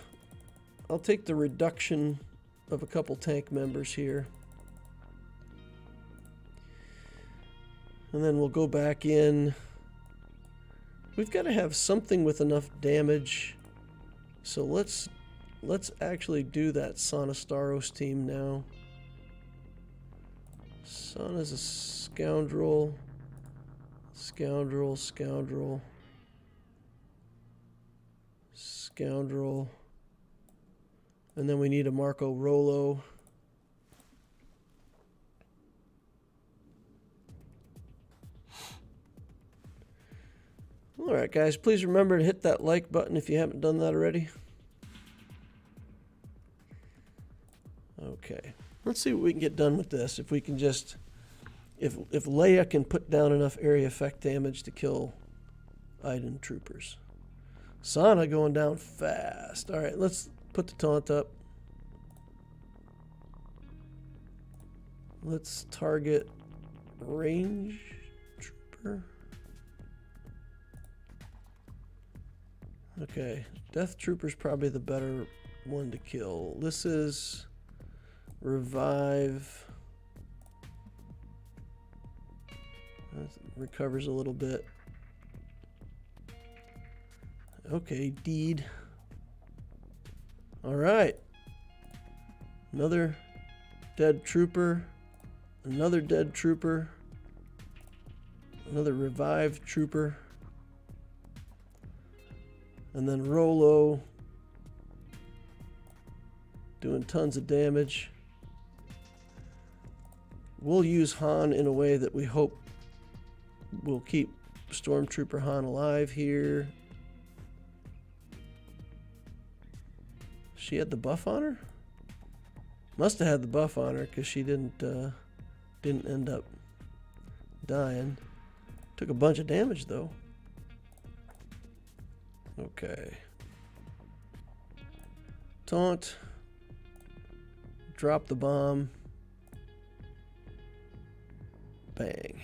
reduction of a couple tank members here. And then we'll go back in. We've got to have something with enough damage. So let's actually do that Sonastaros team now. Son is a scoundrel. Scoundrel, scoundrel. Scoundrel. And then we need a Marco Rolo. Alright guys, please remember to hit that like button if you haven't done that already. Okay. Let's see what we can get done with this. If we can just... If Leia can put down enough area effect damage to kill Iden troopers. Sana going down fast. Alright, let's put the taunt up. Let's target range trooper. Okay, Death Trooper's probably the better one to kill. This is revive. That recovers a little bit. Okay, deed. All right. Another dead trooper. Another dead trooper. Another revived trooper. And then Rolo doing tons of damage. We'll use Han in a way that we hope will keep Stormtrooper Han alive here. She had the buff on her? Must have had the buff on her because she didn't end up dying. Took a bunch of damage though. Okay. Taunt. Drop the bomb. Bang.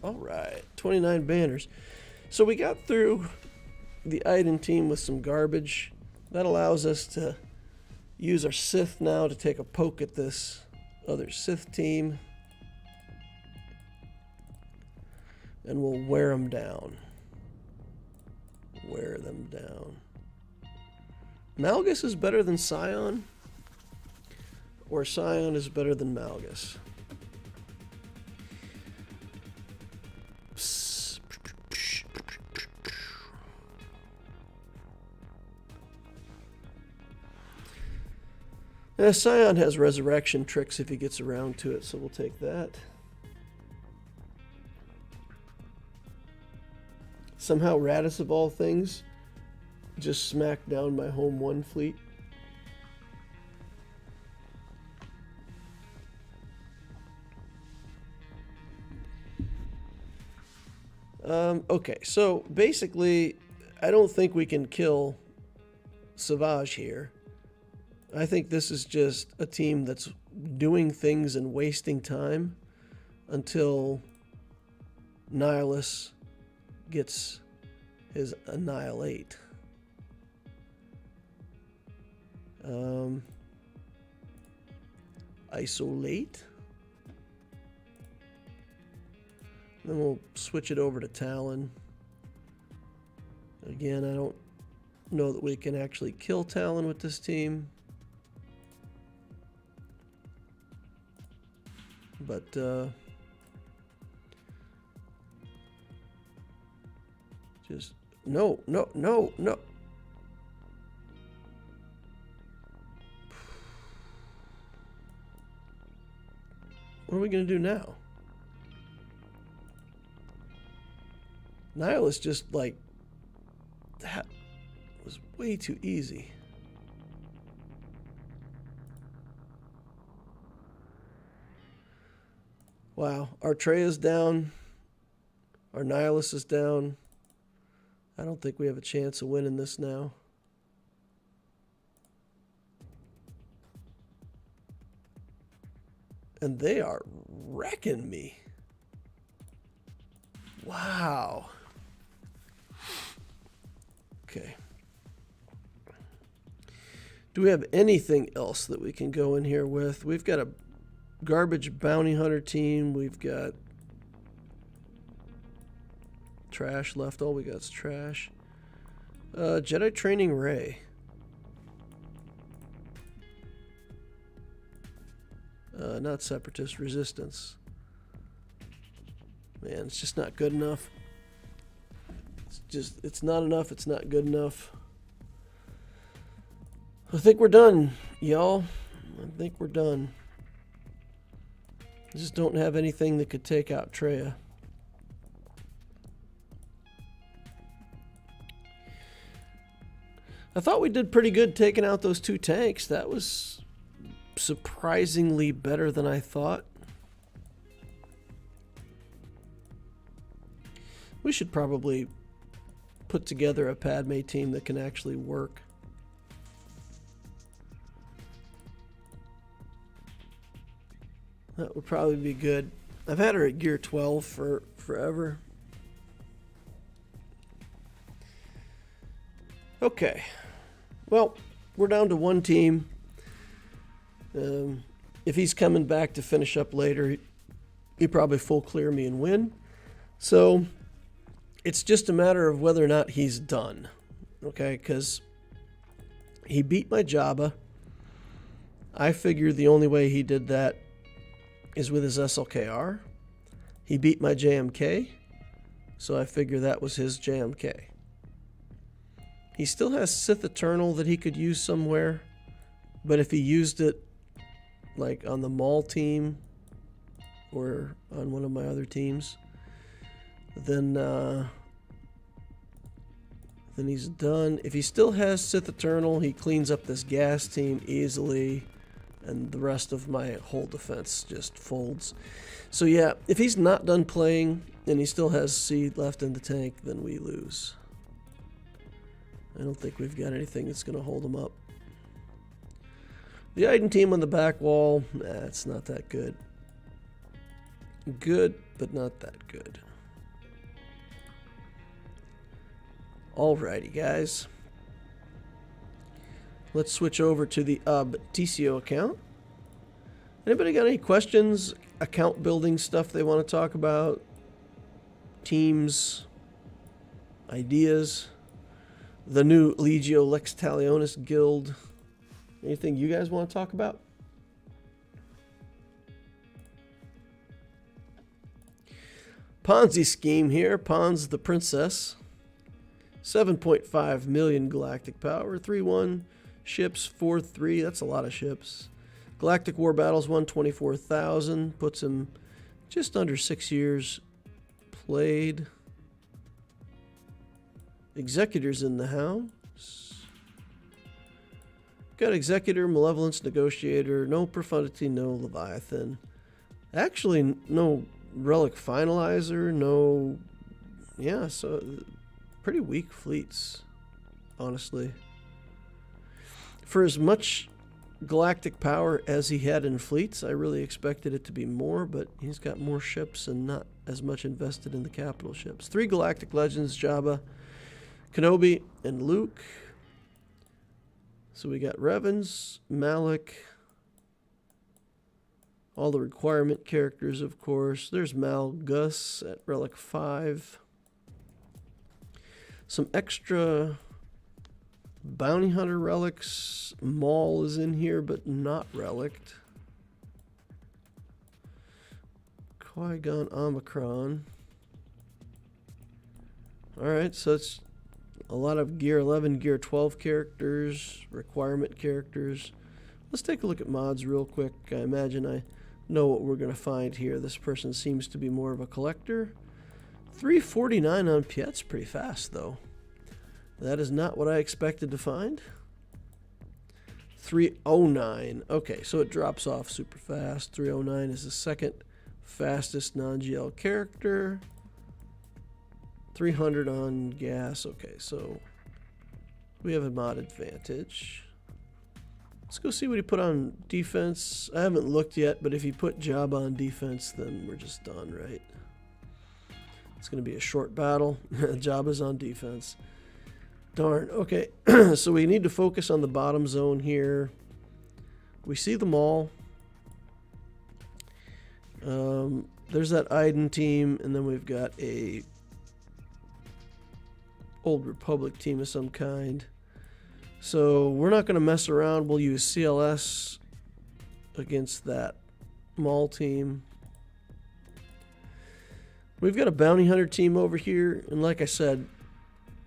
Alright. 29 banners. So we got through the Iden team with some garbage. That allows us to use our Sith now to take a poke at this other Sith team. And we'll wear them down. Wear them down. Malgus is better than Scion, or Scion is better than Malgus? Scion has resurrection tricks if he gets around to it, so we'll take that. Somehow Radis, of all things, just smacked down my home 1 fleet. Okay, so basically, I don't think we can kill Savage here. I think this is just a team that's doing things and wasting time until Nihilus gets his Annihilate. Isolate. Then we'll switch it over to Talon. Again, I don't know that we can actually kill Talon with this team. But just no. What are we going to do now? Nihilist just like that was way too easy. Wow, our Trey is down. Our Nihilist is down. I don't think we have a chance of winning this now. And they are wrecking me. Wow. Okay. Do we have anything else that we can go in here with? We've got a garbage bounty hunter team. We've got trash left. All we got is trash. Jedi training Ray. Not separatist resistance. Man, it's just not good enough. It's not enough. It's not good enough. I think we're done, y'all. I think we're done. I just don't have anything that could take out Treya. I thought we did pretty good taking out those two tanks. That was surprisingly better than I thought. We should probably put together a Padme team that can actually work. That would probably be good. I've had her at gear 12 for forever. Okay. Well, we're down to one team. If he's coming back to finish up later, he probably full clear me and win. So it's just a matter of whether or not he's done. Okay, because he beat my Jabba. I figure the only way he did that is with his SLKR. He beat my JMK, so I figure that was his JMK. He still has Sith Eternal that he could use somewhere, but if he used it like on the Maul team or on one of my other teams, then he's done. If he still has Sith Eternal, he cleans up this gas team easily, and the rest of my whole defense just folds. So yeah, if he's not done playing and he still has seed left in the tank, then we lose. I don't think we've got anything that's going to hold him up. The Iden team on the back wall, it's not that good. Good, but not that good. Alrighty, guys. Let's switch over to the TCO account. Anybody got any questions? Account building stuff they want to talk about? Teams? Ideas? The new Legio Lex Talionis guild? Anything you guys want to talk about? Ponzi scheme here. Pons the princess. 7.5 million galactic power. 3-1 ships. 4-3. That's a lot of ships. Galactic War Battles 124,000. Puts him just under 6 years played. Executors in the house. Got Executor, Malevolence, Negotiator, no Profundity, no Leviathan. Actually, no Relic Finalizer, no... Yeah, so pretty weak fleets, honestly. For as much galactic power as he had in fleets, I really expected it to be more, but he's got more ships and not as much invested in the capital ships. 3 Galactic Legends, Jabba. Kenobi and Luke. So we got Revens, Malik, all the requirement characters, of course. There's Mal Gus at Relic 5. Some extra Bounty Hunter relics. Maul is in here, but not relicked. Qui-Gon Omicron. Alright, so it's a lot of Gear 11, Gear 12 characters, requirement characters. Let's take a look at mods real quick. I imagine I know what we're going to find here. This person seems to be more of a collector. 349 on Piet's pretty fast, though. That is not what I expected to find. 309. Okay, so it drops off super fast. 309 is the second fastest non-GL character. 300 on gas. Okay, so we have a mod advantage. Let's go see what he put on defense. I haven't looked yet, but if he put Job on defense, then we're just done, right? It's going to be a short battle. Job is on defense. Darn. Okay, so we need to focus on the bottom zone here. We see them all. There's that Iden team, and then we've got a Old Republic team of some kind. So we're not going to mess around. We'll use CLS against that Maul team. We've got a Bounty Hunter team over here, and like I said,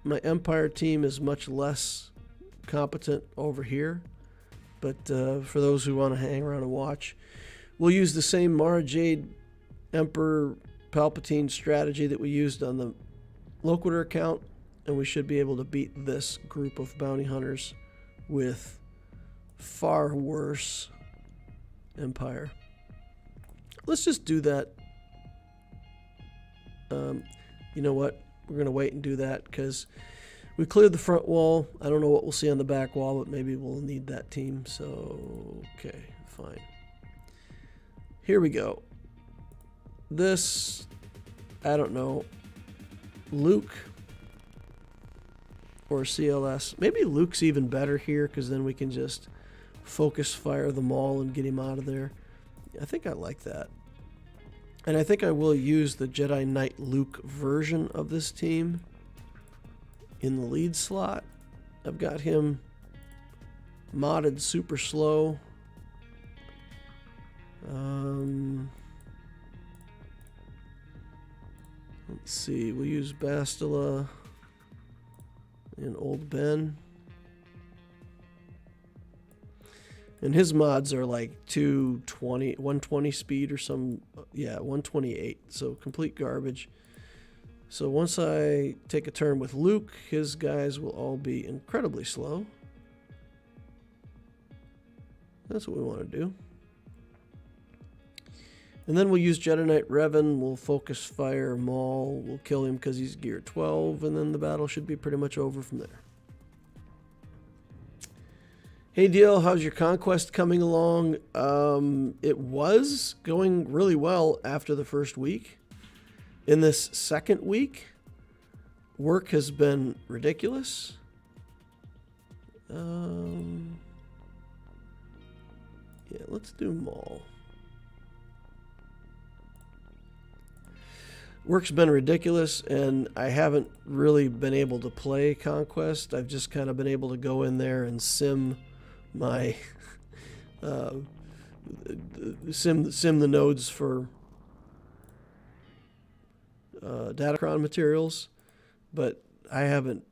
my Empire team is much less competent over here. But for those who want to hang around and watch, we'll use the same Mara Jade Emperor Palpatine strategy that we used on the Loquitur account, and we should be able to beat this group of bounty hunters with far worse Empire. Let's just do that. You know what? We're going to wait and do that because we cleared the front wall. I don't know what we'll see on the back wall, but maybe we'll need that team. So, okay, fine. Here we go. This, I don't know, Luke or CLS. Maybe Luke's even better here because then we can just focus fire the Maul and get him out of there. I think I like that. And I think I will use the Jedi Knight Luke version of this team in the lead slot. I've got him modded super slow. Let's see, we'll use Bastila and Old Ben. And his mods are like 220, 120 speed or some, yeah, 128. So complete garbage. So once I take a turn with Luke, his guys will all be incredibly slow. That's what we want to do. And then we'll use Jedi Knight Revan. We'll focus fire Maul. We'll kill him because he's gear 12. And then the battle should be pretty much over from there. Hey DL, how's your conquest coming along? It was going really well after the first week. In this second week, work has been ridiculous. Yeah, let's do Maul. Work's been ridiculous, and I haven't really been able to play Conquest. I've just kind of been able to go in there and sim my sim the nodes for Datacron materials, but I haven't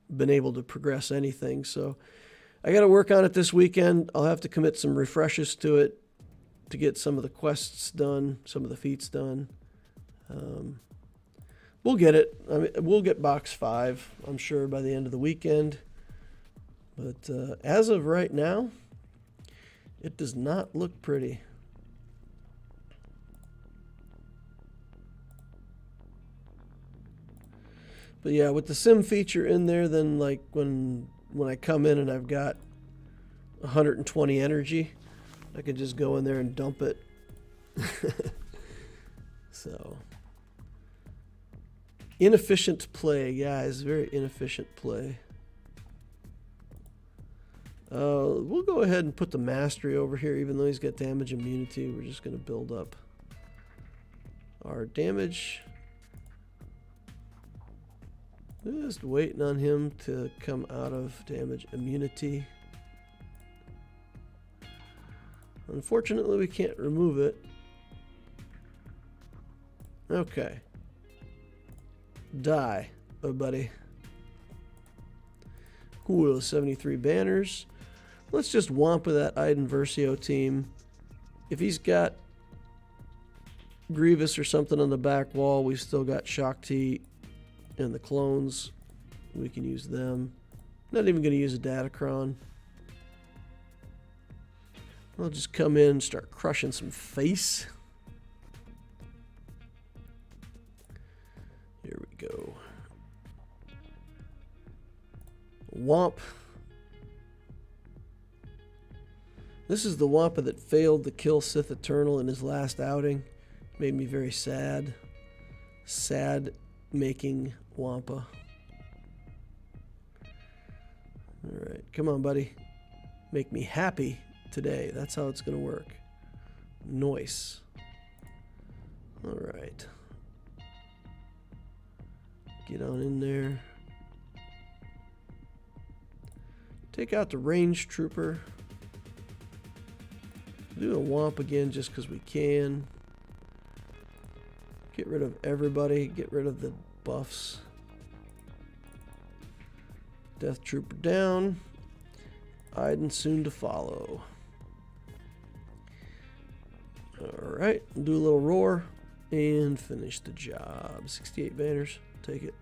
been able to progress anything. So I got to work on it this weekend. I'll have to commit some refreshes to it to get some of the quests done, some of the feats done. We'll get it. I mean, we'll get box 5, I'm sure, by the end of the weekend. But as of right now, it does not look pretty. But yeah, with the sim feature in there, then like when I come in and I've got 120 energy, I can just go in there and dump it. So Inefficient play, guys. Very inefficient play. We'll go ahead and put the mastery over here, even though he's got damage immunity. We're just going to build up our damage. Just waiting on him to come out of damage immunity. Unfortunately, we can't remove it. Okay. Die, oh buddy. Cool, 73 banners. Let's just wampa that Iden Versio team. If he's got Grievous or something on the back wall, we've still got Shakti and the clones. We can use them. Not even going to use a Datacron. I'll just come in and start crushing some face. Here we go. Womp. This is the Wampa that failed to kill Sith Eternal in his last outing. Made me very sad. Sad making Wampa. Alright, come on, buddy. Make me happy today. That's how it's going to work. Nice. Alright. Get on in there. Take out the range trooper. Do a womp again just because we can. Get rid of everybody. Get rid of the buffs. Death trooper down. Iden soon to follow. Alright, do a little roar and finish the job. 68 banners. Take it.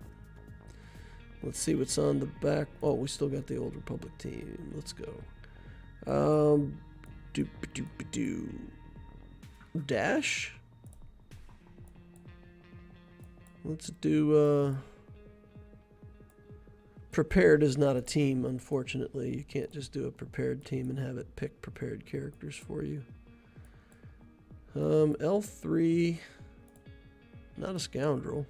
Let's see what's on the back. Oh, we still got the Old Republic team. Let's go. Doop-a-doop-a-doo. Dash? Let's do, prepared is not a team, unfortunately. You can't just do a prepared team and have it pick prepared characters for you. L3, not a scoundrel.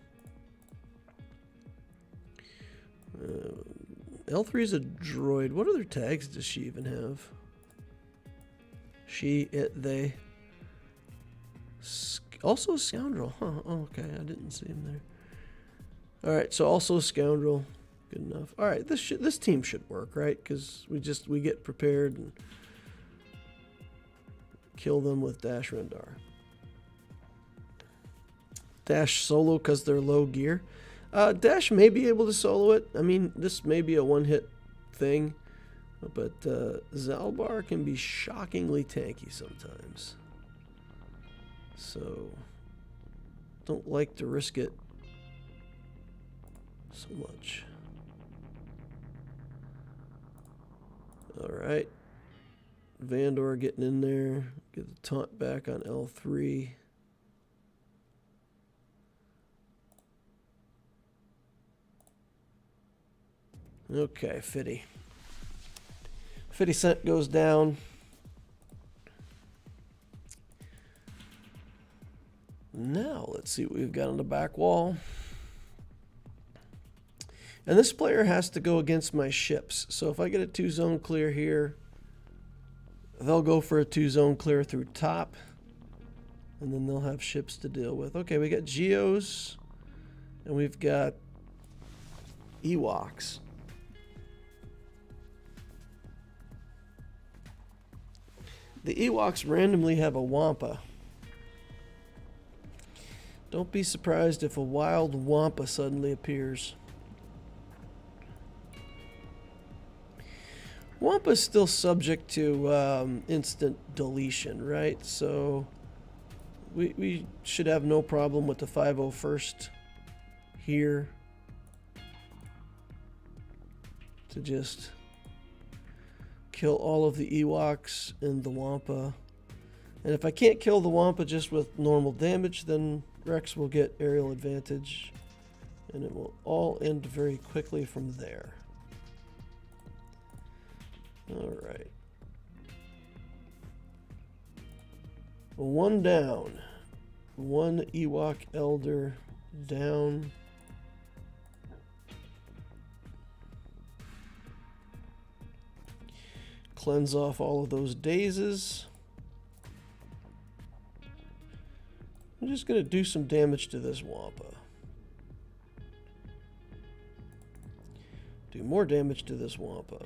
L3 is a droid. What other tags does she even have? She, it, they. Also a scoundrel. Huh, oh, okay, I didn't see him there. Alright, so also a scoundrel. Good enough. Alright, this team should work, right? Because we get prepared and kill them with Dash Rendar. Dash solo because they're low gear. Dash may be able to solo it. I mean, this may be a one-hit thing. But Zalbar can be shockingly tanky sometimes. So, don't like to risk it so much. Alright. Vandor getting in there. Get the taunt back on L3. Okay, 50. 50 cent goes down. Now, let's see what we've got on the back wall. And this player has to go against my ships. So if I get a 2-zone clear here, they'll go for a 2-zone clear through top. And then they'll have ships to deal with. Okay, we got Geos. And we've got Ewoks. The Ewoks randomly have a Wampa. Don't be surprised if a wild Wampa suddenly appears. Wampa is still subject to instant deletion, right? So we should have no problem with the 501st here to just kill all of the Ewoks and the Wampa. And if I can't kill the Wampa just with normal damage, then Rex will get aerial advantage. And it will all end very quickly from there. Alright. One down. One Ewok Elder down. cleanse off all of those dazes. I'm just going to do some damage to this Wampa. Do more damage to this Wampa.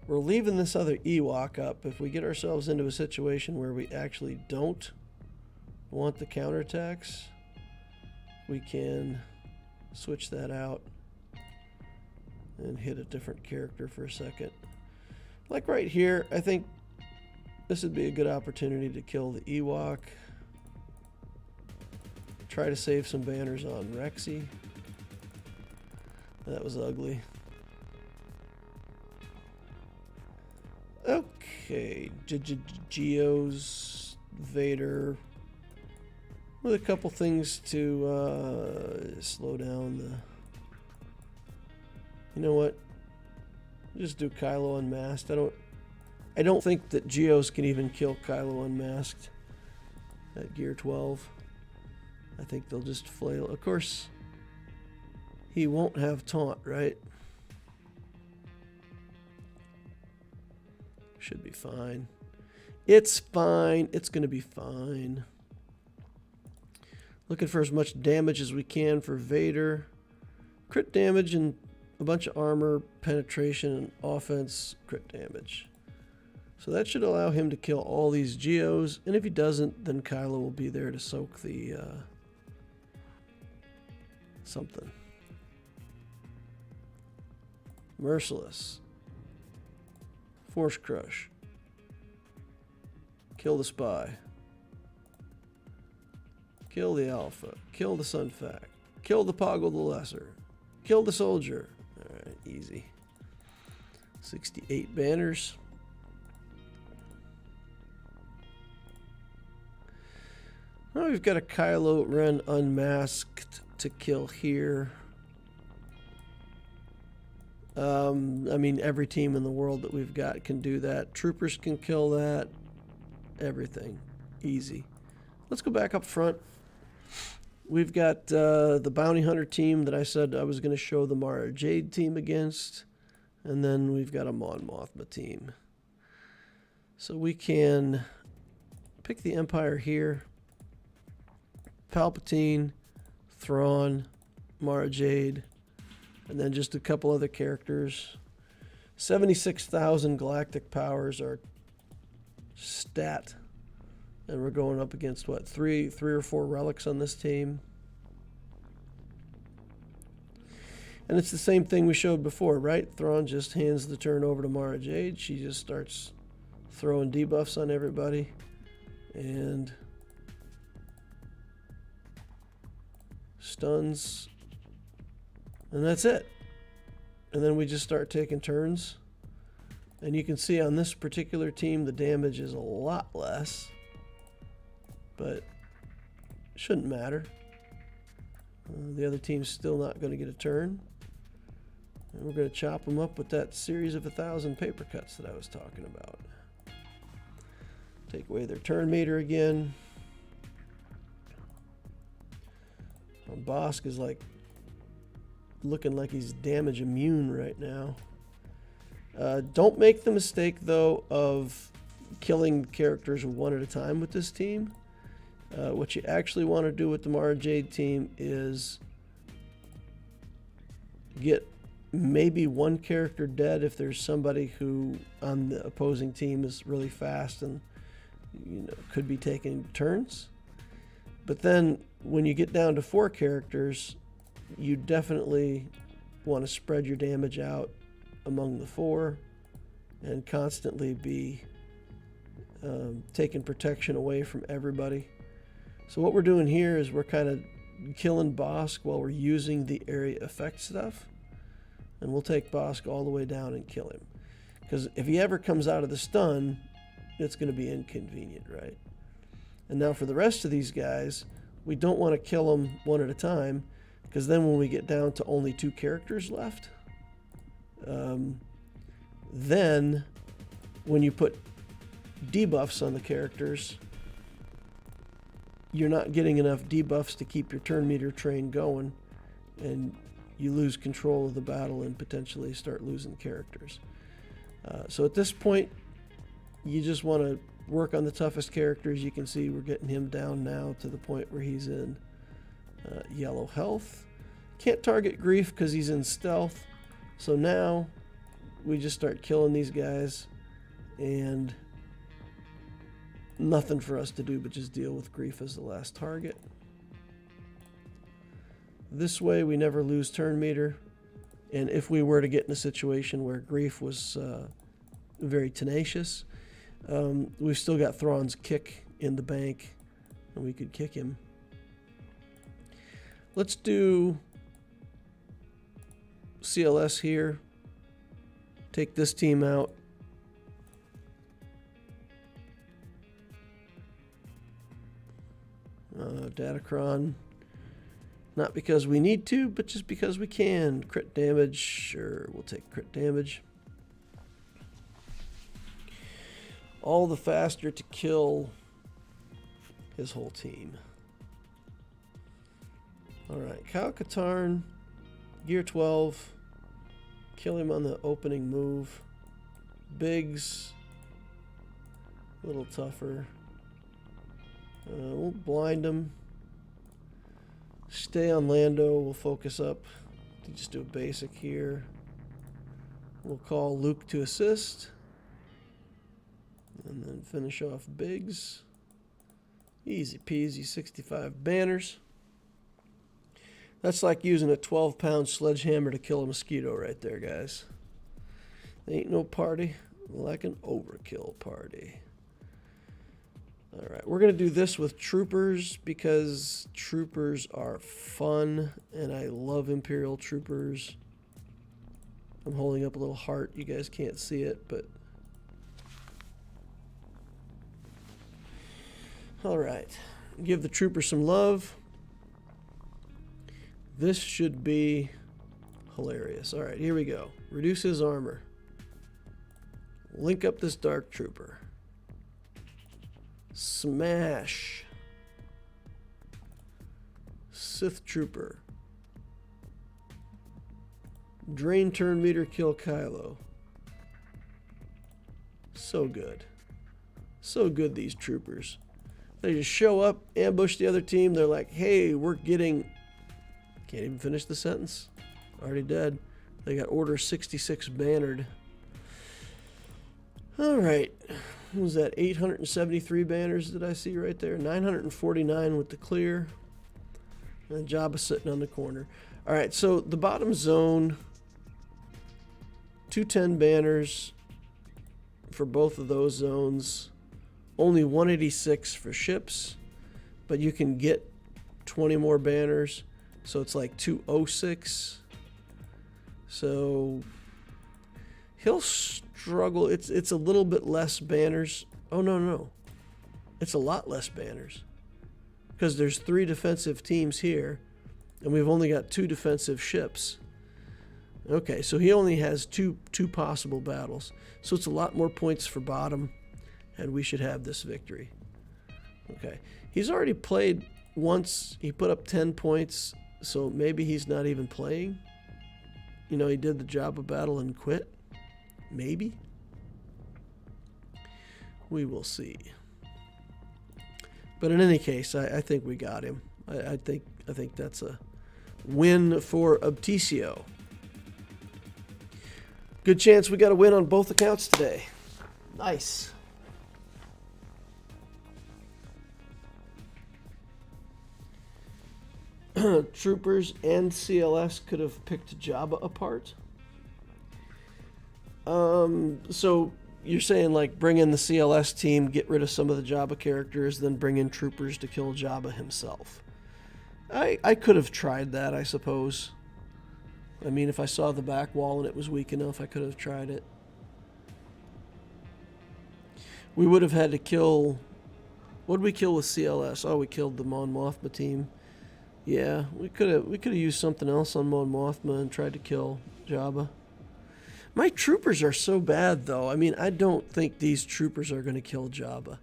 We're leaving this other Ewok up. If we get ourselves into a situation where we actually don't want the counterattacks, we can switch that out and hit a different character for a second. Like right here, I think this would be a good opportunity to kill the Ewok. Try to save some banners on Rexy. That was ugly. Okay, Geos, Vader, with a couple things to slow down the... You know what? Just do Kylo unmasked. I don't think that Geos can even kill Kylo unmasked at gear 12. I think they'll just flail. Of course, he won't have taunt, right? Should be fine. It's fine. It's going to be fine. Looking for as much damage as we can for Vader. Crit damage and a bunch of armor, penetration, and offense crit damage. So that should allow him to kill all these Geos. And if he doesn't, then Kylo will be there to soak the something. Merciless. Force Crush. Kill the Spy. Kill the Alpha. Kill the Sunfac. Kill the Poggle the Lesser. Kill the Soldier. Alright, easy. 68 banners. Well, we've got a Kylo Ren unmasked to kill here. I mean, every team in the world that we've got can do that. Troopers can kill that. Everything. Easy. Let's go back up front. We've got the Bounty Hunter team that I said I was going to show the Mara Jade team against. And then we've got a Mon Mothma team. So we can pick the Empire here. Palpatine, Thrawn, Mara Jade, and then just a couple other characters. 76,000 galactic powers are stat. And we're going up against, what, three or four relics on this team. And it's the same thing we showed before, right? Thrawn just hands the turn over to Mara Jade. She just starts throwing debuffs on everybody. And stuns. And that's it. And then we just start taking turns. And you can see on this particular team the damage is a lot less. But shouldn't matter. The other team's still not going to get a turn. And we're going to chop them up with that series of 1,000 paper cuts that I was talking about. Take away their turn meter again. Bosk is like looking like he's damage immune right now. Don't make the mistake though of killing characters one at a time with this team. What you actually want to do with the Mara Jade team is get maybe one character dead if there's somebody who on the opposing team is really fast and could be taking turns. But then when you get down to 4 characters, you definitely want to spread your damage out among the 4 and constantly be taking protection away from everybody. So what we're doing here is we're kind of killing Bosk while we're using the area effect stuff. And we'll take Bosk all the way down and kill him. Because if he ever comes out of the stun, it's going to be inconvenient, right? And now for the rest of these guys, we don't want to kill them one at a time, because then when we get down to only 2 characters left, then when you put debuffs on the characters, you're not getting enough debuffs to keep your turn meter train going, and you lose control of the battle and potentially start losing characters. So at this point, you just want to work on the toughest characters. You can see we're getting him down now to the point where he's in yellow health. Can't target Grief because he's in stealth. So now we just start killing these guys, and nothing for us to do but just deal with Grief as the last target. This way we never lose turn meter, and if we were to get in a situation where Grief was very tenacious, we've still got Thrawn's kick in the bank, and we could kick him. Let's do CLS here. Take this team out. Datacron. Not because we need to, but just because we can. Crit damage. Sure, we'll take crit damage. All the faster to kill his whole team. Alright, Kyle Katarn, Gear 12. Kill him on the opening move. Biggs, a little tougher. We'll blind him. Stay on Lando. We'll focus up. Just do a basic here. We'll call Luke to assist. And then finish off Biggs. Easy peasy, 65 banners. That's like using a 12-pound sledgehammer to kill a mosquito right there, guys. Ain't no party like an overkill party. Alright, we're going to do this with troopers because troopers are fun, and I love Imperial troopers. I'm holding up a little heart. You guys can't see it, but... Alright, give the troopers some love. This should be hilarious. Alright, here we go. Reduce his armor. Link up this Dark Trooper. Smash. Sith Trooper. Drain turn meter, kill Kylo. So good. So good, these troopers. They just show up, ambush the other team. They're like, hey, we're getting... Can't even finish the sentence. Already dead. They got Order 66 bannered. Alright. What was that? 873 banners did I see right there? 949 with the clear. And Jabba sitting on the corner. Alright, so the bottom zone, 210 banners for both of those zones. Only 186 for ships, but you can get 20 more banners. So it's like 206. So he'll struggle. It's a little bit less banners. Oh, no. It's a lot less banners. Because there's 3 defensive teams here, and we've only got 2 defensive ships. Okay, so he only has two possible battles. So it's a lot more points for bottom, and we should have this victory. Okay, he's already played once. He put up 10 points, so maybe he's not even playing. You know, he did the Jabba battle and quit. Maybe. We will see. But in any case, I think we got him. I think that's a win for Obtisio. Good chance we got a win on both accounts today. Nice. Troopers and CLS could have picked Jabba apart. So you're saying like bring in the CLS team, get rid of some of the Jabba characters, then bring in troopers to kill Jabba himself. I could have tried that, I suppose. I mean, if I saw the back wall and it was weak enough, I could have tried it. We would have had to kill... What did we kill with CLS? Oh, we killed the Mon Mothma team. Yeah, we could have used something else on Mon Mothma and tried to kill Jabba. My troopers are so bad, though. I mean, I don't think these troopers are going to kill Jabba.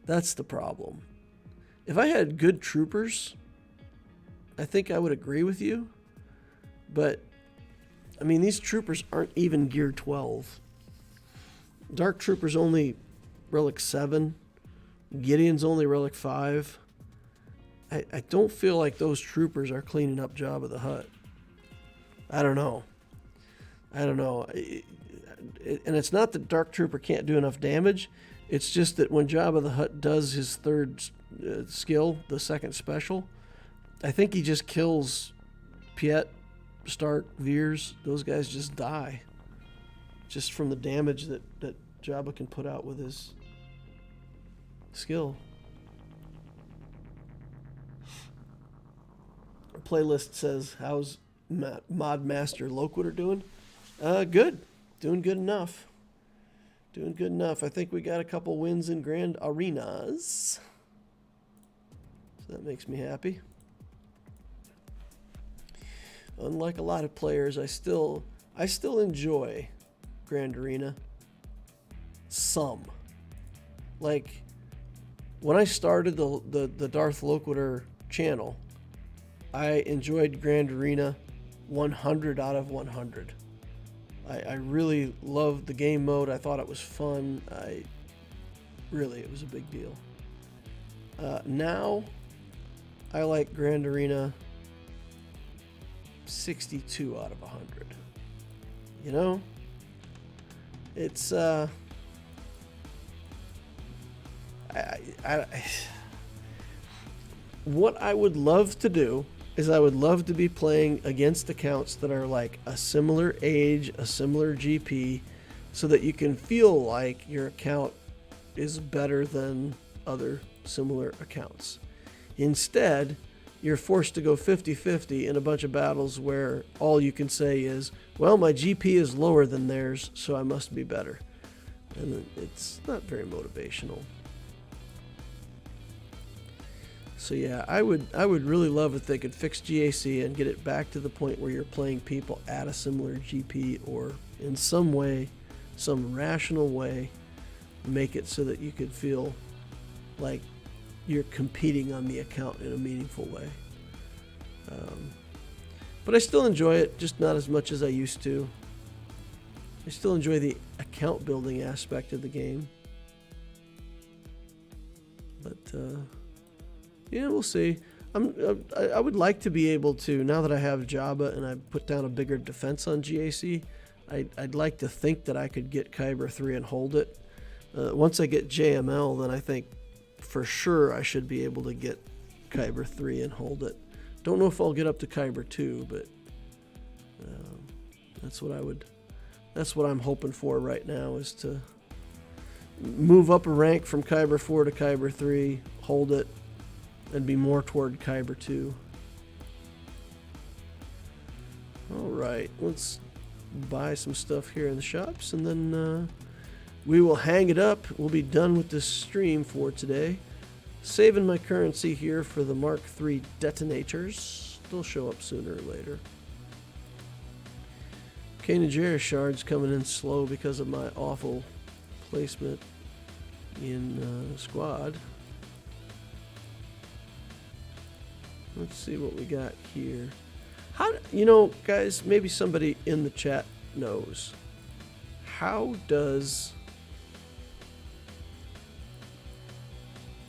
That's the problem. If I had good troopers, I think I would agree with you. But, I mean, these troopers aren't even gear 12. Dark Trooper's only relic 7. Gideon's only relic 5. I don't feel like those troopers are cleaning up Jabba the Hutt. I don't know. And it's not that Dark Trooper can't do enough damage. It's just that when Jabba the Hutt does his third skill, the second special, I think he just kills Piet, Stark, Veers. Those guys just die. Just from the damage that Jabba can put out with his skill. Our playlist says, how's Mod Master Loquitur doing? Good. Doing good enough. I think we got a couple wins in Grand Arenas. So that makes me happy. Unlike a lot of players, I still enjoy Grand Arena. Some. Like, when I started the Darth Loquitur channel, I enjoyed Grand Arena 100 out of 100. I really loved the game mode. I thought it was fun. It was a big deal. Now, I like Grand Arena 62 out of 100. You know? It's, what I would love to do is I would love to be playing against accounts that are like a similar age, a similar GP, so that you can feel like your account is better than other similar accounts. Instead, you're forced to go 50-50 in a bunch of battles where all you can say is, well, my GP is lower than theirs, so I must be better. And it's not very motivational. So yeah, I would really love if they could fix GAC and get it back to the point where you're playing people at a similar GP, or in some way, some rational way, make it so that you could feel like you're competing on the account in a meaningful way. But I still enjoy it, just not as much as I used to. I still enjoy the account building aspect of the game. But yeah, we'll see. I would like to be able to, now that I have Jabba and I put down a bigger defense on GAC, I'd like to think that I could get Kyber 3 and hold it. Once I get JML, then I think for sure I should be able to get Kyber 3 and hold it. Don't know if I'll get up to Kyber 2, but that's what I'm hoping for right now, is to move up a rank from Kyber 4 to Kyber 3, hold it, and be more toward Kyber 2. Alright, let's buy some stuff here in the shops, and then we will hang it up. We'll be done with this stream for today. Saving my currency here for the Mark III detonators. They'll show up sooner or later. Kanajera shards coming in slow because of my awful placement in squad. Let's see what we got here. Guys, maybe somebody in the chat knows. How does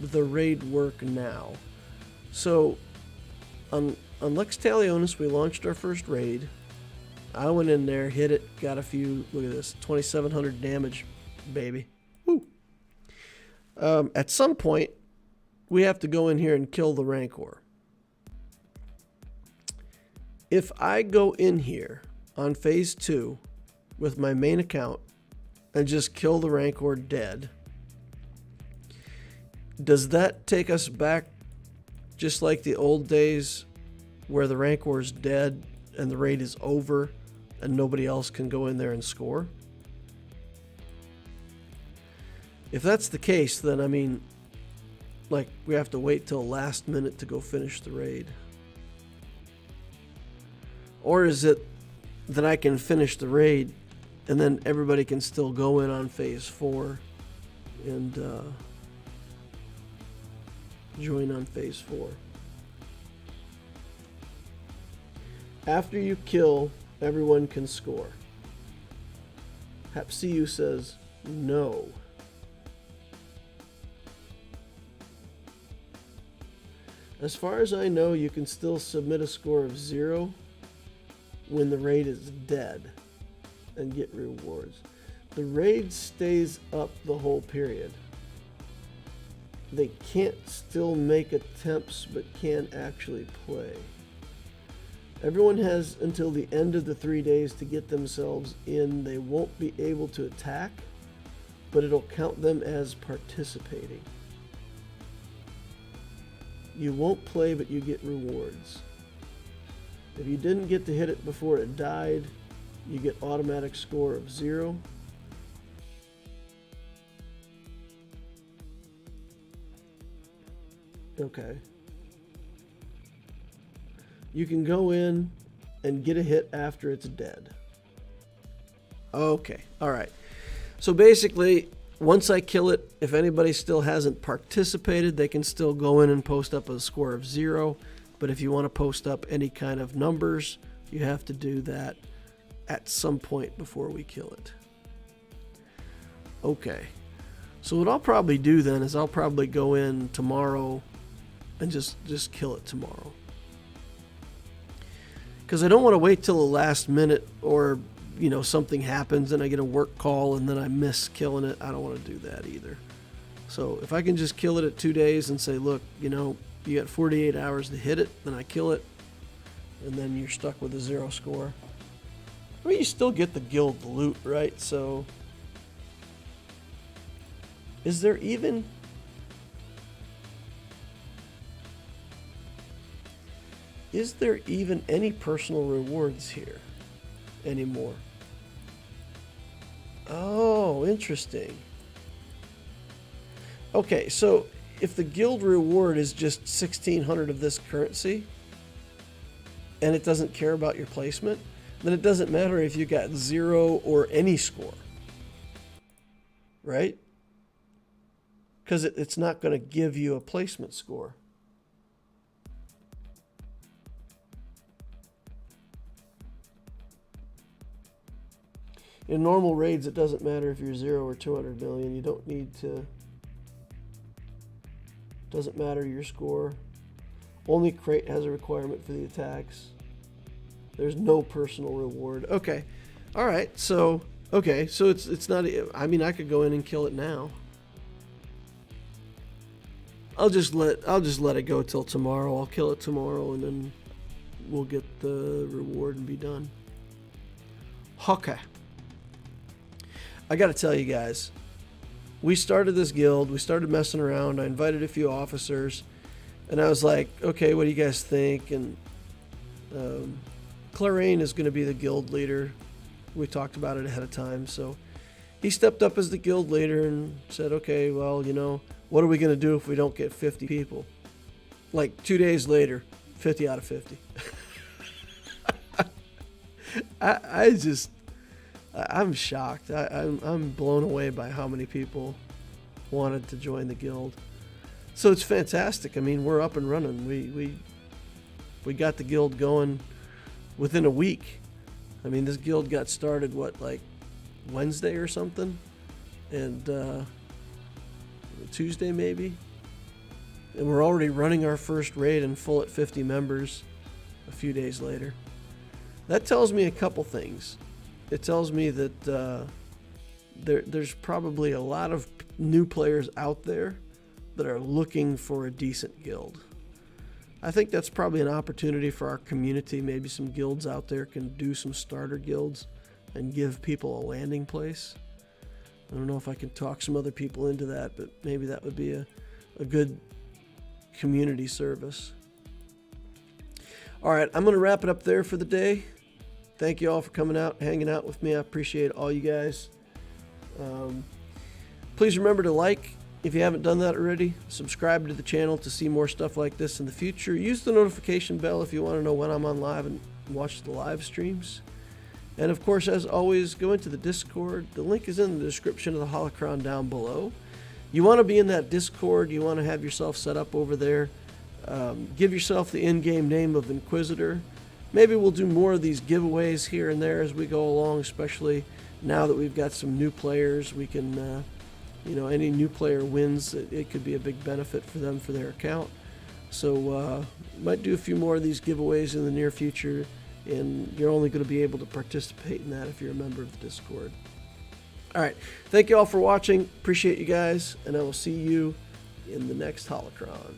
the raid work now? So, on Lex Talionis, we launched our first raid. I went in there, hit it, got a few, look at this, 2,700 damage, baby. Woo! At some point, we have to go in here and kill the Rancor. If I go in here on phase 2 with my main account and just kill the Rancor dead, does that take us back just like the old days where the Rancor is dead and the raid is over and nobody else can go in there and score? If that's the case, then I mean, like, we have to wait till last minute to go finish the raid. Or is it that I can finish the raid and then everybody can still go in on phase 4 and join on phase 4? After you kill, everyone can score. Hapsiu says no. As far as I know, you can still submit a score of 0 when the raid is dead and get rewards. The raid stays up the whole period. They can't still make attempts but can actually play. Everyone has until the end of the 3 days to get themselves in. They won't be able to attack, but it'll count them as participating. You won't play, but you get rewards. If you didn't get to hit it before it died, you get automatic score of 0. Okay. You can go in and get a hit after it's dead. Okay, all right. So basically, once I kill it, if anybody still hasn't participated, they can still go in and post up a score of 0. But if you want to post up any kind of numbers, you have to do that at some point before we kill it. Okay. So what I'll probably do then is I'll probably go in tomorrow and just kill it tomorrow. Because I don't want to wait till the last minute, or something happens and I get a work call and then I miss killing it. I don't want to do that either. So if I can just kill it at 2 days and say, look, you got 48 hours to hit it, then I kill it, and then you're stuck with a 0 score. I mean, you still get the guild loot, right? So is there even any personal rewards here anymore? Oh, interesting. Okay, so if the guild reward is just 1,600 of this currency and it doesn't care about your placement, then it doesn't matter if you got 0 or any score, right? Because it's not going to give you a placement score. In normal raids, it doesn't matter if you're 0 or 200 million. You don't need to. Doesn't matter your score. Only crate has a requirement for the attacks. There's no personal reward. Okay, all right. So it's not. I mean, I could go in and kill it now. I'll just let it go till tomorrow. I'll kill it tomorrow, and then we'll get the reward and be done. Okay. I got to tell you guys, we started this guild. We started messing around. I invited a few officers, and I was like, okay, what do you guys think? And Clarane is going to be the guild leader. We talked about it ahead of time. So he stepped up as the guild leader and said, okay, well, what are we going to do if we don't get 50 people? Like 2 days later, 50 out of 50. I'm shocked. I'm blown away by how many people wanted to join the guild. So it's fantastic. I mean, we're up and running. We got the guild going within a week. I mean, this guild got started like Wednesday or something, and Tuesday maybe, and we're already running our first raid and full at 50 members a few days later. That tells me a couple things. It tells me that there's probably a lot of new players out there that are looking for a decent guild. I think that's probably an opportunity for our community. Maybe some guilds out there can do some starter guilds and give people a landing place. I don't know if I can talk some other people into that, but maybe that would be a good community service. All right, I'm going to wrap it up there for the day. Thank you all for coming out, hanging out with me. I appreciate all you guys. Please remember to like if you haven't done that already. Subscribe to the channel to see more stuff like this in the future. Use the notification bell if you want to know when I'm on live and watch the live streams. And of course, as always, go into the Discord. The link is in the description of the holocron down below. You want to be in that Discord. You want to have yourself set up over there. Give yourself the in-game name of Inquisitor. maybe we'll do more of these giveaways here and there as we go along, especially now that we've got some new players. We can, any new player wins, it could be a big benefit for them for their account. So might do a few more of these giveaways in the near future, and you're only going to be able to participate in that if you're a member of the Discord. All right, thank you all for watching. Appreciate you guys, and I will see you in the next Holocron.